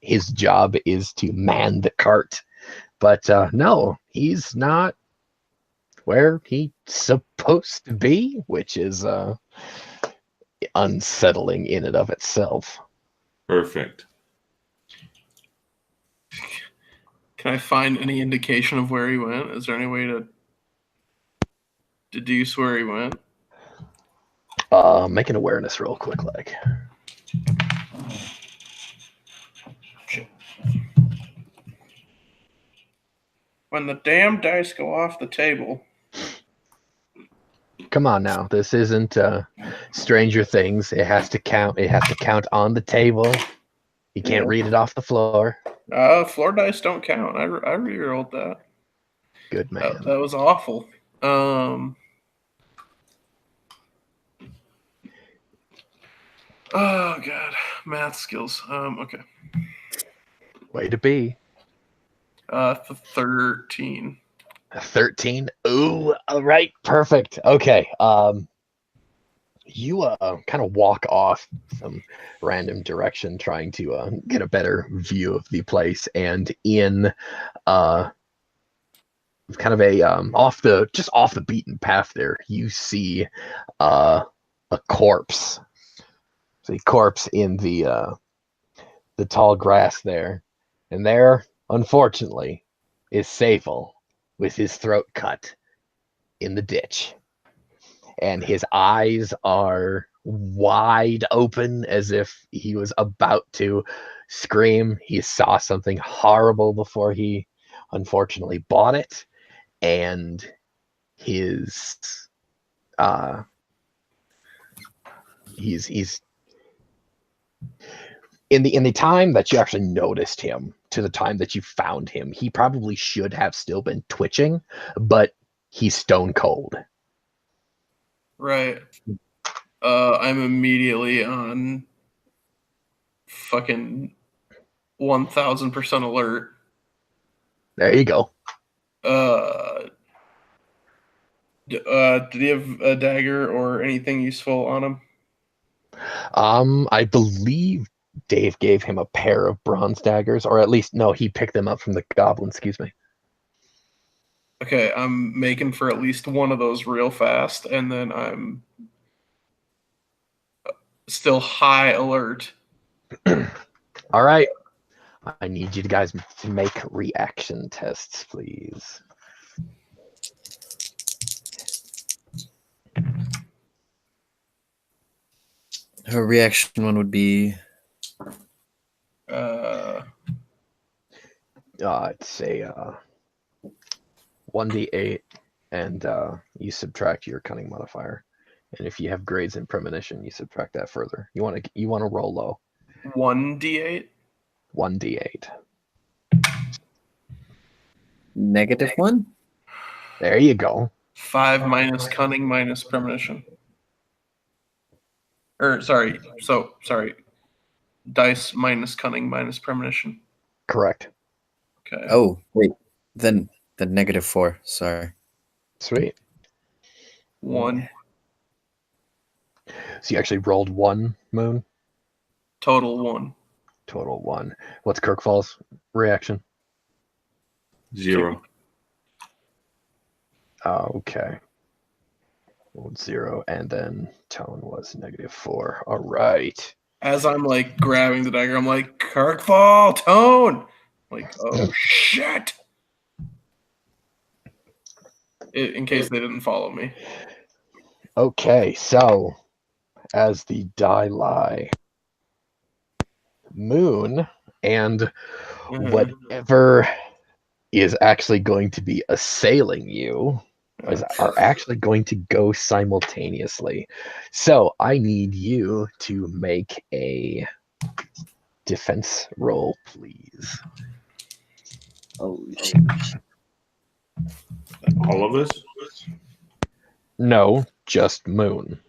his job is to man the cart. But no, he's not where he's supposed to be, which is unsettling in and of itself. Perfect. Can I find any indication of where he went? Is there any way to deduce where he went? Make an awareness roll quick, like. Shit. When the damn dice go off the table. Come on now. This isn't Stranger Things. It has to count. It has to count on the table. You can't Yeah. read it off the floor. Floor dice don't count. I re-rolled that. Good man. That was awful. Oh god, math skills. Okay. Way to be. 13. 13. Ooh, all right, perfect. Okay. You kind of walk off some random direction, trying to get a better view of the place, and in kind of a off the beaten path there, you see a corpse. So a corpse in the tall grass there, and there, unfortunately, is Safel with his throat cut in the ditch. And his eyes are wide open as if he was about to scream. He saw something horrible before he unfortunately bought it. And his he's in the time that you actually noticed him to the time that you found him, he probably should have still been twitching, but he's stone cold. Right. I'm immediately on fucking 1000% alert. There you go. Did he have a dagger or anything useful on him? I believe Dave gave him a pair of bronze daggers, or at least no, he picked them up from the goblin. Excuse me. Okay, I'm making for at least one of those real fast, and then I'm still high alert. All right. I need you guys to make reaction tests, please. Her reaction one would be It's a 1d8, and you subtract your cunning modifier. And if you have grades in premonition, you subtract that further. You want to roll low. 1d8. 1d8. -1. There you go. 5 minus cunning minus premonition. Sorry. Dice minus cunning minus premonition. Correct. Okay. Oh, wait. Then the -4. Sorry. Sweet. 1. So you actually rolled 1, Moon? Total 1. Total 1. What's Kirkfall's reaction? 0. Okay. 0, and then Tone was -4. All right. As I'm like grabbing the dagger, I'm like, Kirkfall, Tone! Like, oh shit! In case they didn't follow me. Okay, so as the die lie, Moon and whatever is actually going to be assailing you are actually going to go simultaneously. So I need you to make a defense roll, please. Oh, All of us? No, just Moon.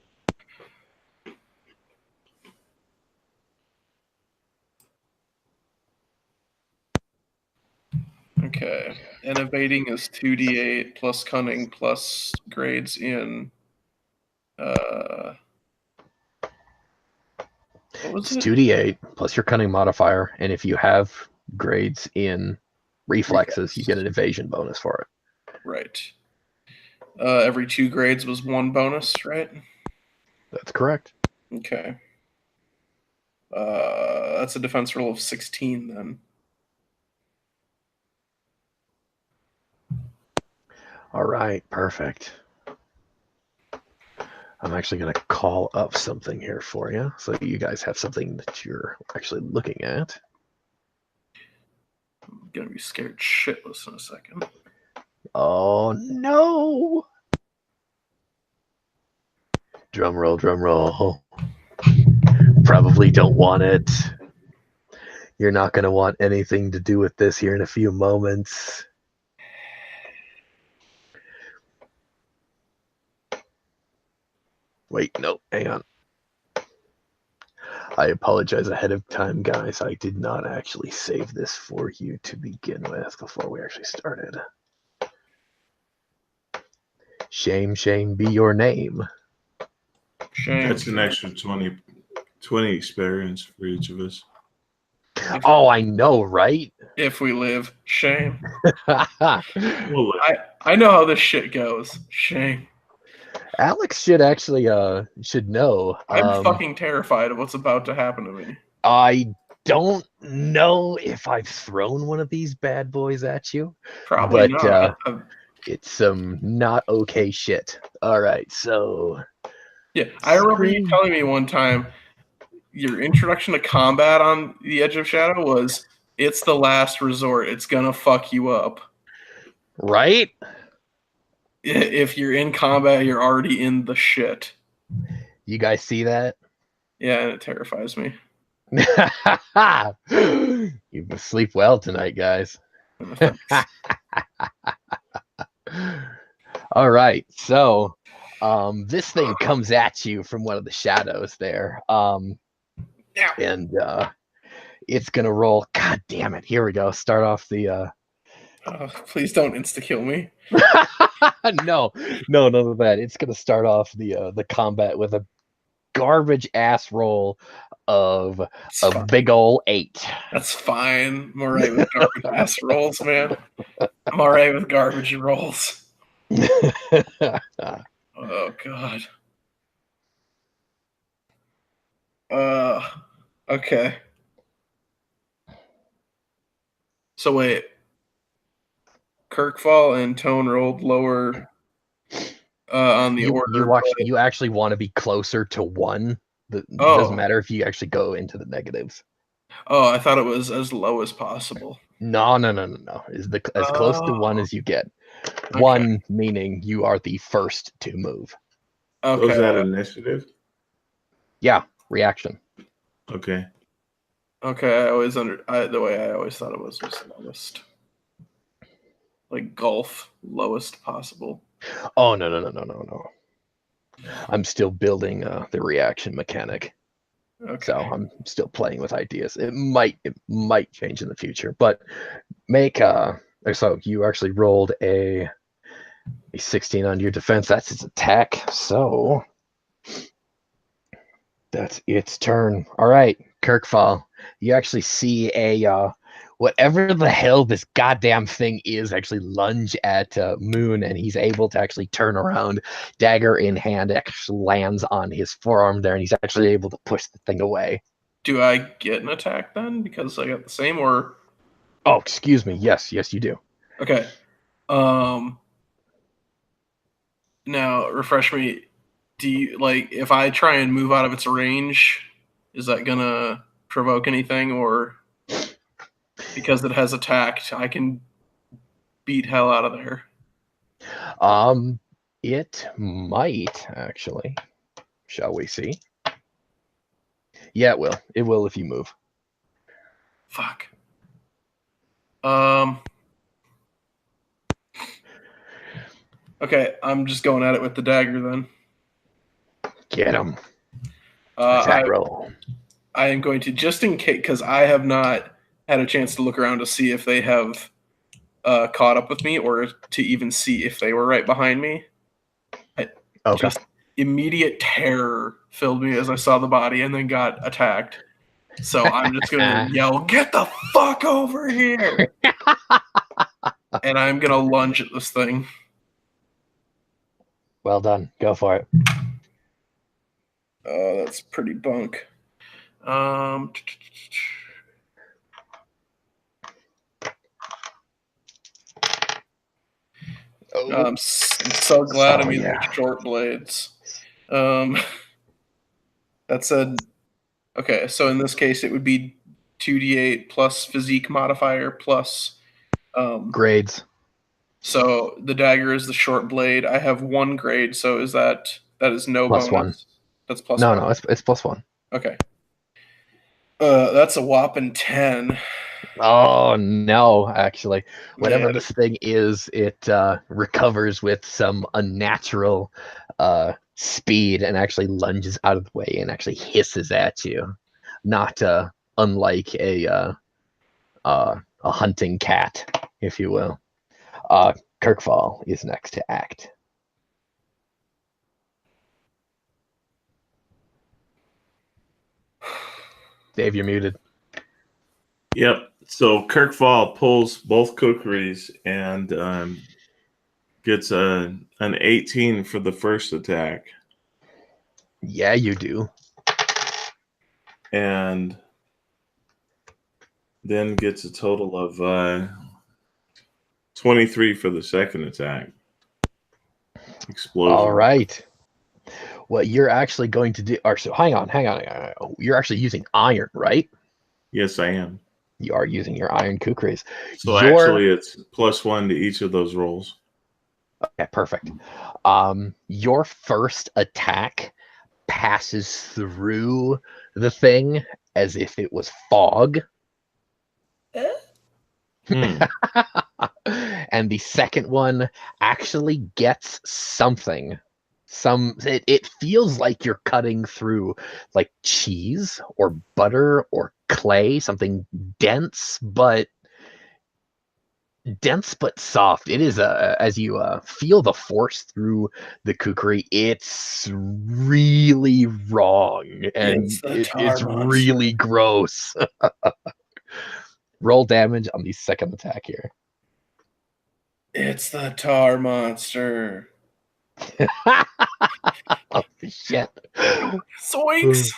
Okay. And evading is 2d8 plus cunning plus grades in what was It's it? 2d8 plus your cunning modifier, and if you have grades in reflexes, you get an evasion bonus for it. Right. Every 2 grades was 1 bonus, right? That's correct. Okay. That's a defense roll of 16 then. All right, perfect. I'm actually going to call up something here for you, so you guys have something that you're actually looking at. I'm gonna be scared shitless in a second. Oh no! Drum roll, drum roll. Probably don't want it. You're not going to want anything to do with this here in a few moments. Wait, no, hang on. I apologize ahead of time, guys. I did not actually save this for you to begin with before we actually started. Shame, shame be your name. Shame. That's an extra 20 experience for each of us. Oh, I know, right? If we live, shame. Well, I know how this shit goes. Shame. Alex should actually should know. I'm fucking terrified of what's about to happen to me. I don't know if I've thrown one of these bad boys at you. Probably But, not. it's some not okay shit. All right, so Yeah, I remember you telling me one time your introduction to combat on the Edge of Shadow was it's the last resort. It's gonna fuck you up. right? If you're in combat, you're already in the shit. You guys see that? Yeah, and it terrifies me. You sleep well tonight, guys. All right, so this thing comes at you from one of the shadows there. Yeah. And it's gonna roll. God damn it! Here we go. Start off the. Please don't insta kill me. No, none of that. It's gonna start off the combat with a garbage ass roll of It's a fine. big ol' 8. That's fine. I'm alright with garbage ass rolls, man. I'm alright with garbage rolls. Oh god. Okay. So wait. Kirkfall and Tone rolled lower on the order. You actually want to be closer to 1. It Oh. doesn't matter if you actually go into the negatives. Oh, I thought it was as low as possible. No. Is as close to 1 as you get. Okay. 1 meaning you are the first to move. was Okay. that initiative? Yeah, reaction. Okay. Okay, the way I always thought it was lowest. Like golf, lowest possible. Oh no. I'm still building the reaction mechanic. Okay. So I'm still playing with ideas. It might change in the future, but make so you actually rolled a 16 on your defense. That's its attack. So that's its turn. All right, Kirkfall. You actually see a whatever the hell this goddamn thing is actually lunge at Moon, and he's able to actually turn around, dagger in hand, actually lands on his forearm there, and he's actually able to push the thing away. Do I get an attack then because I got the same or? Oh, excuse me. Yes, you do. Okay. Now refresh me. Do you like if I try and move out of its range? Is that gonna provoke anything, or because it has attacked, I can beat hell out of there? It might actually. Shall we see? Yeah, it will. It will if you move. Fuck. Okay, I'm just going at it with the dagger then. Get him. Attack I roll. am going to, just in case, because I have not had a chance to look around to see if they have caught up with me or to even see if they were right behind me. Okay. Just immediate terror filled me as I saw the body and then got attacked. So I'm just going to yell, "Get the fuck over here!" And I'm going to lunge at this thing. Well done. Go for it. Oh, that's pretty bunk. I'm so glad I'm using short blades. That said, okay, so in this case, it would be 2d8 plus physique modifier plus grades. So the dagger is the short blade. I have 1 grade, so that is no +1. bonus? That's plus No, 1. no, it's +1. Okay. That's a whopping 10. Oh no, actually. Whatever Man. this thing is, it recovers with some unnatural speed and actually lunges out of the way and actually hisses at you. Not unlike a hunting cat, if you will. Kirkfall is next to act. Dave, you're muted. Yep. So Kirkfall pulls both kukris and gets an 18 for the first attack. Yeah, you do. And then gets a total of 23 for the second attack. Explosion. All right. What you're actually going to do, or so hang on. You're actually using iron, right? Yes, I am. You are using your iron kukris. So actually, it's +1 to each of those rolls. Okay, perfect. Your first attack passes through the thing as if it was fog. And the second one actually gets something. It feels like you're cutting through like cheese or butter or clay, something dense but soft. It is as you feel the force through the kukri, it's really wrong and it's really gross. Roll damage on the second attack here. It's the tar monster. Oh shit. Zoinks!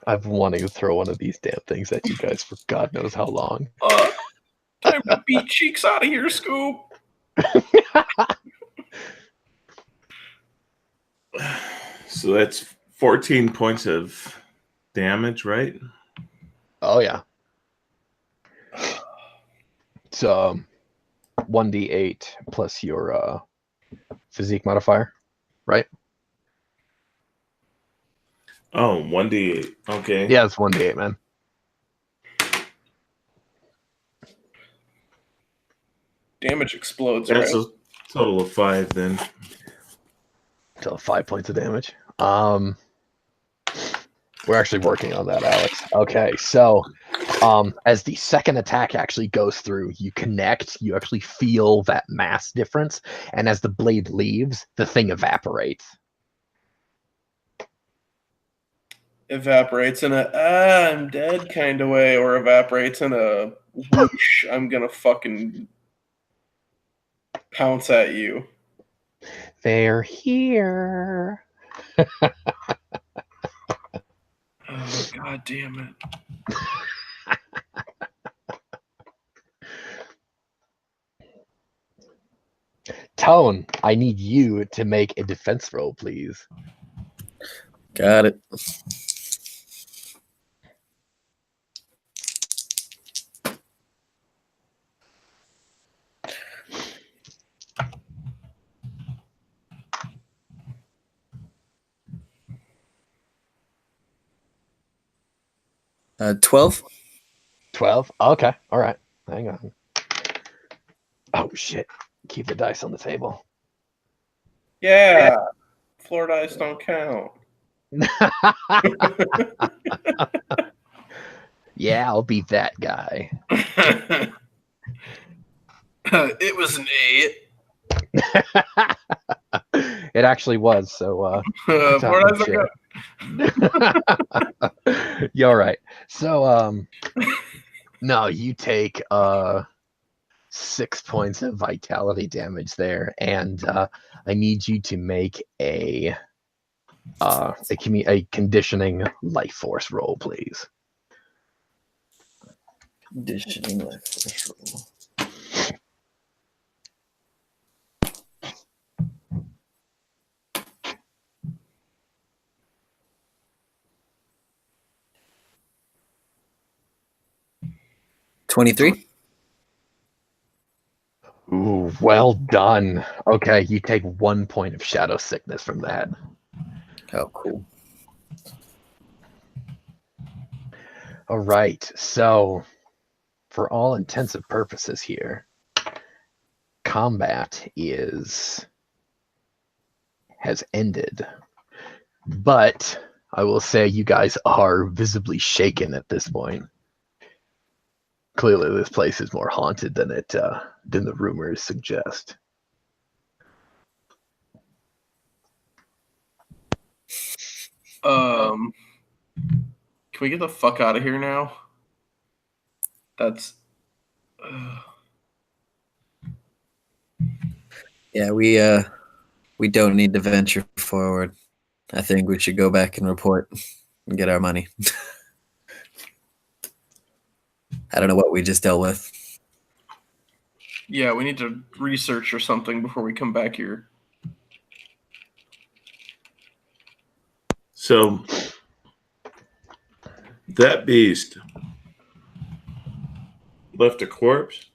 I've wanted to throw one of these damn things at you guys for God knows how long. Time to beat Cheeks out of here, Scoop. So that's 14 points of damage, right? Oh yeah. It's 1d8 plus your physique modifier, right? Oh, 1d8. Okay. Yeah, it's 1d8, man. Damage explodes. That's Right? a total of 5 then. So 5 points of damage. We're actually working on that, Alex. Okay, so as the second attack actually goes through, you connect, you actually feel that mass difference, and as the blade leaves, the thing evaporates. Evaporates in a I'm dead kind of way, or evaporates in a whoosh, I'm gonna fucking pounce at you. They're here. Oh, God damn it. Tone, I need you to make a defense roll, please. Got it. Uh, 12. 12? Okay, all right. Hang on. Oh, shit. Keep the dice on the table. Yeah. Floor dice don't count. Yeah, I'll be that guy. It was an 8. It actually was, so Floor dice don't count. you're all right. So no, you take 6 points of vitality damage there, and I need you to make a conditioning life force roll, please. Conditioning life force roll. $23. Ooh, well done. Okay, you take 1 point of shadow sickness from that. Oh, cool. All right, so for all intensive purposes here, combat has ended. But I will say you guys are visibly shaken at this point. Clearly, this place is more haunted than the rumors suggest. Can we get the fuck out of here now? That's. Yeah, we don't need to venture forward. I think we should go back and report and get our money. I don't know what we just dealt with. Yeah, we need to research or something before we come back here. So that beast left a corpse.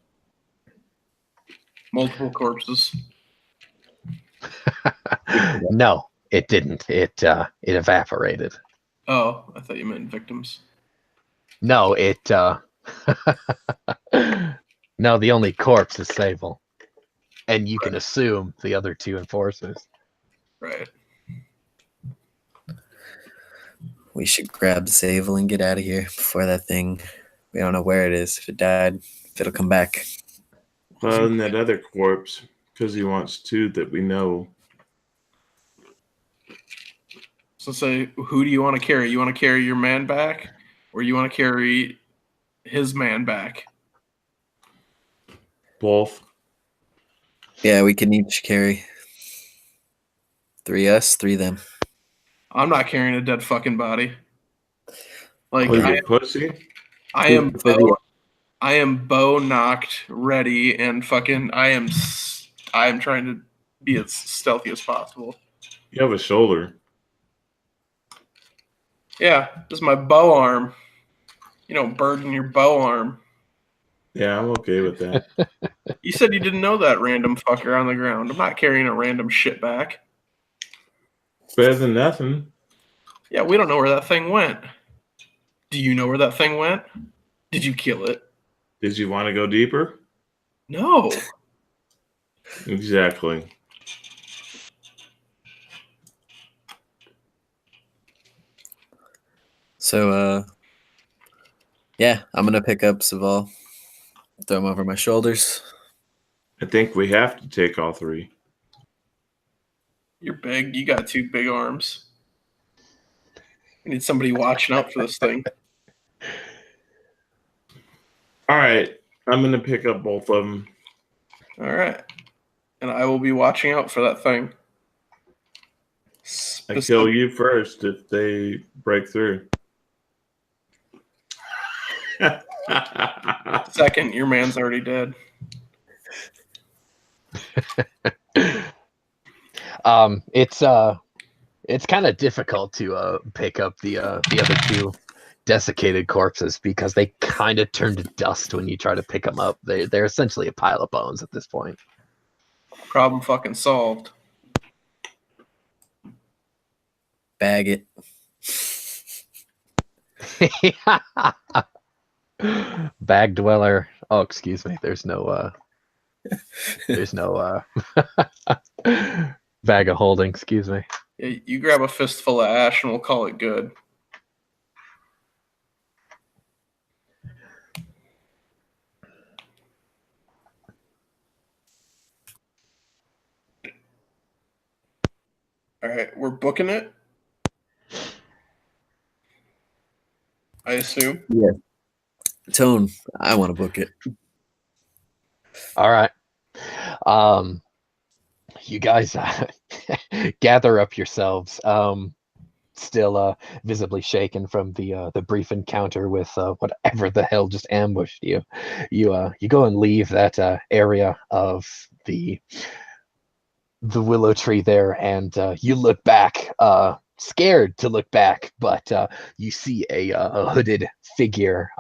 Multiple corpses. No, it didn't. It evaporated. Oh, I thought you meant victims. No, it no, the only corpse is Sable. And you can assume the other two enforcers. Right. We should grab Sable and get out of here before that thing. We don't know where it is. If it died, if it'll come back. Well, and that other corpse, because he wants two that we know. So say, who do you want to carry? You want to carry your man back, or you want to carry his man back? Both. Yeah, we can each carry 3 us, 3 them. I'm not carrying a dead fucking body. Like Oh, you pussy? I am bow knocked, ready, and fucking. I am trying to be as stealthy as possible. You have a shoulder. Yeah, this is my bow arm. You know, burden your bow arm. Yeah, I'm okay with that. You said you didn't know that random fucker on the ground. I'm not carrying a random shit back. Better than nothing. Yeah, we don't know where that thing went. Do you know where that thing went? Did you kill it? Did you want to go deeper? No. Exactly. So, yeah, I'm going to pick up Saval, throw him over my shoulders. I think we have to take all 3. You're big. You got 2 big arms. I need somebody watching out for this thing. All right. I'm going to pick up both of them. All right. And I will be watching out for that thing. I kill you first if they break through. Second, your man's already dead. It's kind of difficult to pick up the other 2 desiccated corpses because they kind of turn to dust when you try to pick them up. They're essentially a pile of bones at this point. Problem fucking solved. Bag it. Bag dweller. Oh, excuse me. There's no bag of holding. Excuse me. Yeah, you grab a fistful of ash and we'll call it good. All right, we're booking it. I assume. Yeah. Tone, I want to book it. All right. You guys gather up yourselves. Still visibly shaken from the brief encounter with whatever the hell just ambushed you. You go and leave that area of the willow tree there, and you look back scared to look back, but you see a hooded figure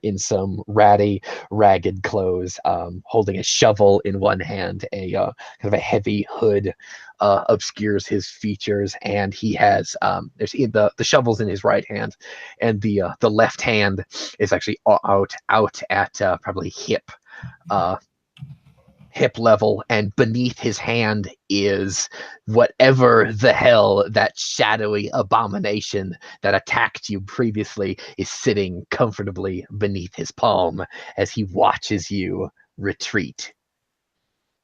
in some ratty, ragged clothes, holding a shovel in one hand. A kind of a heavy hood obscures his features, and he has there's the shovel's in his right hand, and the left hand is actually out at probably hip level, and beneath his hand is whatever the hell that shadowy abomination that attacked you previously is sitting comfortably beneath his palm as he watches you retreat.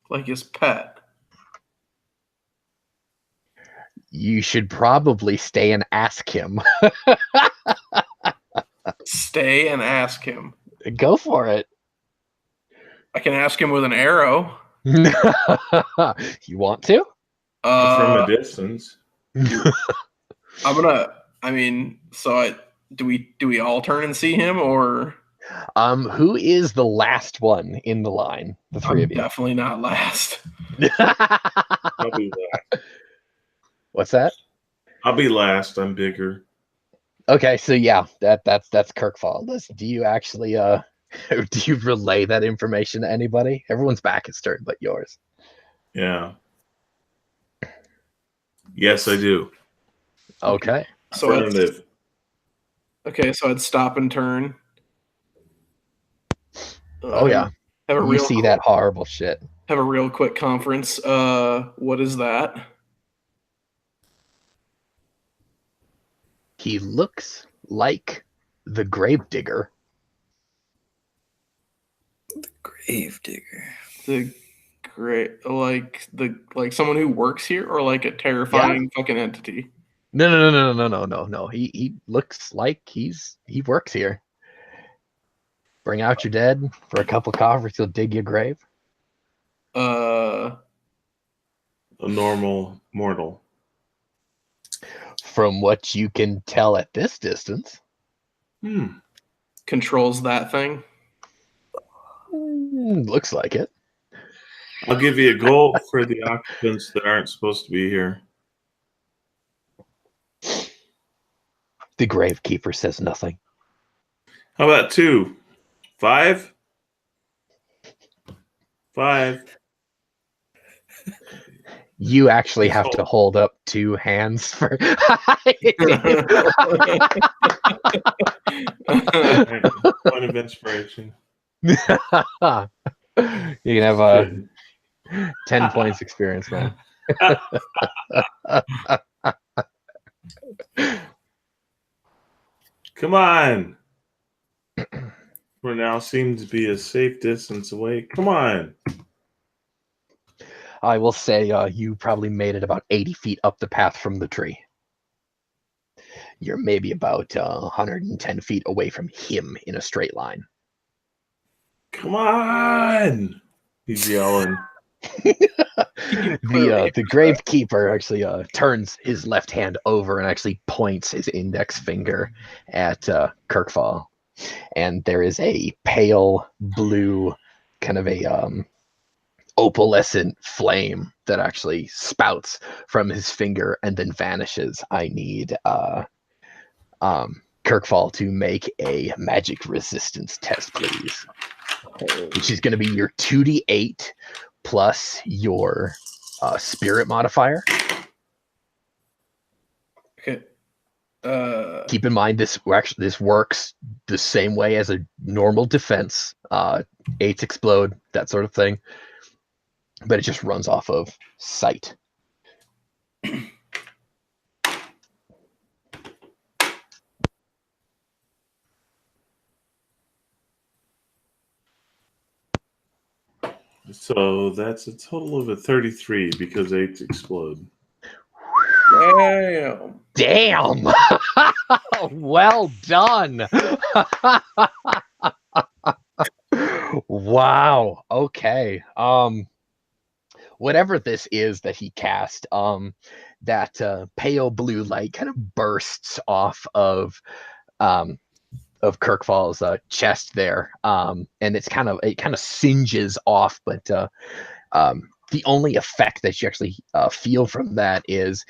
Like his pet. You should probably stay and ask him. Stay and ask him. Go for it. I can ask him with an arrow. You want to? From a distance. Do we all turn and see him, or Who is the last one in the line? The three I'm of you. definitely not last. I'll be last. What's that? I'll be last. I'm bigger. Okay, so yeah, that's Kirkfall. Do you actually do you relay that information to anybody? Everyone's back is turned but yours. Yeah. Yes, I do. Okay. So Affirmative. so I'd stop and turn. Oh yeah. Have a You real see that horrible shit. Have a real quick conference. What is that? He looks like the Gravedigger. Gravedigger. The great, like someone who works here, or like a terrifying fucking entity. No. He looks like he works here. Bring out your dead for a couple coffers. He'll dig your grave. A normal mortal. From what you can tell at this distance. Controls that thing. Looks like it. I'll give you a gold for the occupants that aren't supposed to be here. The Gravekeeper says nothing. How about 2? 5? 5. You actually have to hold up 2 hands for. Point of inspiration. You can have 10 points experience, man. Come on. We now seem to be a safe distance away. Come on. I will say you probably made it about 80 feet up the path from the tree. You're maybe about 110 feet away from him in a straight line. Come on. He's yelling. The Gravekeeper actually turns his left hand over and actually points his index finger at Kirkfall. And there is a pale blue, kind of a opalescent flame that actually spouts from his finger and then vanishes. I need Kirkfall to make a magic resistance test, please. Which is going to be your 2d8 plus your spirit modifier. Okay. Keep in mind this works the same way as a normal defense. 8s explode, that sort of thing. But it just runs off of sight. So that's a total of a 33 because 8s explode. Damn. Well done. Wow. Okay. Whatever this is that he cast, that pale blue light kind of bursts off of Kirkfall's chest there, and it kind of singes off, but the only effect that you actually feel from that is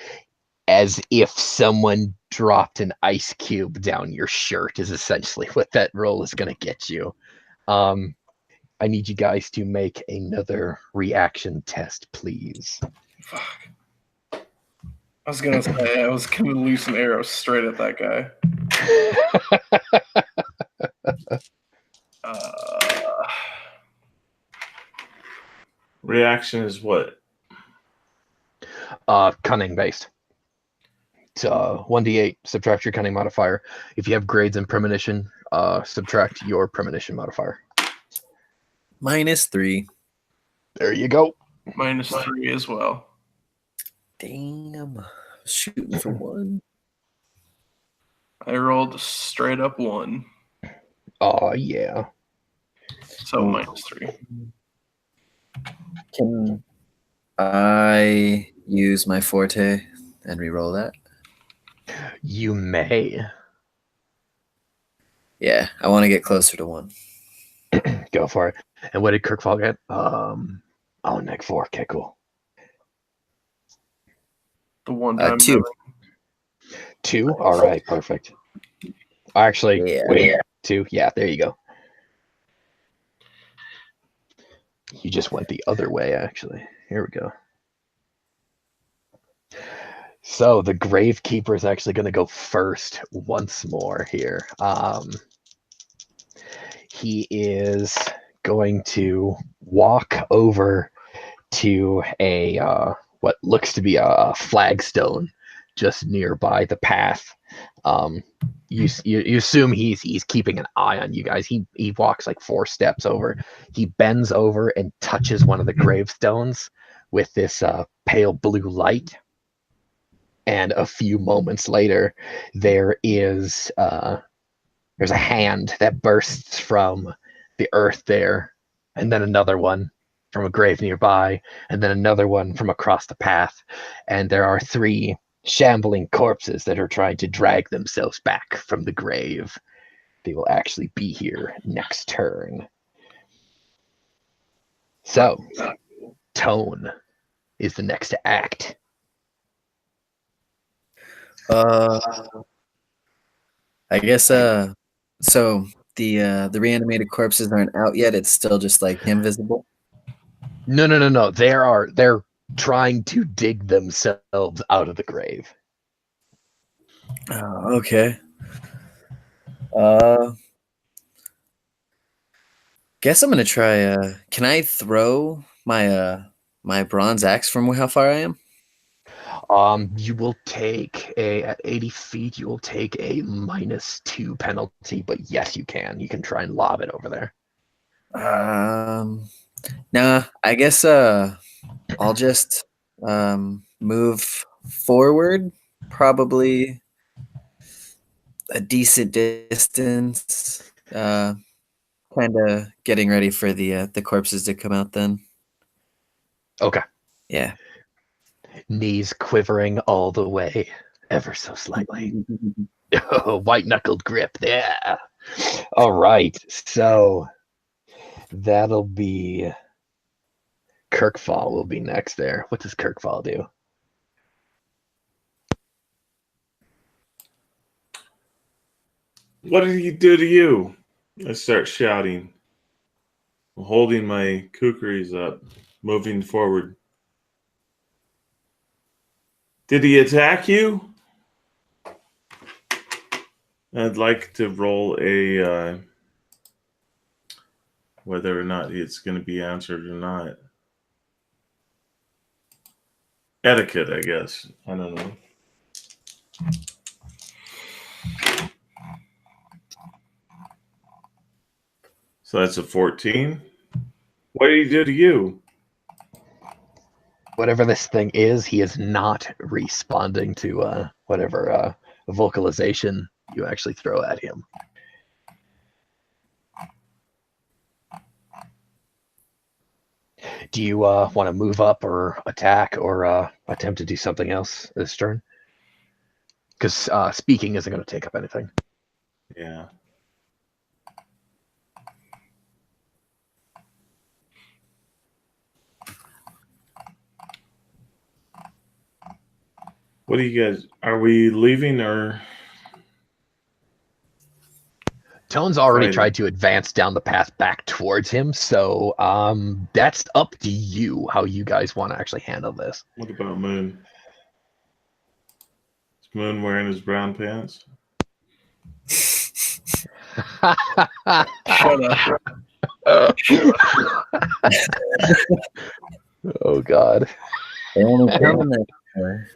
as if someone dropped an ice cube down your shirt is essentially what that roll is going to get you. I need you guys to make another reaction test, please. Fuck. I was gonna say I was gonna loose an arrow straight at that guy. Reaction is what? Cunning based. It's 1d8, subtract your cunning modifier. If you have grades in premonition, subtract your premonition modifier. -3. There you go. -3 as well. Damn. Shooting for 1. I rolled straight up 1, Oh, yeah. so -3. Can I use my forte and re-roll that? You may. Yeah, I want to get closer to 1. Go for it. And what did Kirkfall get? Neg 4. Okay, cool. The one time 2. 2? All right, perfect. Actually, Yeah. wait, 2? Yeah, there you go. You just went the other way, actually. Here we go. So the Gravekeeper is actually going to go first once more here. He is going to walk over to a what looks to be a flagstone just nearby the path. You assume he's keeping an eye on you guys. He walks like 4 steps over. He bends over and touches one of the gravestones with this pale blue light. And a few moments later, there's a hand that bursts from the earth there, and then another one from a grave nearby, and then another one from across the path. And there are 3 shambling corpses that are trying to drag themselves back from the grave. They will actually be here next turn. So, Tone is the next to act. I guess so the reanimated corpses aren't out yet. It's still just like invisible. No. They're trying to dig themselves out of the grave. Oh, okay. Guess I'm gonna try. Can I throw my my bronze axe from how far I am? You will take at 80 feet. You will take a -2 penalty, but yes, you can. You can try and lob it over there. Nah. I guess I'll just move forward, probably a decent distance. Kind of getting ready for the corpses to come out. Then. Okay. Yeah. Knees quivering all the way, ever so slightly. White-knuckled grip there. All right, so that'll be Kirkfall will be next there. What does Kirkfall do? What did he do to you? I start shouting, holding my kukris up, moving forward. Did he attack you? I'd like to roll a whether or not it's going to be answered or not. Etiquette, I guess. I don't know. So that's a 14. What did he do to you? Whatever this thing is, he is not responding to whatever vocalization you actually throw at him. Do you want to move up or attack or attempt to do something else this turn? Because speaking isn't going to take up anything. Yeah. What do you guys? Are we leaving or? Tone's already Fighting. tried to advance down the path back towards him, so that's up to you how you guys want to actually handle this. What about Moon? Is Moon wearing his brown pants? Shut up. Oh God. They only come in that color.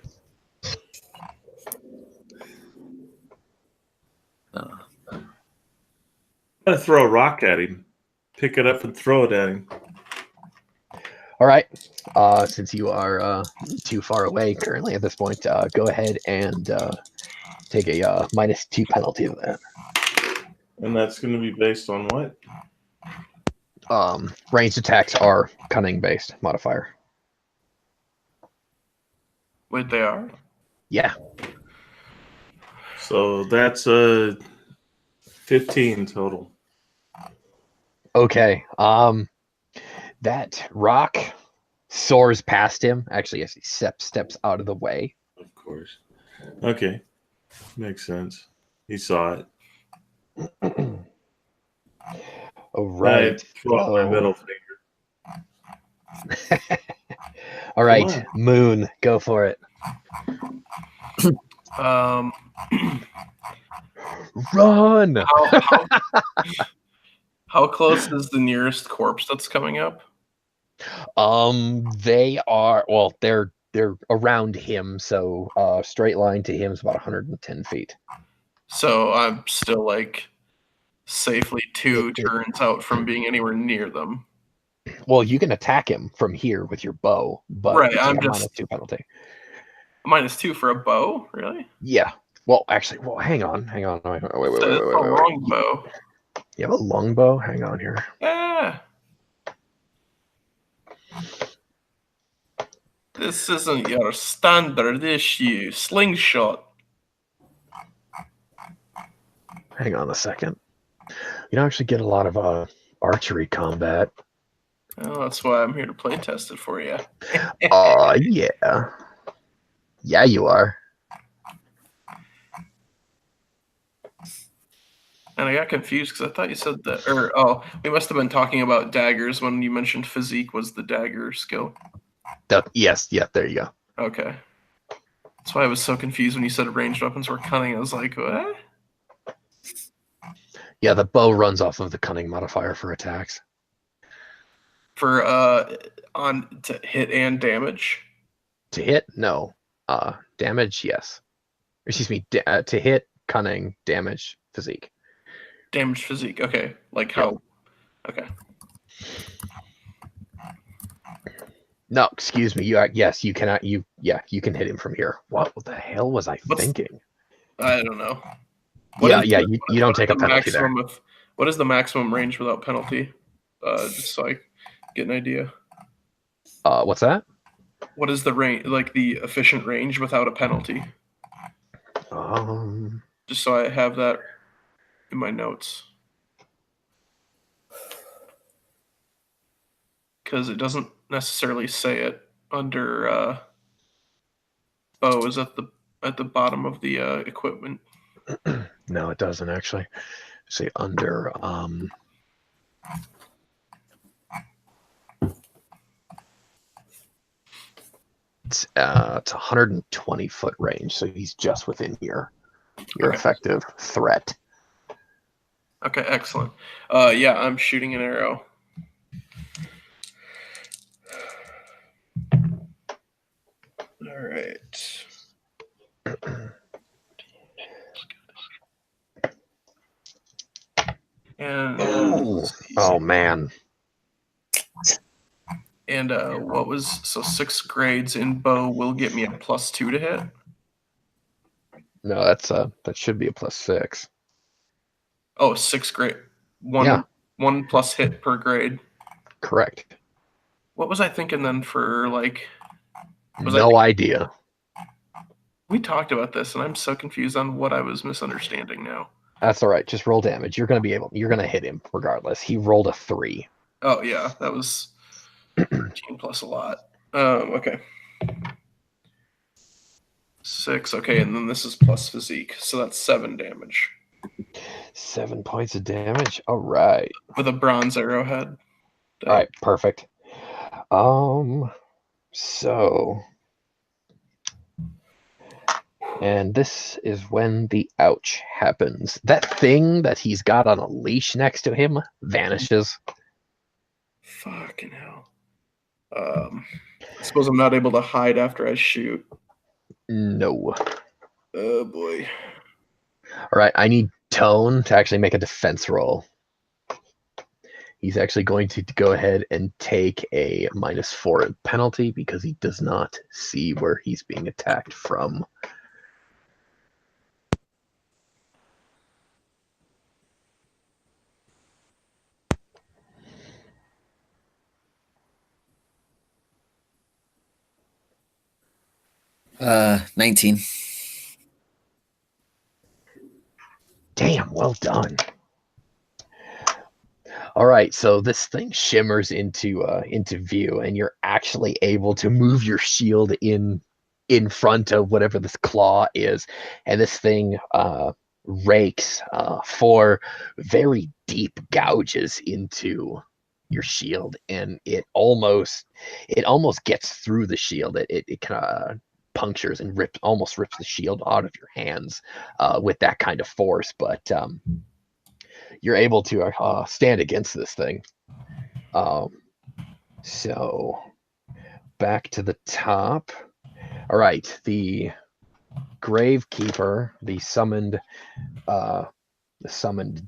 Gotta throw a rock at him. Pick it up and throw it at him. All right. Since you are too far away currently at this point, go ahead and take a -2 penalty of that. And that's going to be based on what? Ranged attacks are cunning based modifier. Wait, they are? Yeah. So that's a 15 total. Okay. That rock soars past him. Actually, as he steps out of the way. Of course. Okay. Makes sense. He saw it. All right. I throw up my So- middle finger. All right, Come Moon, go for it. Um, Run! how close is the nearest corpse that's coming up? They are they're around him, so straight line to him is about 110 feet. So I'm still like safely 2 turns out from being anywhere near them. Well, you can attack him from here with your bow, but Right, it's I'm a just- -2 penalty. -2 for a bow, really? Yeah. Well, actually, hang on. Wait. It's a long bow. You have a longbow? Hang on here. Yeah. This isn't your standard issue. Slingshot. Hang on a second. You don't actually get a lot of archery combat. Oh, that's why I'm here to play test it for you. Yeah. Yeah, you are. And I got confused because I thought you said that, or we must have been talking about daggers when you mentioned physique was the dagger skill. Yes, yeah, there you go. Okay. That's why I was so confused when you said ranged weapons were cunning. I was like, what? Yeah, the bow runs off of the cunning modifier for attacks. For on to hit and damage. To hit, no. Damage, yes. Excuse me, to hit, cunning, damage, physique. Damage physique. Okay. Like how? Okay. No, excuse me. Yes, you cannot. You can hit him from here. What the hell was I thinking? I don't know. You don't take a penalty there. What is the maximum range without penalty? Just so I get an idea. What's that? What is the range, like the efficient range without a penalty? Just so I have that in my notes. Because it doesn't necessarily say it under bow is at the bottom of the equipment. No, it doesn't actually. Say under it's 120 foot range, so he's just within your Okay. effective threat. Okay, excellent. Yeah, I'm shooting an arrow. All right. And Oh man. and what was 6 grades in bow will get me a +2 to hit. No, that should be a +6. Oh, 6 grade. Yeah. One plus hit per grade. Correct. What was I thinking then for like? No idea. We talked about this, and I'm so confused on what I was misunderstanding now. That's all right. Just roll damage. You're gonna hit him regardless. He rolled a 3. Oh yeah, that was 13 plus a lot. Okay. 6. Okay, and then this is plus physique, so that's 7 damage 7 points of damage. All right. with a bronze arrowhead. All right, perfect. So, and this is when the ouch happens. That thing that he's got on a leash next to him vanishes. Fucking hell. I suppose I'm not able to hide after I shoot. No. Oh boy. All right, I need Tone to actually make a defense roll. He's actually going to go ahead and take a -4 penalty because he does not see where he's being attacked from. Uh, 19. Damn, well done. All right, so this thing shimmers into view, and you're actually able to move your shield in front of whatever this claw is, and this thing rakes 4 very deep gouges into your shield, and it almost gets through the shield. It kind of punctures and almost rips the shield out of your hands with that kind of force, but you're able to stand against this thing. So back to the top. All right, the Gravekeeper, the summoned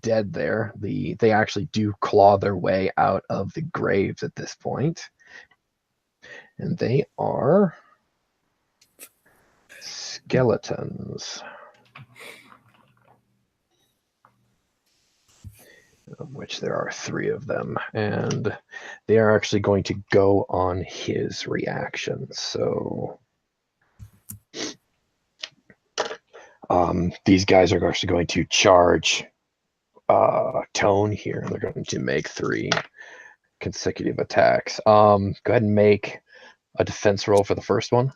dead there. They actually do claw their way out of the graves at this point, and they are skeletons. Of which there are 3 of them, and they are actually going to go on his reaction. So these guys are actually going to charge Tone here. They're going to make 3 consecutive attacks. Go ahead and make a defense roll for the first one.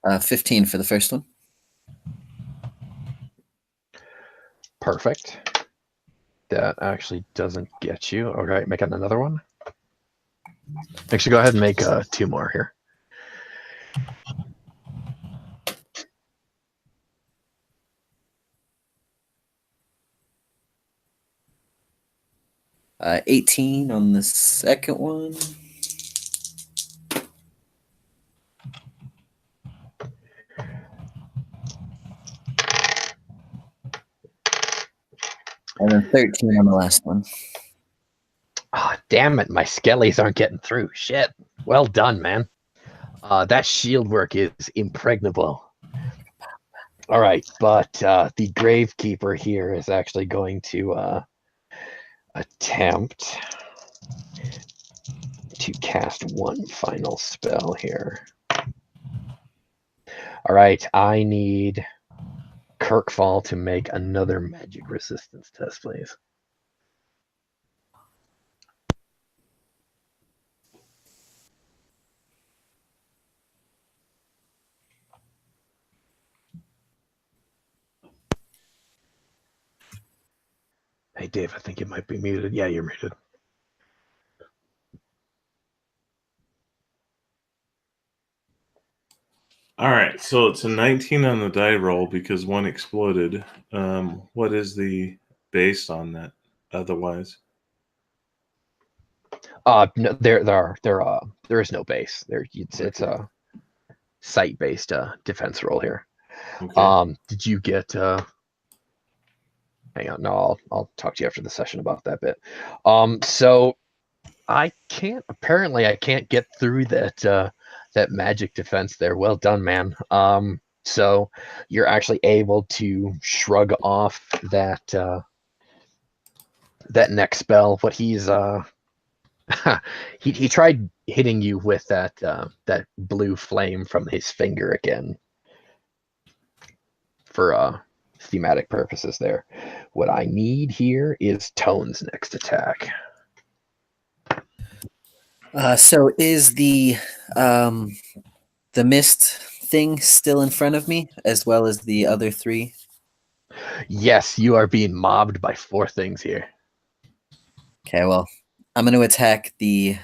Uh, 15 for the first one. Perfect. That actually doesn't get you. Okay, make it another one. Actually, go ahead and make 2 more here. Uh, 18 on the second one. And then 13 on the last one. Ah, damn it, my skellies aren't getting through. Shit. Well done, man. That shield work is impregnable. All right, but the Gravekeeper here is actually going to attempt to cast one final spell here. All right, I need Kirkfall to make another magic resistance test, please. Hey, Dave, I think you might be muted. Yeah, you're muted. All right, so it's a 19 on the die roll because one exploded. What is the base on that otherwise? No, there is no base. It's a site-based defense roll here. Okay. Did you get hang on, no, I'll talk to you after the session about that bit. So I can't get through that magic defense there. Well done, man. So you're actually able to shrug off that next spell. What he's he tried hitting you with that blue flame from his finger again for thematic purposes there. What I need here is Tone's next attack. So is the mist thing still in front of me, as well as the other three? Yes, you are being mobbed by 4 things here. Okay, well, I'm going to attack the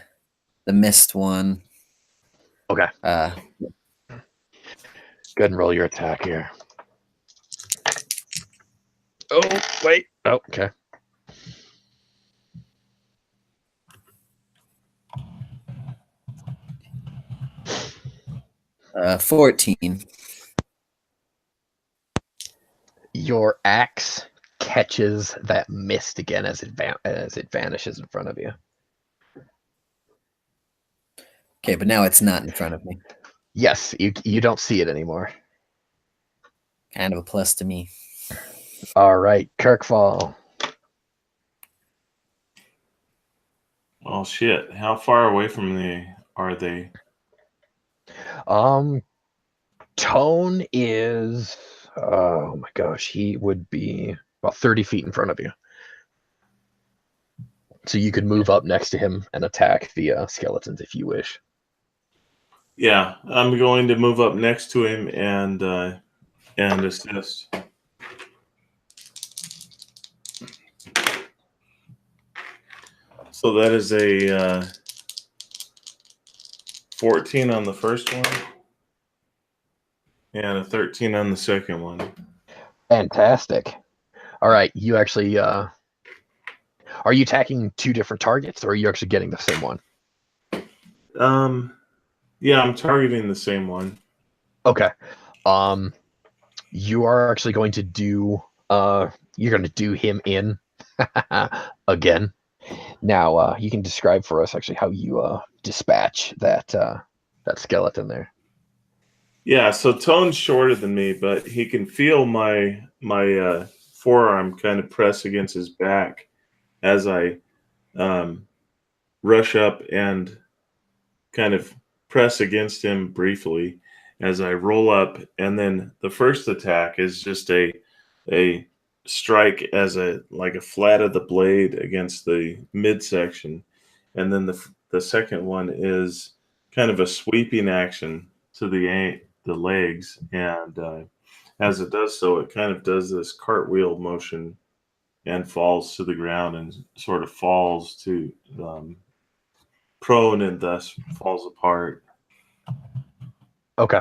mist one. Okay. Uh, Go ahead and roll your attack here. Oh, wait. Oh, okay. 14. Your axe catches that mist again as it vanishes in front of you. Okay, but now it's not in front of me. Yes, you don't see it anymore. Kind of a plus to me. All right, Kirkfall. Oh shit! How far away from me are they? Tone is, oh my gosh, he would be about 30 feet in front of you. So you could move up next to him and attack the skeletons if you wish. Yeah, I'm going to move up next to him and assist. So that is a 14 on the first one and a 13 on the second one. Fantastic. All right, you actually, are you attacking 2 different targets, or are you actually getting the same one? Yeah, I'm targeting the same one. Okay. You are actually going to do, you're going to do him in again. Now, you can describe for us actually how you dispatch that skeleton there. Yeah, so Tone's shorter than me, but he can feel my forearm kind of press against his back as I rush up and kind of press against him briefly as I roll up, and then the first attack is just a strike as a flat of the blade against the midsection, and then the second one is kind of a sweeping action to the legs, and as it does so, it kind of does this cartwheel motion and falls to the ground and sort of falls to prone and thus falls apart. Okay.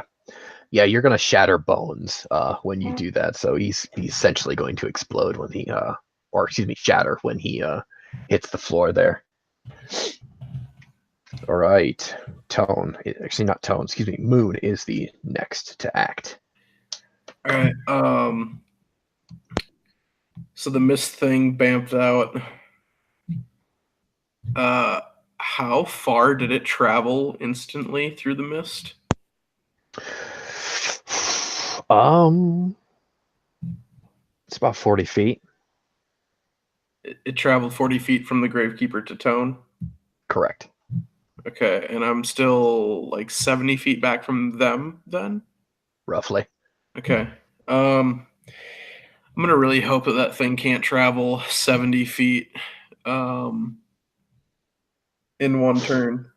Yeah, you're going to shatter bones when you do that. So he's essentially going to explode when he, or excuse me, shatter when he hits the floor there. All right. Tone, actually not Tone, excuse me, Moon is the next to act. All right. So the mist thing bamped out. How far did it travel instantly through the mist? It's about 40 feet. It traveled 40 feet from the Gravekeeper to Tone. Correct. Okay, and I'm still like 70 feet back from them then? Roughly. Okay. I'm gonna really hope that thing can't travel 70 feet in one turn.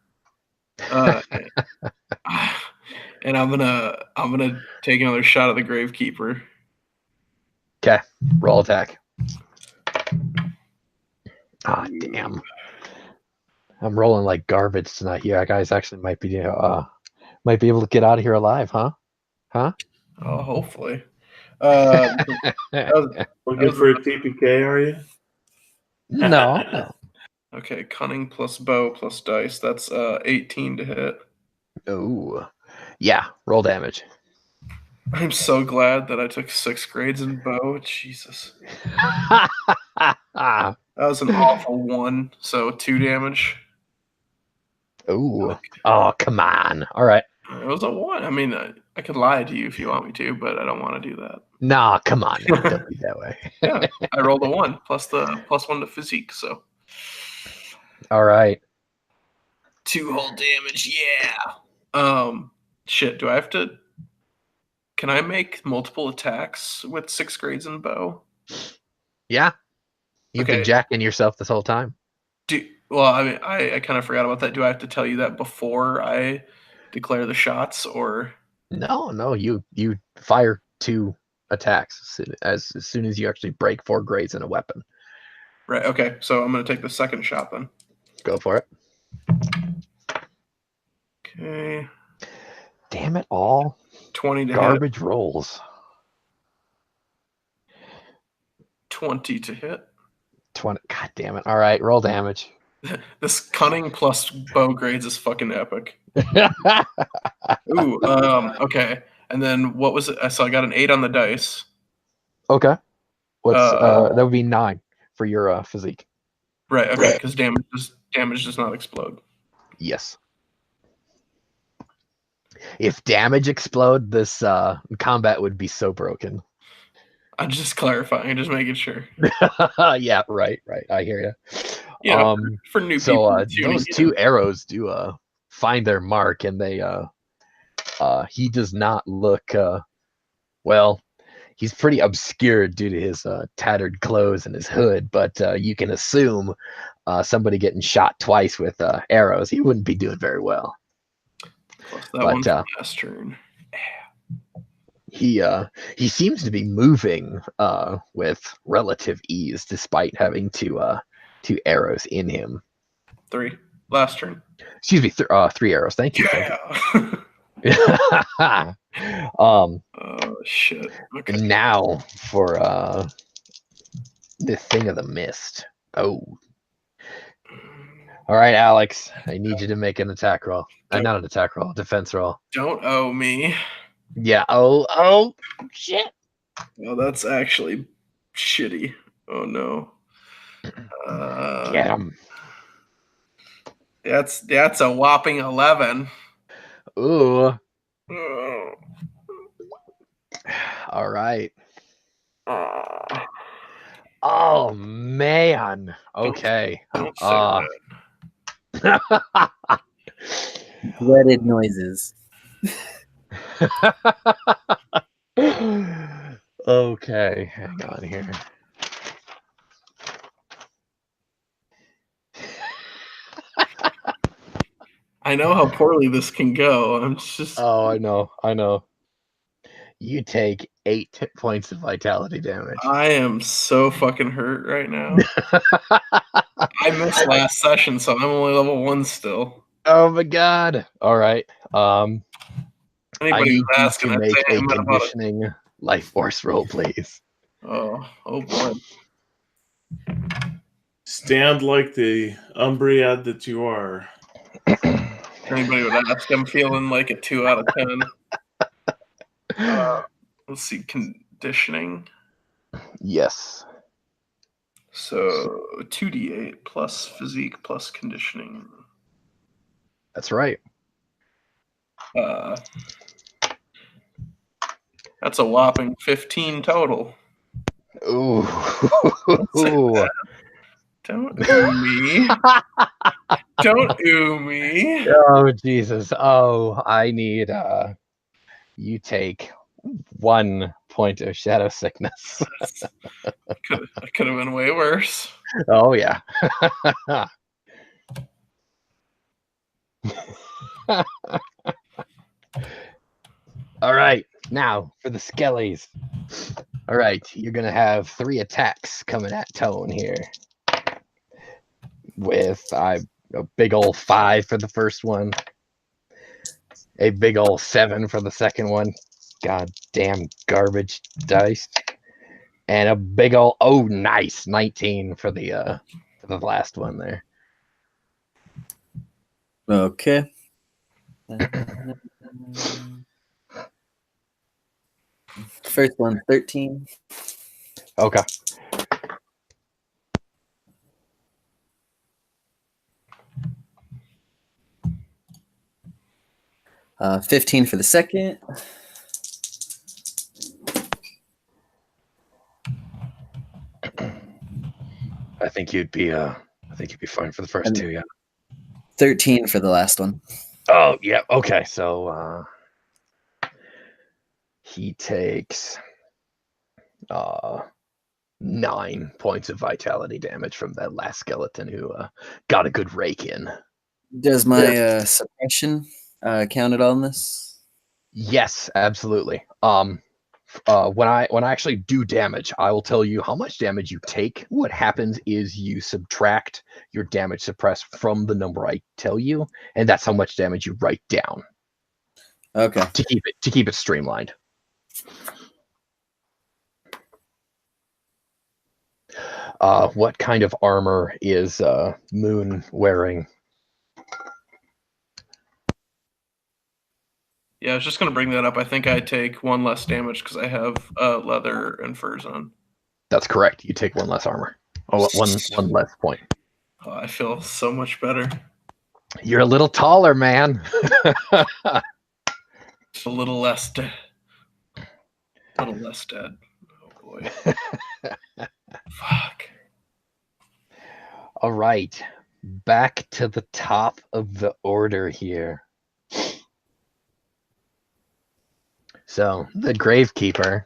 And I'm gonna take another shot at the Gravekeeper. Okay. Roll attack. Ah, damn. I'm rolling like garbage tonight. Yeah, guys actually might be able to get out of here alive, huh? Huh? Oh, hopefully. Looking for a TPK, are you? No. Okay, cunning plus bow plus dice. That's 18 to hit. Oh, yeah. Roll damage. I'm so glad that I took 6 grades in bow. Jesus. That was an awful 1, so 2 damage. Oh, oh, come on. All right. It was a 1. I mean, I could lie to you if you want me to, but I don't want to do that. Nah, come on. Now. Don't be that way. Yeah, I rolled a 1 plus the +1 to physique, so. All right. 2 whole damage, yeah. Shit, do I have to Can I make multiple attacks with 6 grades in bow? Yeah. You've been Okay. jacking yourself this whole time. Well, I mean, I kind of forgot about that. Do I have to tell you that before I declare the shots, or? No, you fire 2 attacks as soon as you actually break 4 grades in a weapon. Right. Okay. So I'm gonna take the second shot then. Go for it. Okay. Damn it all. 20 to Garbage rolls. hit. 20 to hit. 20. God damn it. All right, roll damage. This cunning plus bow grades is fucking epic. Ooh. Okay. And then what was it? So I got an 8 on the dice. Okay. What's that would be 9 for your physique. Right. Okay. Because damage does not explode. Yes. If damage explode, this combat would be so broken. I'm just clarifying, just making sure. Yeah, right. I hear you. Yeah, for new people. So those 2 arrows do find their mark, and they he does not look well. He's pretty obscured due to his tattered clothes and his hood, but you can assume somebody getting shot twice with arrows, he wouldn't be doing very well. Plus that one from last turn. He seems to be moving with relative ease, despite having 2 arrows in him. 3 last turn. Excuse me, 3 arrows. Thank you. Yeah. Oh shit. Okay. Now for the Thing of the Mist. Oh. All right, Alex. I need you to make an attack roll. Not an attack roll, defense roll. Don't owe me. Yeah. Oh shit. Well, that's actually shitty. Oh no. Get him. That's a whopping 11. Ooh. Oh. All right. Oh man. Okay. Don't say that. Dreaded noises. Okay, hang on here. I know how poorly this can go. I'm just. Oh, I know. You take 8 hit points of vitality damage. I am so fucking hurt right now. I missed last session, so I'm only level 1 still. Oh my god! All right. Anybody I need who's asking, you to I'd make say a I'm at about conditioning life force roll, please. Oh boy. Stand like the Umbreon that you are. Anybody would ask, I'm feeling like a 2 out of 10. Let's see, conditioning. Yes. So 2d8 plus physique plus conditioning. That's right. That's a whopping 15 total. Ooh. Don't ooh me. Don't ooh me. Oh Jesus. Oh, I need you take 1 point of shadow sickness. Could have been way worse. Oh yeah. All right, now for the skellies. All right, you're gonna have 3 attacks coming at Tone here. With a big old 5 for the first one, a big old 7 for the second one. God damn garbage dice, and a big old nice 19 for the last one there. Okay. First one, 13. Okay. Uh, 15 for the second. I think you'd be fine for the first 2, yeah. 13 for the last one. Oh yeah, okay. So he takes 9 points of vitality damage from that last skeleton who got a good rake in. Does my suppression count at all in this? Yes, absolutely. When I actually do damage, I will tell you how much damage you take. What happens is you subtract your damage suppressed from the number I tell you, and that's how much damage you write down. Okay. To keep it streamlined. What kind of armor is Moon wearing? Yeah, I was just gonna bring that up. I think I take 1 less damage because I have leather and furs on. That's correct. You take 1 less armor. Oh, one less point. Oh, I feel so much better. You're a little taller, man. Just a little less dead. A little less dead. Oh boy. Fuck. All right. Back to the top of the order here. So the Gravekeeper,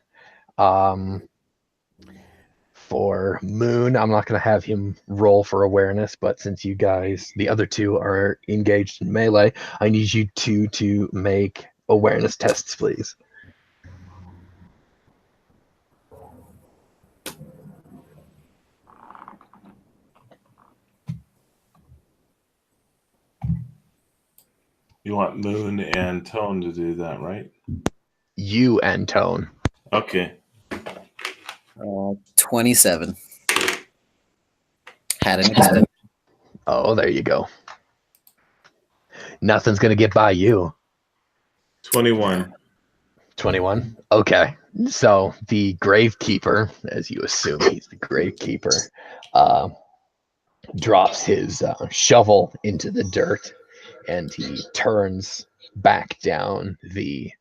for Moon, I'm not going to have him roll for awareness, but since you guys, the other two, are engaged in melee, I need you two to make awareness tests, please. You want Moon and Tone to do that, right? You and Tone. Okay. 27. Had an extent. Oh, there you go. Nothing's going to get by you. 21. 21? Okay. So the Gravekeeper, as you assume he's the Gravekeeper, drops his shovel into the dirt, and he turns back down the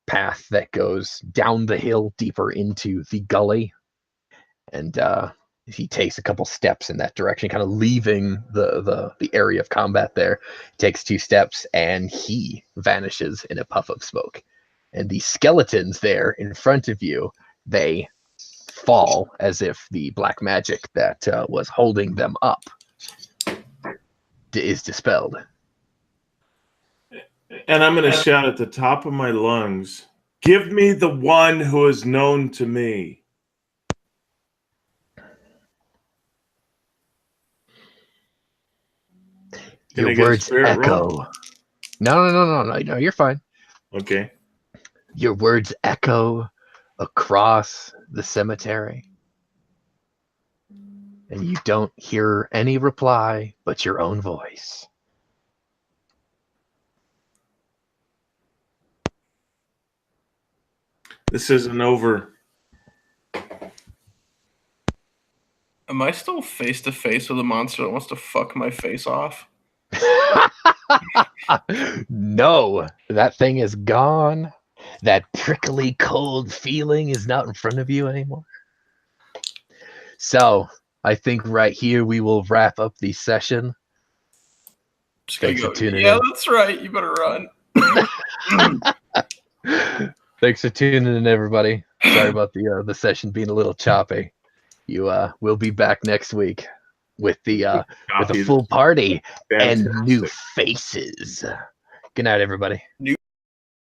path that goes down the hill deeper into the gully. And he takes a couple steps in that direction, kind of leaving the area of combat there. Takes 2 steps, and he vanishes in a puff of smoke. And the skeletons there in front of you, they fall as if the black magic that was holding them up is dispelled. And I'm going to shout at the top of my lungs, "Give me the one who is known to me." Can I Your get a words spirit echo. roll? No, you're fine. Okay. Your words echo across the cemetery. And you don't hear any reply but your own voice. This isn't over. Am I still face to face with a monster that wants to fuck my face off? No, that thing is gone. That prickly cold feeling is not in front of you anymore. So I think right here we will wrap up the session. Thanks for tuning in. That's right. You better run. Thanks for tuning in, everybody. Sorry about the session being a little choppy. You will be back next week with a full party and new faces. Good night, everybody.